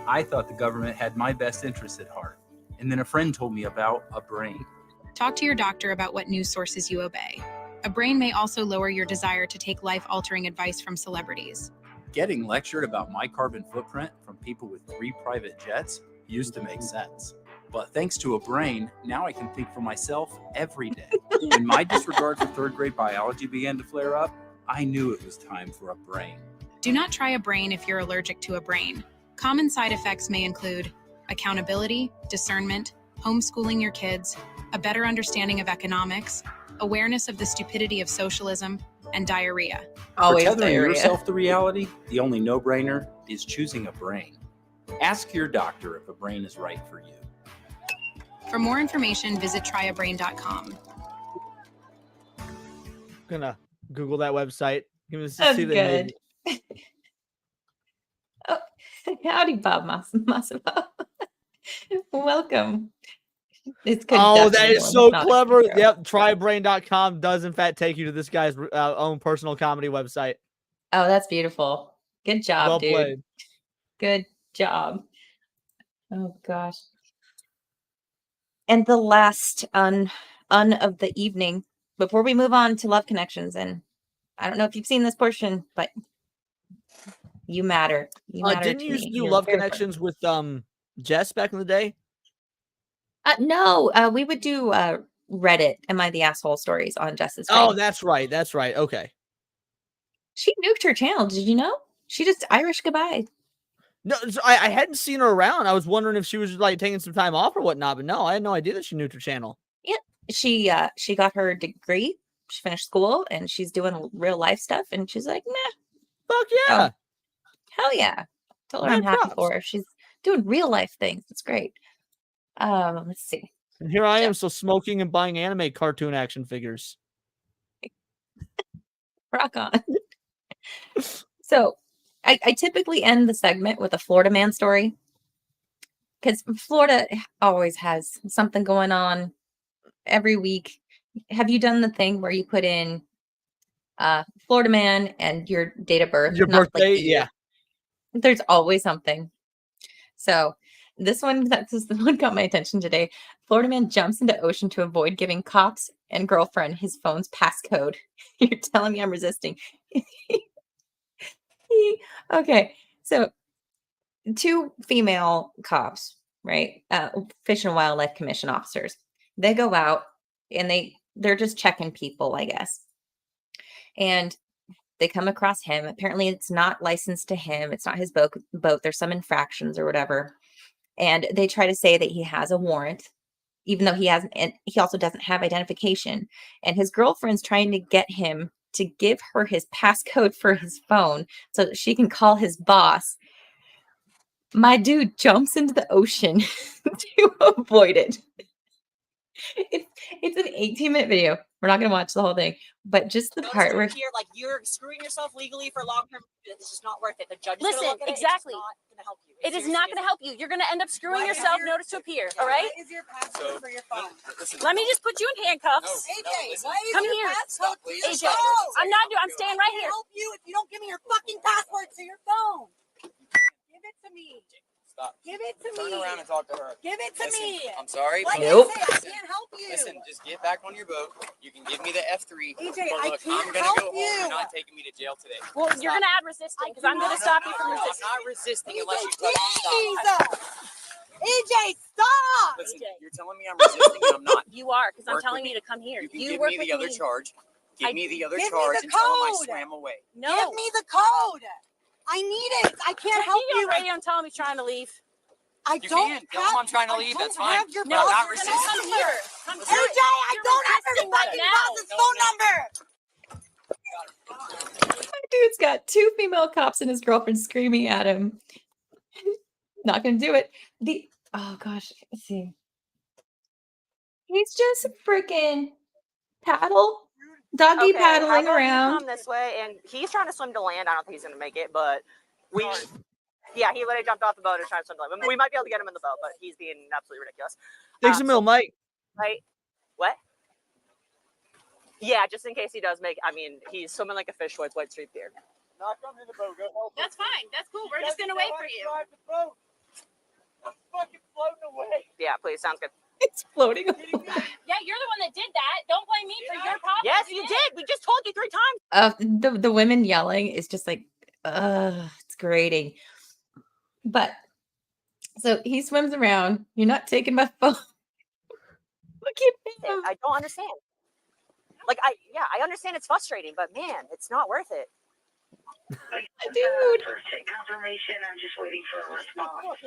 I thought the government had my best interests at heart, and then a friend told me about a brain. Talk to your doctor about what news sources you obey. A brain may also lower your desire to take life-altering advice from celebrities. Getting lectured about my carbon footprint from people with 3 private jets used to make sense. But thanks to a brain, now I can think for myself every day. When my disregard for 3rd grade biology began to flare up, I knew it was time for a brain. Do not try a brain if you're allergic to a brain. Common side effects may include accountability, discernment, homeschooling your kids, a better understanding of economics, awareness of the stupidity of socialism, and diarrhea. For tethering yourself to reality, the only no-brainer is choosing a brain. Ask your doctor if a brain is right for you. For more information, visit tryabrain.com. Gonna Google that website. That's good. Oh, howdy, Bob Massimo. Welcome. This could that definitely is go in so the clever. intro. Yep, trybrain.com does in fact take you to this guy's own personal comedy website. Oh, that's beautiful. Good job, Well dude. played. Good job. Oh gosh. And the last un of the evening before we move on to Love Connections, and I don't know if you've seen this portion, but you matter. You matter Didn't to you used me. to do You're Love very Connections with Jess back in the day? No, we would do Reddit, Am I the Asshole stories on Jess's Oh, thing. that's right. That's right. Okay. She nuked her channel. Did you know? She just Irish goodbye. No, so I hadn't seen her around. I was wondering if she was like taking some time off or whatnot, but no, I had no idea that she nuked her channel. Yeah, she got her degree. She finished school and she's doing real life stuff. And she's like, nah, fuck yeah, hell yeah. Told her Mad I'm happy props. for her. She's doing real life things. It's great. Let's see. And here I am, still smoking and buying anime cartoon action figures. Rock on. So I typically end the segment with a Florida man story because Florida always has something going on every week. Have you done the thing where you put in Florida man and your date of birth? Your not like birthday? the year? Yeah. There's always something. So this one got my attention today. Florida man jumps into ocean to avoid giving cops and girlfriend his phone's passcode. You're telling me I'm resisting. Okay, so 2 female cops, right? Fish and Wildlife Commission officers. They go out and they're just checking people, I guess. And they come across him. Apparently, it's not licensed to him. It's not his boat. There's some infractions or whatever. And they try to say that he has a warrant, even though he hasn't. And he also doesn't have identification. And his girlfriend's trying to get him to give her his passcode for his phone so that she can call his boss. My dude jumps into the ocean to avoid it. It's an 18-minute video. We're not going to watch the whole thing, but just the part where here, like you're screwing yourself legally for long-term. This is not worth it. The judge is Listen, gonna look at exactly. It. It's not going to help you. It is not going to help you. You're going to end up screwing yourself. Notice to appear. All right. What is your passcode for your phone? Let me just put you in handcuffs. AJ, what is Come your here. passcode for your AJ, phone? I'm not doing. I'm staying right I here. can't help you if you don't give me your fucking password to your phone. Give it to me. Stop. Give it to me. Turn around and talk to her. Give it to Listen, me. I'm sorry. Like but Nope. I said, I listen, can't help you. Listen, just get back on your boat. You can give me the F3. AJ, but look, I can't I'm gonna help go home. you. You're not taking me to jail today. Well, you're going to add resisting because I'm going to stop you from resisting. I'm not resisting unless you AJ, tell me to stop. AJ, stop. Listen, you're telling me I'm resisting and I'm not. You are because I'm Work telling with you to come here. You can You give work me the with other charge. Give me the other Give me charge the and tell him I code. swam away. No. Give me the code. I need it. I can't help you. you. On radio and tell him he's trying to leave. I You don't can. Tell him I'm trying to leave. I That's don't fine. have your No, I'm not boss's resisting. Come here. Come AJ, here. I You're don't have your resisting right fucking now. boss's phone number. my dude's got 2 female cops and his girlfriend screaming at him. Not gonna do it. Oh gosh, let's see. He's just freaking doggy paddling how about around. You come this way, and he's trying to swim to land. I don't think he's going to make it, but yeah, he literally jumped off the boat and tried to swim to land. We might be able to get him in the boat, but he's being absolutely ridiculous. Thanks a mil, Mike. Right? What? Yeah, just in case he does make. I mean, he's swimming like a fish with white streak beard. Not coming in the boat. Go help. That's fine. That's cool. We're just going to wait for you. Drive the boat. I'm fucking floating away. Yeah, please. Sounds good. It's floating. Yeah, you're the one that did that. Don't blame me for your problem. Yes, you did. We just told you 3 times. The women yelling is just like, it's grating. But so he swims around. You're not taking my phone. Look at him. I don't understand. Like, I understand it's frustrating, but man, it's not worth it. Dude. Confirmation. I'm just waiting for a response.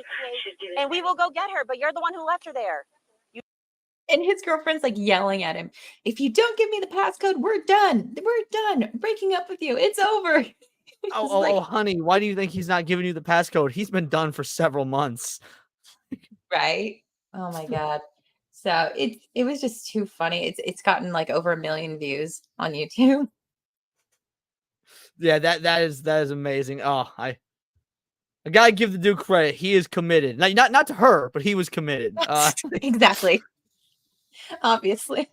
And we will go get her, but you're the one who left her there. And his girlfriend's like yelling at him. If you don't give me the passcode, we're done. We're done. Breaking up with you. It's over. Oh, honey, why do you think he's not giving you the passcode? He's been done for several months. Right? Oh my God. So it was just too funny. It's gotten like over 1 million views on YouTube. Yeah, that is amazing. Oh, I gotta give the dude credit. He is committed. Not to her, but he was committed. Exactly. Obviously.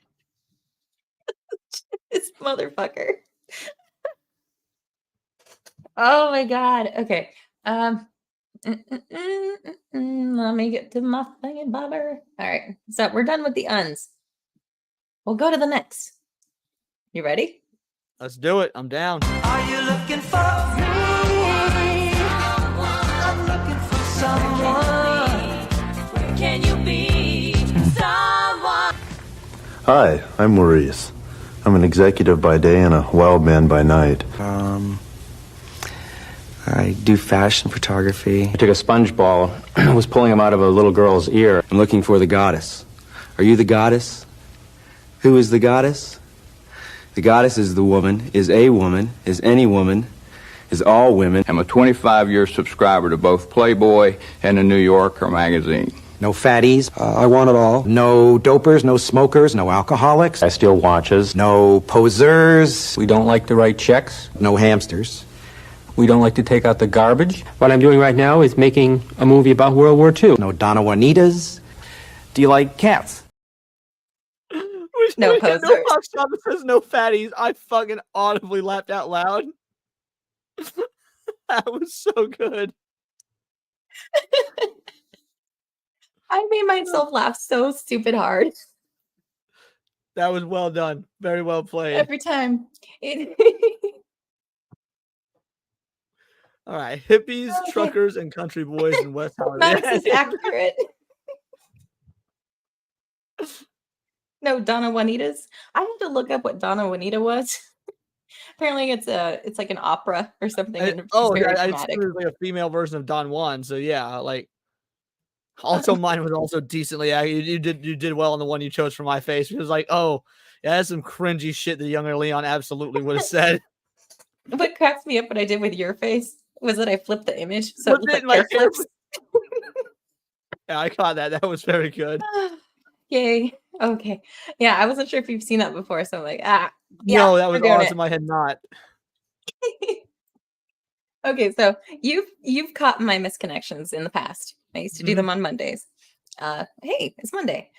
This motherfucker. Oh my god. Okay. Let me get to my thingy bobber. All right. So we're done with the uns. We'll go to the next. You ready? Let's do it. I'm down. Are you looking for me? I'm looking for someone. Where can you be? Someone. Hi, I'm Maurice. I'm an executive by day and a wild man by night. I do fashion photography. I took a sponge ball, was pulling him out of a little girl's ear. I'm looking for the goddess. Are you the goddess? Who is the goddess? The goddess is the woman, is a woman, is any woman, is all women. I'm a 25-year subscriber to both Playboy and the New Yorker magazine. No fatties. I want it all. No dopers, no smokers, no alcoholics. I steal watches. No posers. We don't like to write checks. No hamsters. We don't like to take out the garbage. What I'm doing right now is making a movie about World War II. No Donna Juanitas. Do you like cats? No posers. No box shop that says no fatties. I fucking audibly laughed out loud. That was so good. I made myself laugh so stupid hard That was well done. Very well played. every time. All right. Hippies, truckers, and country boys in West Hollywood. Max is accurate. No Donna Juanitas. I had to look up what Donna Juanita was. Apparently, it's like an opera or something. And she's very I dramatic. it was like a female version of Don Juan. So yeah, like. Also, mine was also decently. You did well on the one you chose for my face. It was like, oh, yeah, that's some cringy shit the younger Leon absolutely would have said. What cracks me up what I did with your face was that I flipped the image so it looked like my hair flips. Yeah, I caught that. That was very good. Yay. Okay. Yeah, I wasn't sure if you've seen that before, so I'm like, yeah, No, that was we're doing awesome. I had not. Okay, so you've caught my misconnections in the past. I used to do them on Mondays. Hey, it's Monday.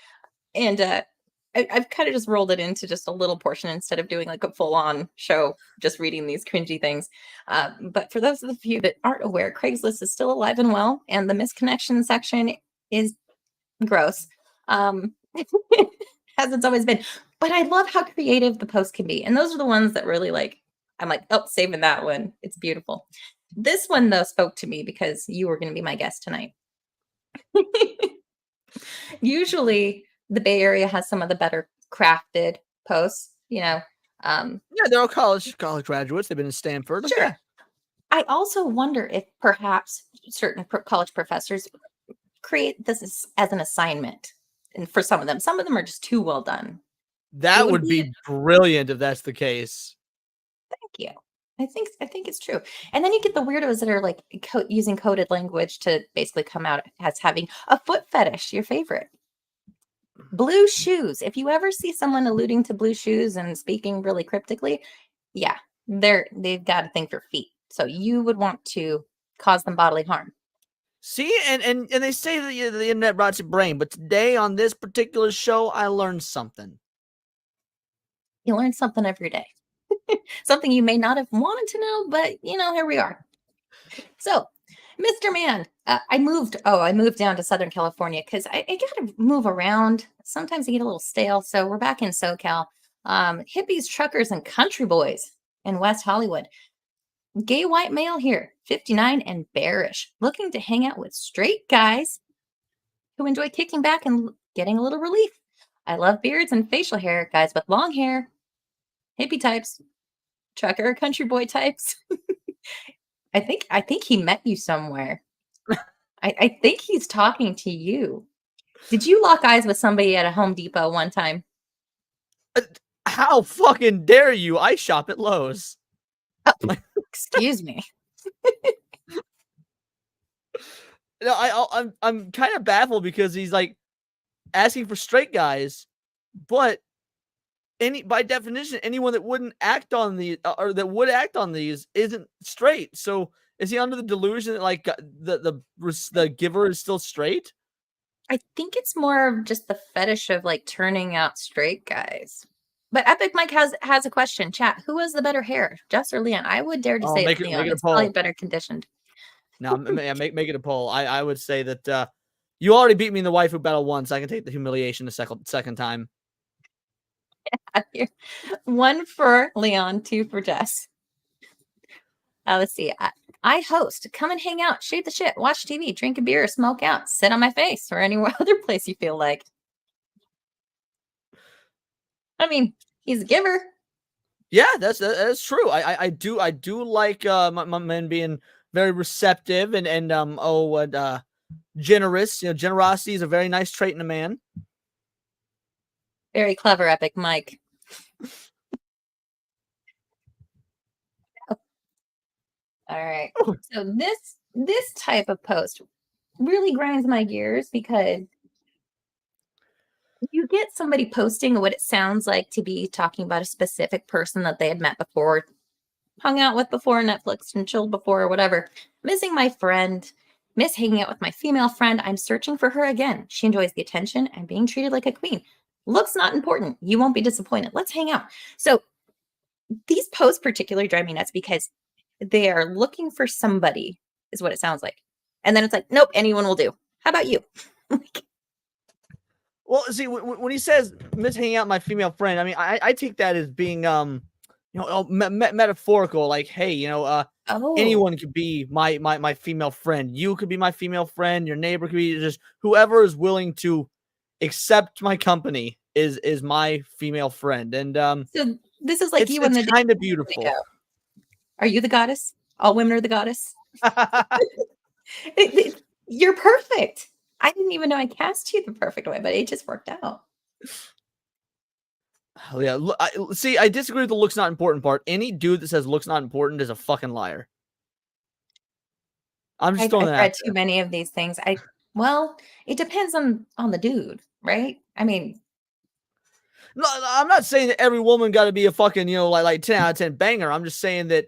And I've kind of just rolled it into just a little portion instead of doing like a full-on show, just reading these cringy things. But for those of you that aren't aware, Craigslist is still alive and well, and the misconnection section is gross. As it's always been. But I love how creative the posts can be. And those are the ones that really like, I'm like, oh, saving that one. It's beautiful. This one, though, spoke to me because you were going to be my guest tonight. Usually, the Bay Area has some of the better crafted posts, you know. Yeah, they're all college graduates. They've been in Stanford. Sure. Okay. I also wonder if perhaps certain college professors create this as an assignment. And for some of them are just too well done. That would be brilliant if that's the case. Thank you. I think it's true. And then you get the weirdos that are like using coded language to basically come out as having a foot fetish, your favorite. Blue shoes. If you ever see someone alluding to blue shoes and speaking really cryptically, yeah, they've got a thing for feet. So you would want to cause them bodily harm. See, and they say that the internet rots your brain, but today on this particular show, I learned something. You learn something every day. Something you may not have wanted to know, but you know, here we are. So, Mr. Man, I moved down to Southern California because I gotta move around. Sometimes I get a little stale. So we're back in SoCal. Hippies, truckers, and country boys in West Hollywood. Gay white male here, 59 and bearish, looking to hang out with straight guys who enjoy kicking back and getting a little relief. I love beards and facial hair, guys with long hair, hippie types, trucker, country boy types. I think he met you somewhere. I think he's talking to you. Did you lock eyes with somebody at a Home Depot one time? How fucking dare you? I shop at Lowe's. Oh, excuse me. No, I'm kind of baffled because he's like, asking for straight guys, but by definition, anyone that wouldn't act on the or that would act on these isn't straight. So is he under the delusion that like the giver is still straight? I think it's more of just the fetish of like turning out straight guys. But Epic Mike has a question. Chat, who has the better hair, Jess or Leon? I would dare to say it's Leon. It's probably better conditioned. No, make it a poll. I would say that you already beat me in the waifu battle once. I can take the humiliation the second time. Yeah, 1 for Leon, 2 for Jess. Let's see. I host. Come and hang out, shoot the shit, watch TV, drink a beer, smoke out, sit on my face, or any other place you feel like. I mean, he's a giver. Yeah, that's true. I do like my men being very receptive and generous. You know, generosity is a very nice trait in a man. Very clever, Epic Mike. All right. So this type of post really grinds my gears because you get somebody posting what it sounds like to be talking about a specific person that they had met before, hung out with before, Netflix and chilled before, or whatever. Missing my friend, miss hanging out with my female friend. I'm searching for her again. She enjoys the attention and being treated like a queen. Looks not important. You won't be disappointed. Let's hang out. So these posts particularly drive me nuts because they are looking for somebody, is what it sounds like. And then it's like, nope, anyone will do. How about you? Well, see, when he says miss hanging out with my female friend, I mean, I take that as being, metaphorical. Like, hey, anyone could be my female friend. You could be my female friend. Your neighbor could be just whoever is willing to accept my company is my female friend. And so this is like you and the kind of beautiful. Are you the goddess? All women are the goddess. You're perfect. I didn't even know I cast you the perfect way, but it just worked out. Oh, yeah. I disagree with the looks not important part. Any dude that says looks not important is a fucking liar. I'm just throwing that out read too many of these things. Well, it depends on the dude, right? I mean, no, I'm not saying that every woman got to be a fucking, like 10 out of 10 banger. I'm just saying that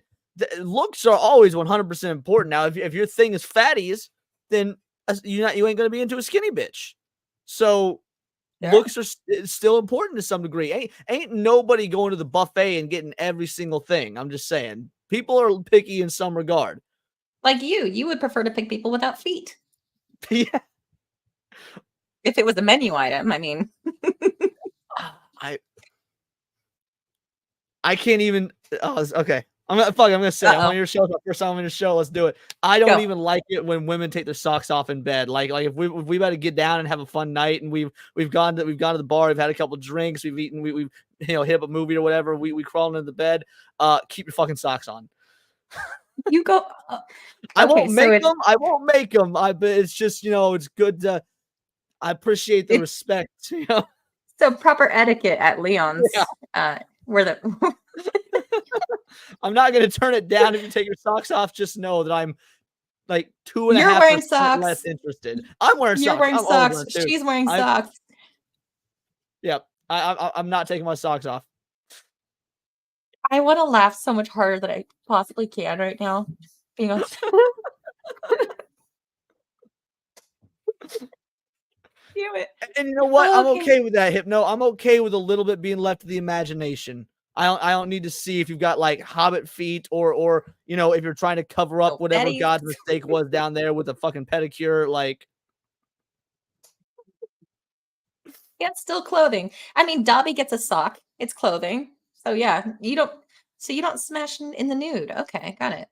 looks are always 100% important. Now, if your thing is fatties, then you ain't going to be into a skinny bitch. So looks are still important to some degree. Ain't nobody going to the buffet and getting every single thing. I'm just saying people are picky in some regard. Like you would prefer to pick people without feet. Yeah. If it was a menu item, I mean, I can't even. Oh, okay. I'm gonna say I'm on your show. First time on your show. Let's do it. I don't even like it when women take their socks off in bed. Like if we about to get down and have a fun night, and we've gone to the bar, we've had a couple drinks, we've eaten, we've hit up a movie or whatever. We crawl into the bed. Keep your fucking socks on. You go. I won't make them. I won't make them. But it's just it's good to. I appreciate the respect. So proper etiquette at Leon's. Yeah. Where the. I'm not going to turn it down if you take your socks off. Just know that I'm like 2.5% less interested. I'm wearing socks. You're wearing socks. She's wearing socks. Yep. I'm not taking my socks off. I want to laugh so much harder than I possibly can right now. Being on. Damn it. And you know what? I'm okay with that, Hypno. I'm okay with a little bit being left to the imagination. I don't need to see if you've got like hobbit feet or if you're trying to cover up whatever God's mistake was down there with a fucking pedicure. Like, yeah, it's still clothing. I mean, Dobby gets a sock. It's clothing. So yeah, you don't smash in the nude. Okay, got it.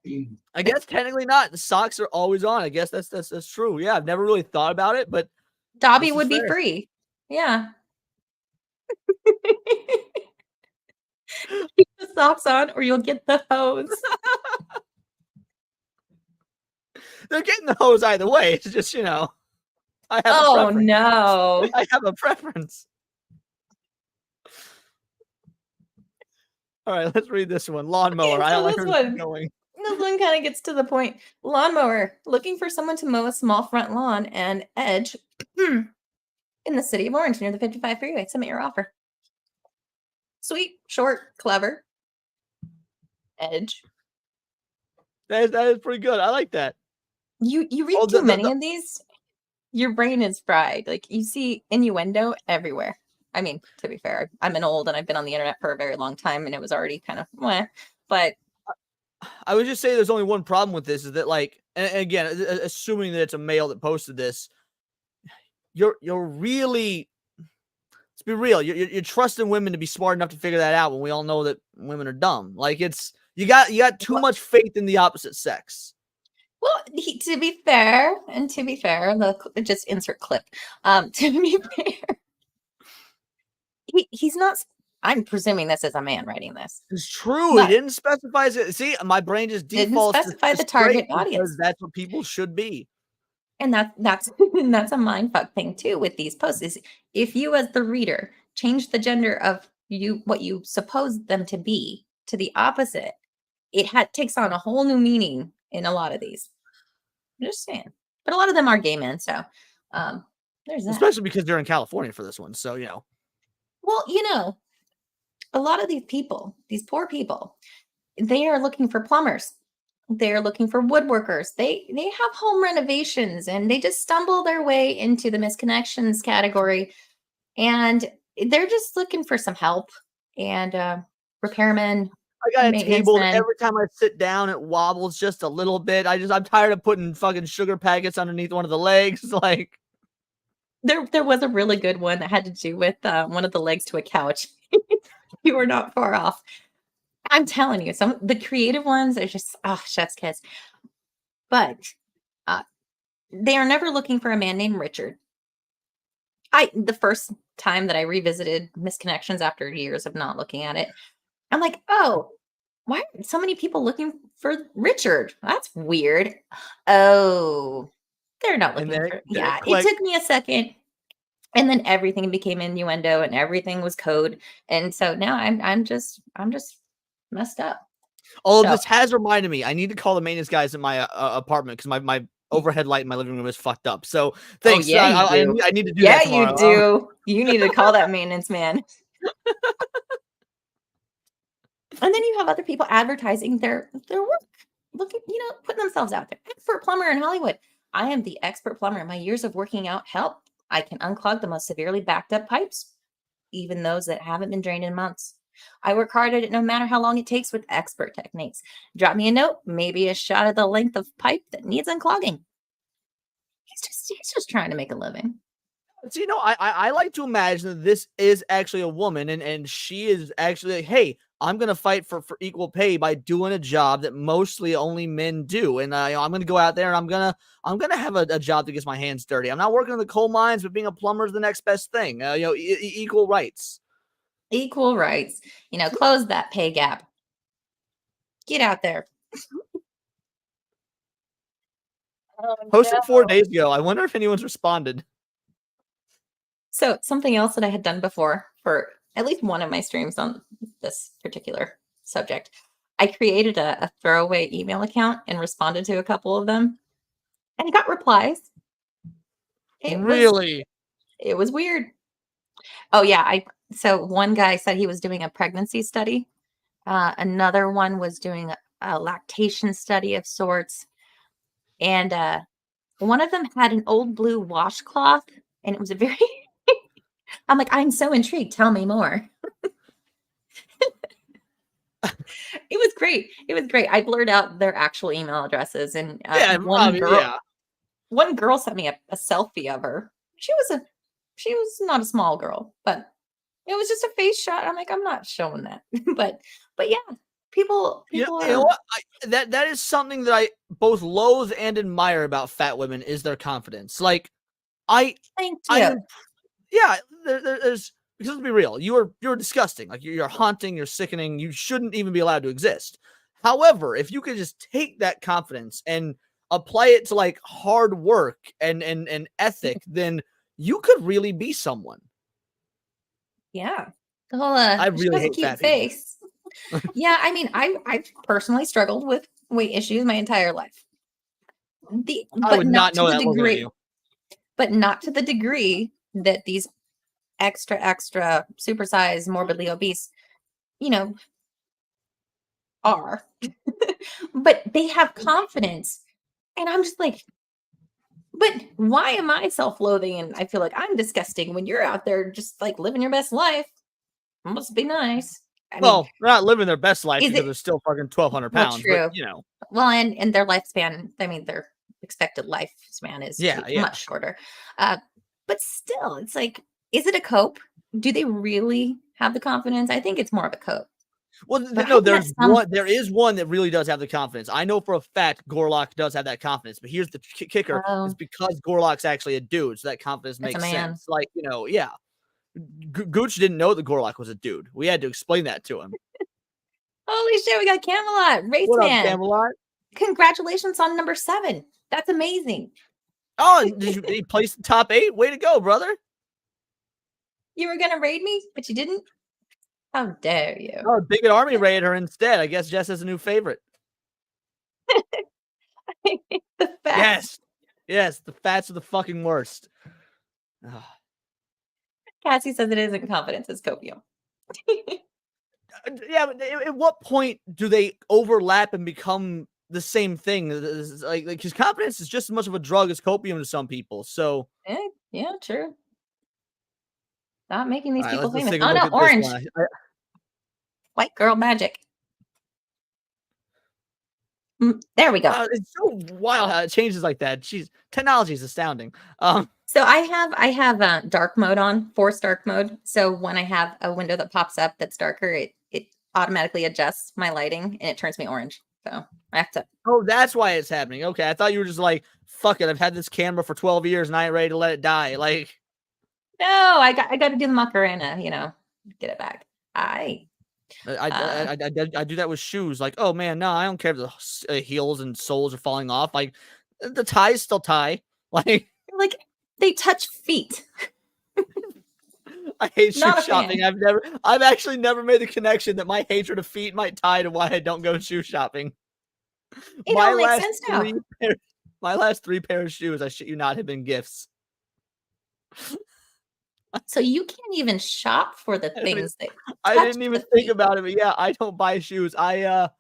I guess technically not. The socks are always on. I guess that's true. Yeah, I've never really thought about it, but Dobby would be free. Yeah. Keep the socks on or you'll get the hose. They're getting the hose either way. It's just, I have a preference. No. I have a preference. All right, let's read this one. Lawnmower. Okay, I don't like this where this one. is going. This one kind of gets to the point. Lawnmower. Looking for someone to mow a small front lawn and edge is in the city of Orange near the 55 freeway. Submit your offer. Sweet, short, clever. Edge. That is pretty good. I like that. You read too many of these, your brain is fried. Like, you see innuendo everywhere. I mean, to be fair, I'm an old and I've been on the internet for a very long time, and it was already kind of meh. But I would just say there's only one problem with this, is that, like, and again, assuming that it's a male that posted this, you're really, let's be real, you're trusting women to be smart enough to figure that out when we all know that women are dumb. Like, it's you got too much faith in the opposite sex. Well, to be fair, just insert clip. To be fair, he's not. I'm presuming this is a man writing this. It's true. He didn't specify it. See, my brain just defaults didn't specify the target audience. That's what people should be. And that's a mindfuck thing too with these posts. Is if you as the reader change the gender of what you suppose them to be to the opposite, it takes on a whole new meaning in a lot of these. I'm just saying. But a lot of them are gay men, so there's that. Especially because they're in California for this one, so you know. Well, a lot of these people, these poor people, they are looking for plumbers. They're looking for woodworkers. They have home renovations, and they just stumble their way into the misconnections category, and they're just looking for some help. And repairmen. I got a table that every time I sit down, it wobbles just a little bit. I'm tired of putting fucking sugar packets underneath one of the legs. Like, there was a really good one that had to do with one of the legs to a couch. You were not far off. I'm telling you, the creative ones are just chef's kiss. But they are never looking for a man named Richard. The first time that I revisited Misconnections after years of not looking at it, I'm like, oh, why are so many people looking for Richard? That's weird. Oh, they're not looking for. Yeah, it took me a second, and then everything became innuendo, and everything was code, and so now I'm just messed up. All of this has reminded me. I need to call the maintenance guys at my apartment because my overhead light in my living room is fucked up. So thanks. Oh, yeah, I need to do that tomorrow. You do. You need to call that maintenance man. And then you have other people advertising their work, looking, putting themselves out there. Expert plumber in Hollywood. I am the expert plumber. My years of working out help. I can unclog the most severely backed up pipes, even those that haven't been drained in months. I work hard at it no matter how long it takes with expert techniques. Drop me a note, maybe a shot of the length of pipe that needs unclogging. He's just trying to make a living. So, I like to imagine that this is actually a woman, and she is actually like, hey, I'm going to fight for equal pay by doing a job that mostly only men do. And I'm going to go out there and I'm going to have a job that gets my hands dirty. I'm not working in the coal mines, but being a plumber is the next best thing. Equal rights. Equal rights. Close that pay gap. Get out there. Posted 4 days ago. I wonder if anyone's responded. So something else that I had done before for at least one of my streams on this particular subject, I created a throwaway email account and responded to a couple of them, and I got replies. It was weird. Oh yeah, so one guy said he was doing a pregnancy study. Another one was doing a lactation study of sorts, and one of them had an old blue washcloth, and it was a very I'm like, I'm so intrigued. Tell me more. It was great. I blurred out their actual email addresses, and one girl sent me a selfie of her. She was not a small girl, but it was just a face shot. I'm like, I'm not showing that. but yeah, people you are. know what? That is something that I both loathe and admire about fat women is their confidence. Like, Thank you. There's because let's be real, you're disgusting. Like you're haunting, you're sickening. You shouldn't even be allowed to exist. However, if you could just take that confidence and apply it to like hard work and ethic, then you could really be someone. Yeah, the whole I really she has a hate cute fat people. face. Yeah, I mean, I've personally struggled with weight issues my entire life. I would not know that looking at you. But not to the degree that these extra supersized, morbidly obese, are. But they have confidence. And I'm just like, but why am I self-loathing? And I feel like I'm disgusting when you're out there just like living your best life. It must be nice. I mean, they're not living their best life because it- they're still fucking 1,200 well, pounds. true. But, Well, and their lifespan, I mean, their expected lifespan is much shorter. But still, it's like, is it a cope? Do they really have the confidence? I think it's more of a cope. Well, But no, I've met there is one that really does have the confidence. I know for a fact Gorlock does have that confidence, but here's the kicker: it's because Gorlock's actually a dude, so that confidence makes sense. Like, yeah. Gooch didn't know that Gorlock was a dude. We had to explain that to him. Holy shit, we got Camelot, Race What up, Man. Camelot? Congratulations on number 7. That's amazing. Oh, did he place the top 8? Way to go, brother. You were gonna raid me, but you didn't. How dare you? Oh, Bigot Army raided her instead. I guess Jess has a new favorite. The fats. Yes, the fats are the fucking worst. Oh. Cassie says it isn't confidence, it's copium. Yeah, but at what point do they overlap and become the same thing? Like, because confidence is just as much of a drug as copium to some people. So, yeah, true. Not making these all right, people let's famous. take a Oh look no, at this orange. one. White girl magic. There we go. It's so wild how it changes like that. Technology is astounding. So I have dark mode on, forced dark mode. So when I have a window that pops up that's darker, it automatically adjusts my lighting and it turns me orange. So I have to. Oh, that's why it's happening. Okay, I thought you were just like, fuck it. I've had this camera for 12 years and I ain't ready to let it die. Like, no, I got to do the Macarena. Get it back. I do that with shoes. Like, oh man, no, I don't care if the heels and soles are falling off. Like, the ties still tie. Like they touch feet. I hate shoe Not a shopping. fan. I've actually never made the connection that my hatred of feet might tie to why I don't go shoe shopping. It all makes sense now. My last 3 pairs of shoes, I shit you not, have been gifts. So you can't even shop for the things that I didn't even think about it, but yeah, I don't buy shoes. The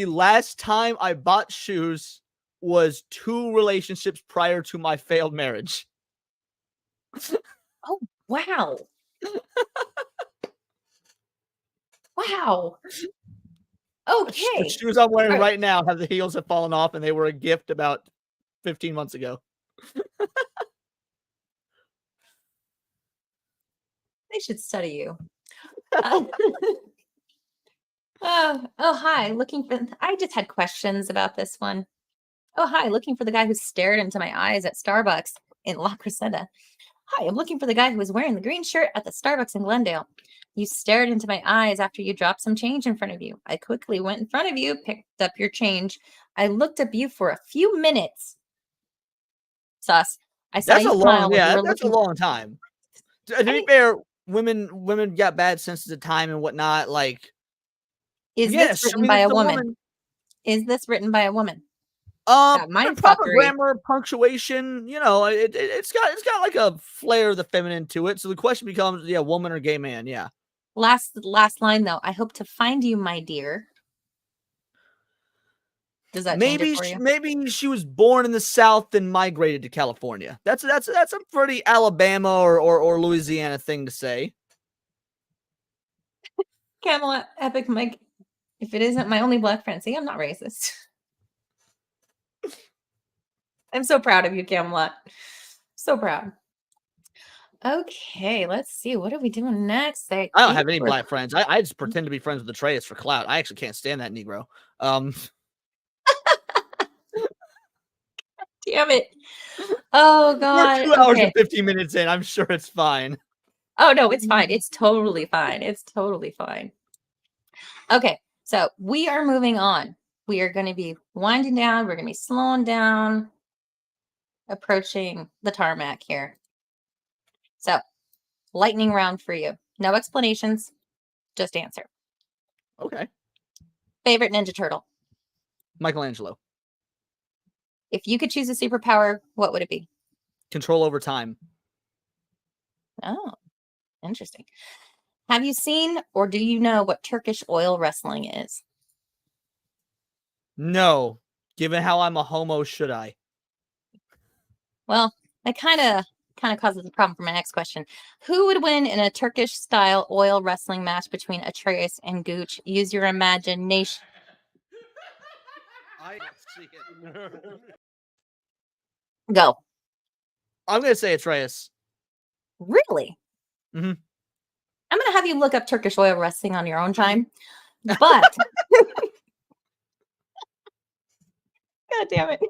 last time I bought shoes was 2 relationships prior to my failed marriage. Oh, wow. Wow. Okay. The shoes I'm wearing right now have the heels have fallen off, and they were a gift about 15 months ago. They should study you. Oh, hi. I just had questions about this one. Oh, hi. Looking for the guy who stared into my eyes at Starbucks in La Crescenta. Hi, I'm looking for the guy who was wearing the green shirt at the Starbucks in Glendale. You stared into my eyes after you dropped some change in front of you. I quickly went in front of you, picked up your change. I looked at you for a few minutes. Sus. I saw That's you a smile long, when you yeah, were that's a looking. long time. To be fair, women got bad senses of time and whatnot. Like, Is yes, this I written mean, by it's a the woman? Is this written by a woman? Proper grammar, punctuation. It's got like a flair of the feminine to it. So the question becomes, yeah, woman or gay man? Yeah. Last line though. I hope to find you, my dear. Does that change it for you? Maybe she was born in the South and migrated to California. That's a pretty Alabama or Louisiana thing to say. Camelot, Epic Mike. If it isn't my only black friend, see, I'm not racist. I'm so proud of you, Camelot. So proud. Okay, let's see. What are we doing next? I don't have any black friends. I just pretend to be friends with Atreus for clout. I actually can't stand that Negro. Damn it. Oh, God. We're 2 hours and 15 minutes in. I'm sure it's fine. Oh, no, it's fine. It's totally fine. It's totally fine. Okay, so we are moving on. We are going to be winding down. We're going to be slowing down, approaching the tarmac here. So, lightning round for you. No explanations, just answer. Okay. Favorite Ninja Turtle? Michelangelo. If you could choose a superpower, what would it be? Control over time. Oh, interesting. Have you seen or do you know what Turkish oil wrestling is? No. Given how I'm a homo, should I? Well, that kind of causes a problem for my next question. Who would win in a Turkish style oil wrestling match between Atreus and Gooch? Use your imagination. I see it. Go. I'm gonna say Atreus. Really? Mm-hmm. I'm gonna have you look up Turkish oil wrestling on your own time. But God damn it.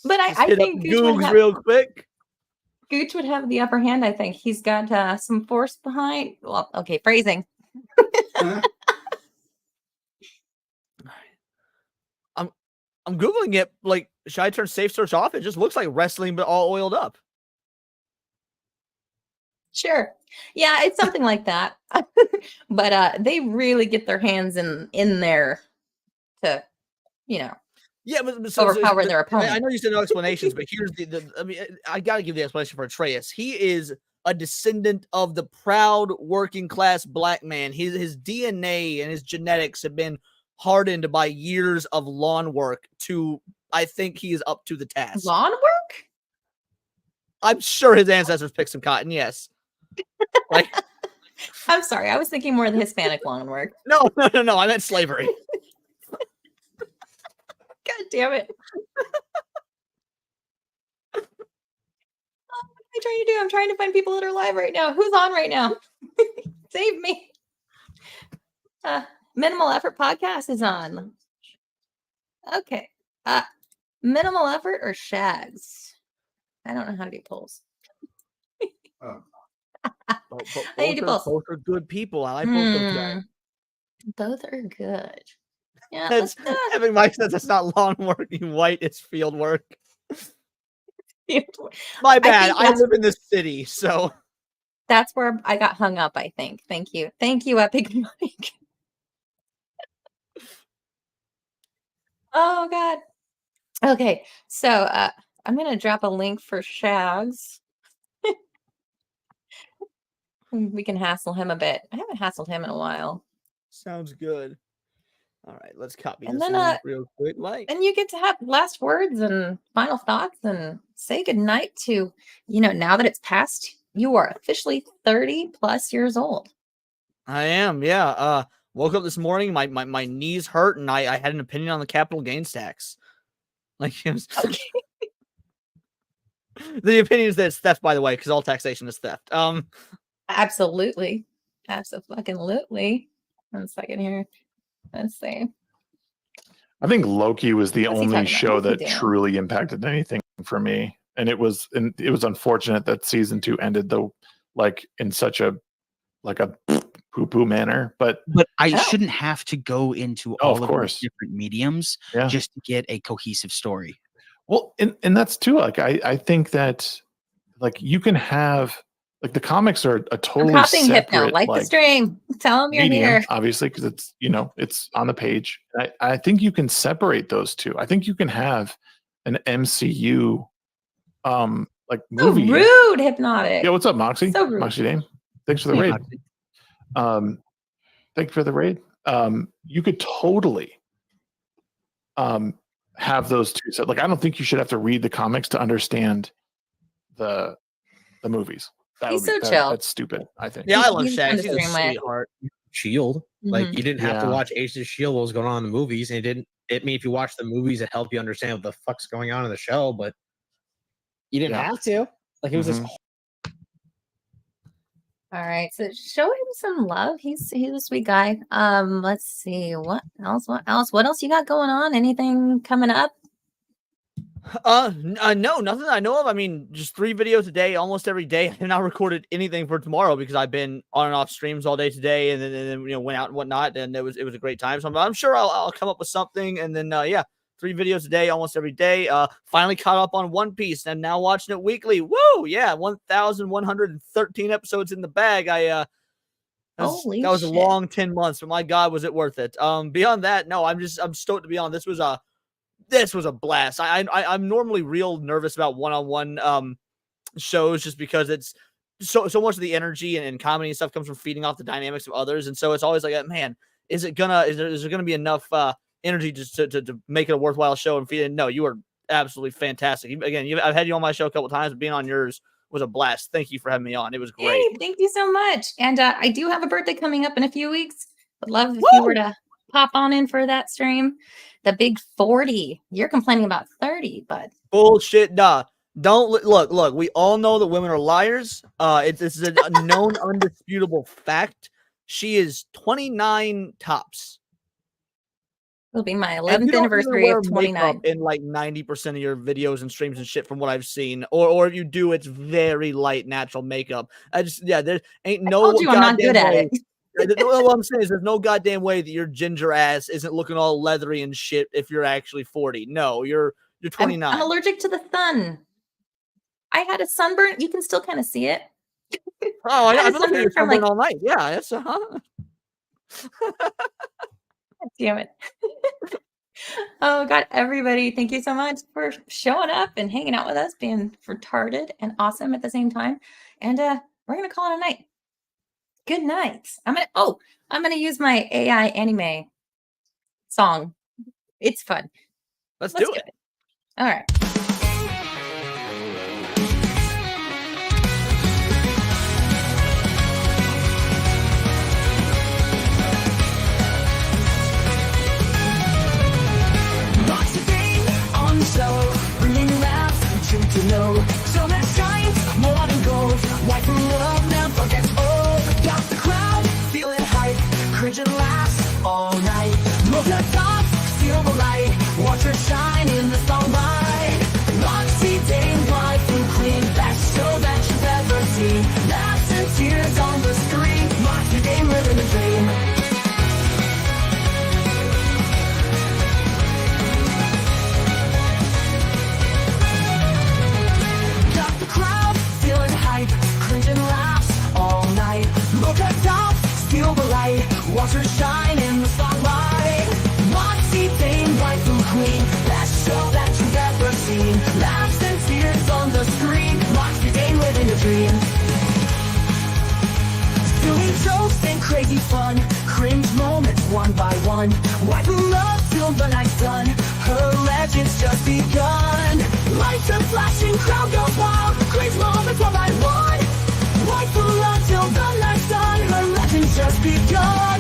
But I think Gooch would have, real quick. Gooch would have the upper hand, I think. He's got some force behind. Well, okay, phrasing. I'm Googling it. Like, should I turn safe search off? It just looks like wrestling, but all oiled up. Sure. Yeah, it's something like that. But they really get their hands in there to, Yeah, but overpower their opponent. I know you said no explanations, but here's I mean, I got to give the explanation for Atreus. He is a descendant of the proud working class black man. His DNA and his genetics have been hardened by years of lawn work to, I think he is up to the task. Lawn work? I'm sure his ancestors picked some cotton, yes. Like, I'm sorry, I was thinking more of the Hispanic lawn work. No, I meant slavery. God damn it. What am I trying to do? I'm trying to find people that are live right now. Who's on right now? Save me. Minimal Effort Podcast is on. Okay. Minimal Effort or Shags? I don't know how to do polls. I need to Both are good people. I like both those guys. Both are good. Yeah, That's having Mike says it's not lawn work, you white, it's field work. My bad. I live in the city, so that's where I got hung up, I think. Thank you. Thank you, Epic Mike. Oh God. Okay, so I'm gonna drop a link for Shags. We can hassle him a bit. I haven't hassled him in a while. Sounds good. All right, let's copy And this then link real quick. Like, and you get to have last words and final thoughts and say goodnight to, now that it's past, you are officially 30 plus years old. I am, yeah. Woke up this morning, my knees hurt, and I had an opinion on the capital gains tax. Like, it was okay. The opinion is that it's theft, by the way, because all taxation is theft. Absolutely. Absolutely. 1 second here. Let's see. I think Loki was the What's he only talking show about? that truly impacted anything for me, and it was unfortunate that season 2 ended in such a poo-poo manner. But I shouldn't have to go into all of those different mediums just to get a cohesive story. Well, and that's too, I think that you can have the comics are a totally I'm copying separate Hypno. Like the stream. Tell him you're medium, here. obviously, because it's it's on the page. I think you can separate those two. I think you can have an MCU movie. So rude, Hypnotic. Yeah, what's up, Moxie? So rude. Moxie Dame. Thanks for the raid. Thank you for the raid. You could totally have those two. So I don't think you should have to read the comics to understand the movies. He's so chill. That's stupid, I think. Yeah, I love He's Shags. kinda He's a the same way. sweetheart. Shield. Like, Mhm. you didn't have to Yeah. watch Agents of Shield, what was going on in the movies, and it mean if you watch the movies, it helped you understand what the fuck's going on in the show, but you didn't have to. Like, it was just All right, so show him some love. He's a sweet guy. Let's see what else. What else you got going on? Anything coming up? No, nothing that I know of. I mean, just 3 videos a day, almost every day. I have not recorded anything for tomorrow because I've been on and off streams all day today, and then went out and whatnot, and it was a great time. So I'm sure I'll come up with something, and then 3 videos a day, almost every day. Finally caught up on One Piece, and now watching it weekly. Woo! Yeah, 1,113 episodes in the bag. That was a long 10 months, but my God, was it worth it? Beyond that, no, I'm stoked to be on. This was a blast. I'm normally real nervous about one-on-one shows just because it's so much of the energy and comedy and stuff comes from feeding off the dynamics of others. And so it's always like, man, is there gonna be enough energy just to make it a worthwhile show and feed it? No, you are absolutely fantastic. Again, I've had you on my show a couple times, but being on yours was a blast. Thank you for having me on. It was great. Hey, thank you so much. And I do have a birthday coming up in a few weeks. Would love if you were to pop on in for that stream. The big 40. You're complaining about 30, but Bullshit, nah. Don't look. We all know that women are liars. This is a known, undisputable fact. She is 29 tops. It'll be my 11th anniversary of 29. In like 90% of your videos and streams and shit from what I've seen. Or if you do, it's very light natural makeup. There ain't no told you I'm not good at it. What I'm saying is there's no goddamn way that your ginger ass isn't looking all leathery and shit if you're actually 40. No, you're 29. I'm allergic to the sun. I had a sunburn. You can still kind of see it. Oh, I've been looking at your from sunburn all night. Yeah, that's Damn it. Oh God, everybody, thank you so much for showing up and hanging out with us, being retarded and awesome at the same time. And we're gonna call it a night. Good night. I'm gonna use my AI anime song. It's fun. Let's do it. All right. Bringing laughs and truth to know. So that shines more than gold. White from love never gets old. Got the crowd feeling hype. Cringing laughs all night. Move the top, steal the light. Watch her shine in the sunlight. Roxy, Dame, wife and queen. Best show that you've ever seen. Laughs and tears on the screen. Roxy, Dame, living the dream. Crowd feeling hype, cringing laughs all night. Look at top, steal the light. Watch her shine in the spotlight. Moxie, Dame, wife and queen. Best show that you've ever seen. Laughs and tears on the screen. Moxie, Dame, living a dream. Silly jokes and crazy fun. Cringe moments one by one. Wife and love till the night's done. Her legend's just begun. Lights are flashing, crowd goes wild. Great moments one by one. Wife for love till the night's done. Her legend's just begun.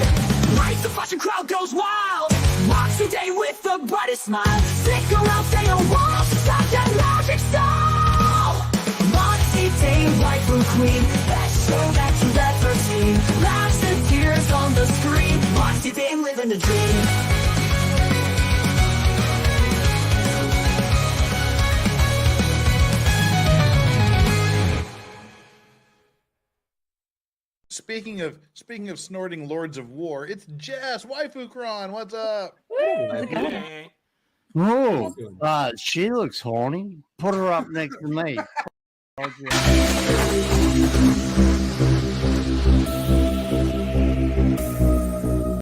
Lights are flashing, crowd goes wild. Moxie Day with the brightest smile. Stick around, stay a while. Stop that magic style. Moxie Day, wife and queen. Best show that you've ever seen. Laughs and tears on the screen. Moxie Day living the dream. Speaking of snorting Lords of War, it's Jess Waifu Kron. What's up? Oh, she looks horny. Put her up next to me.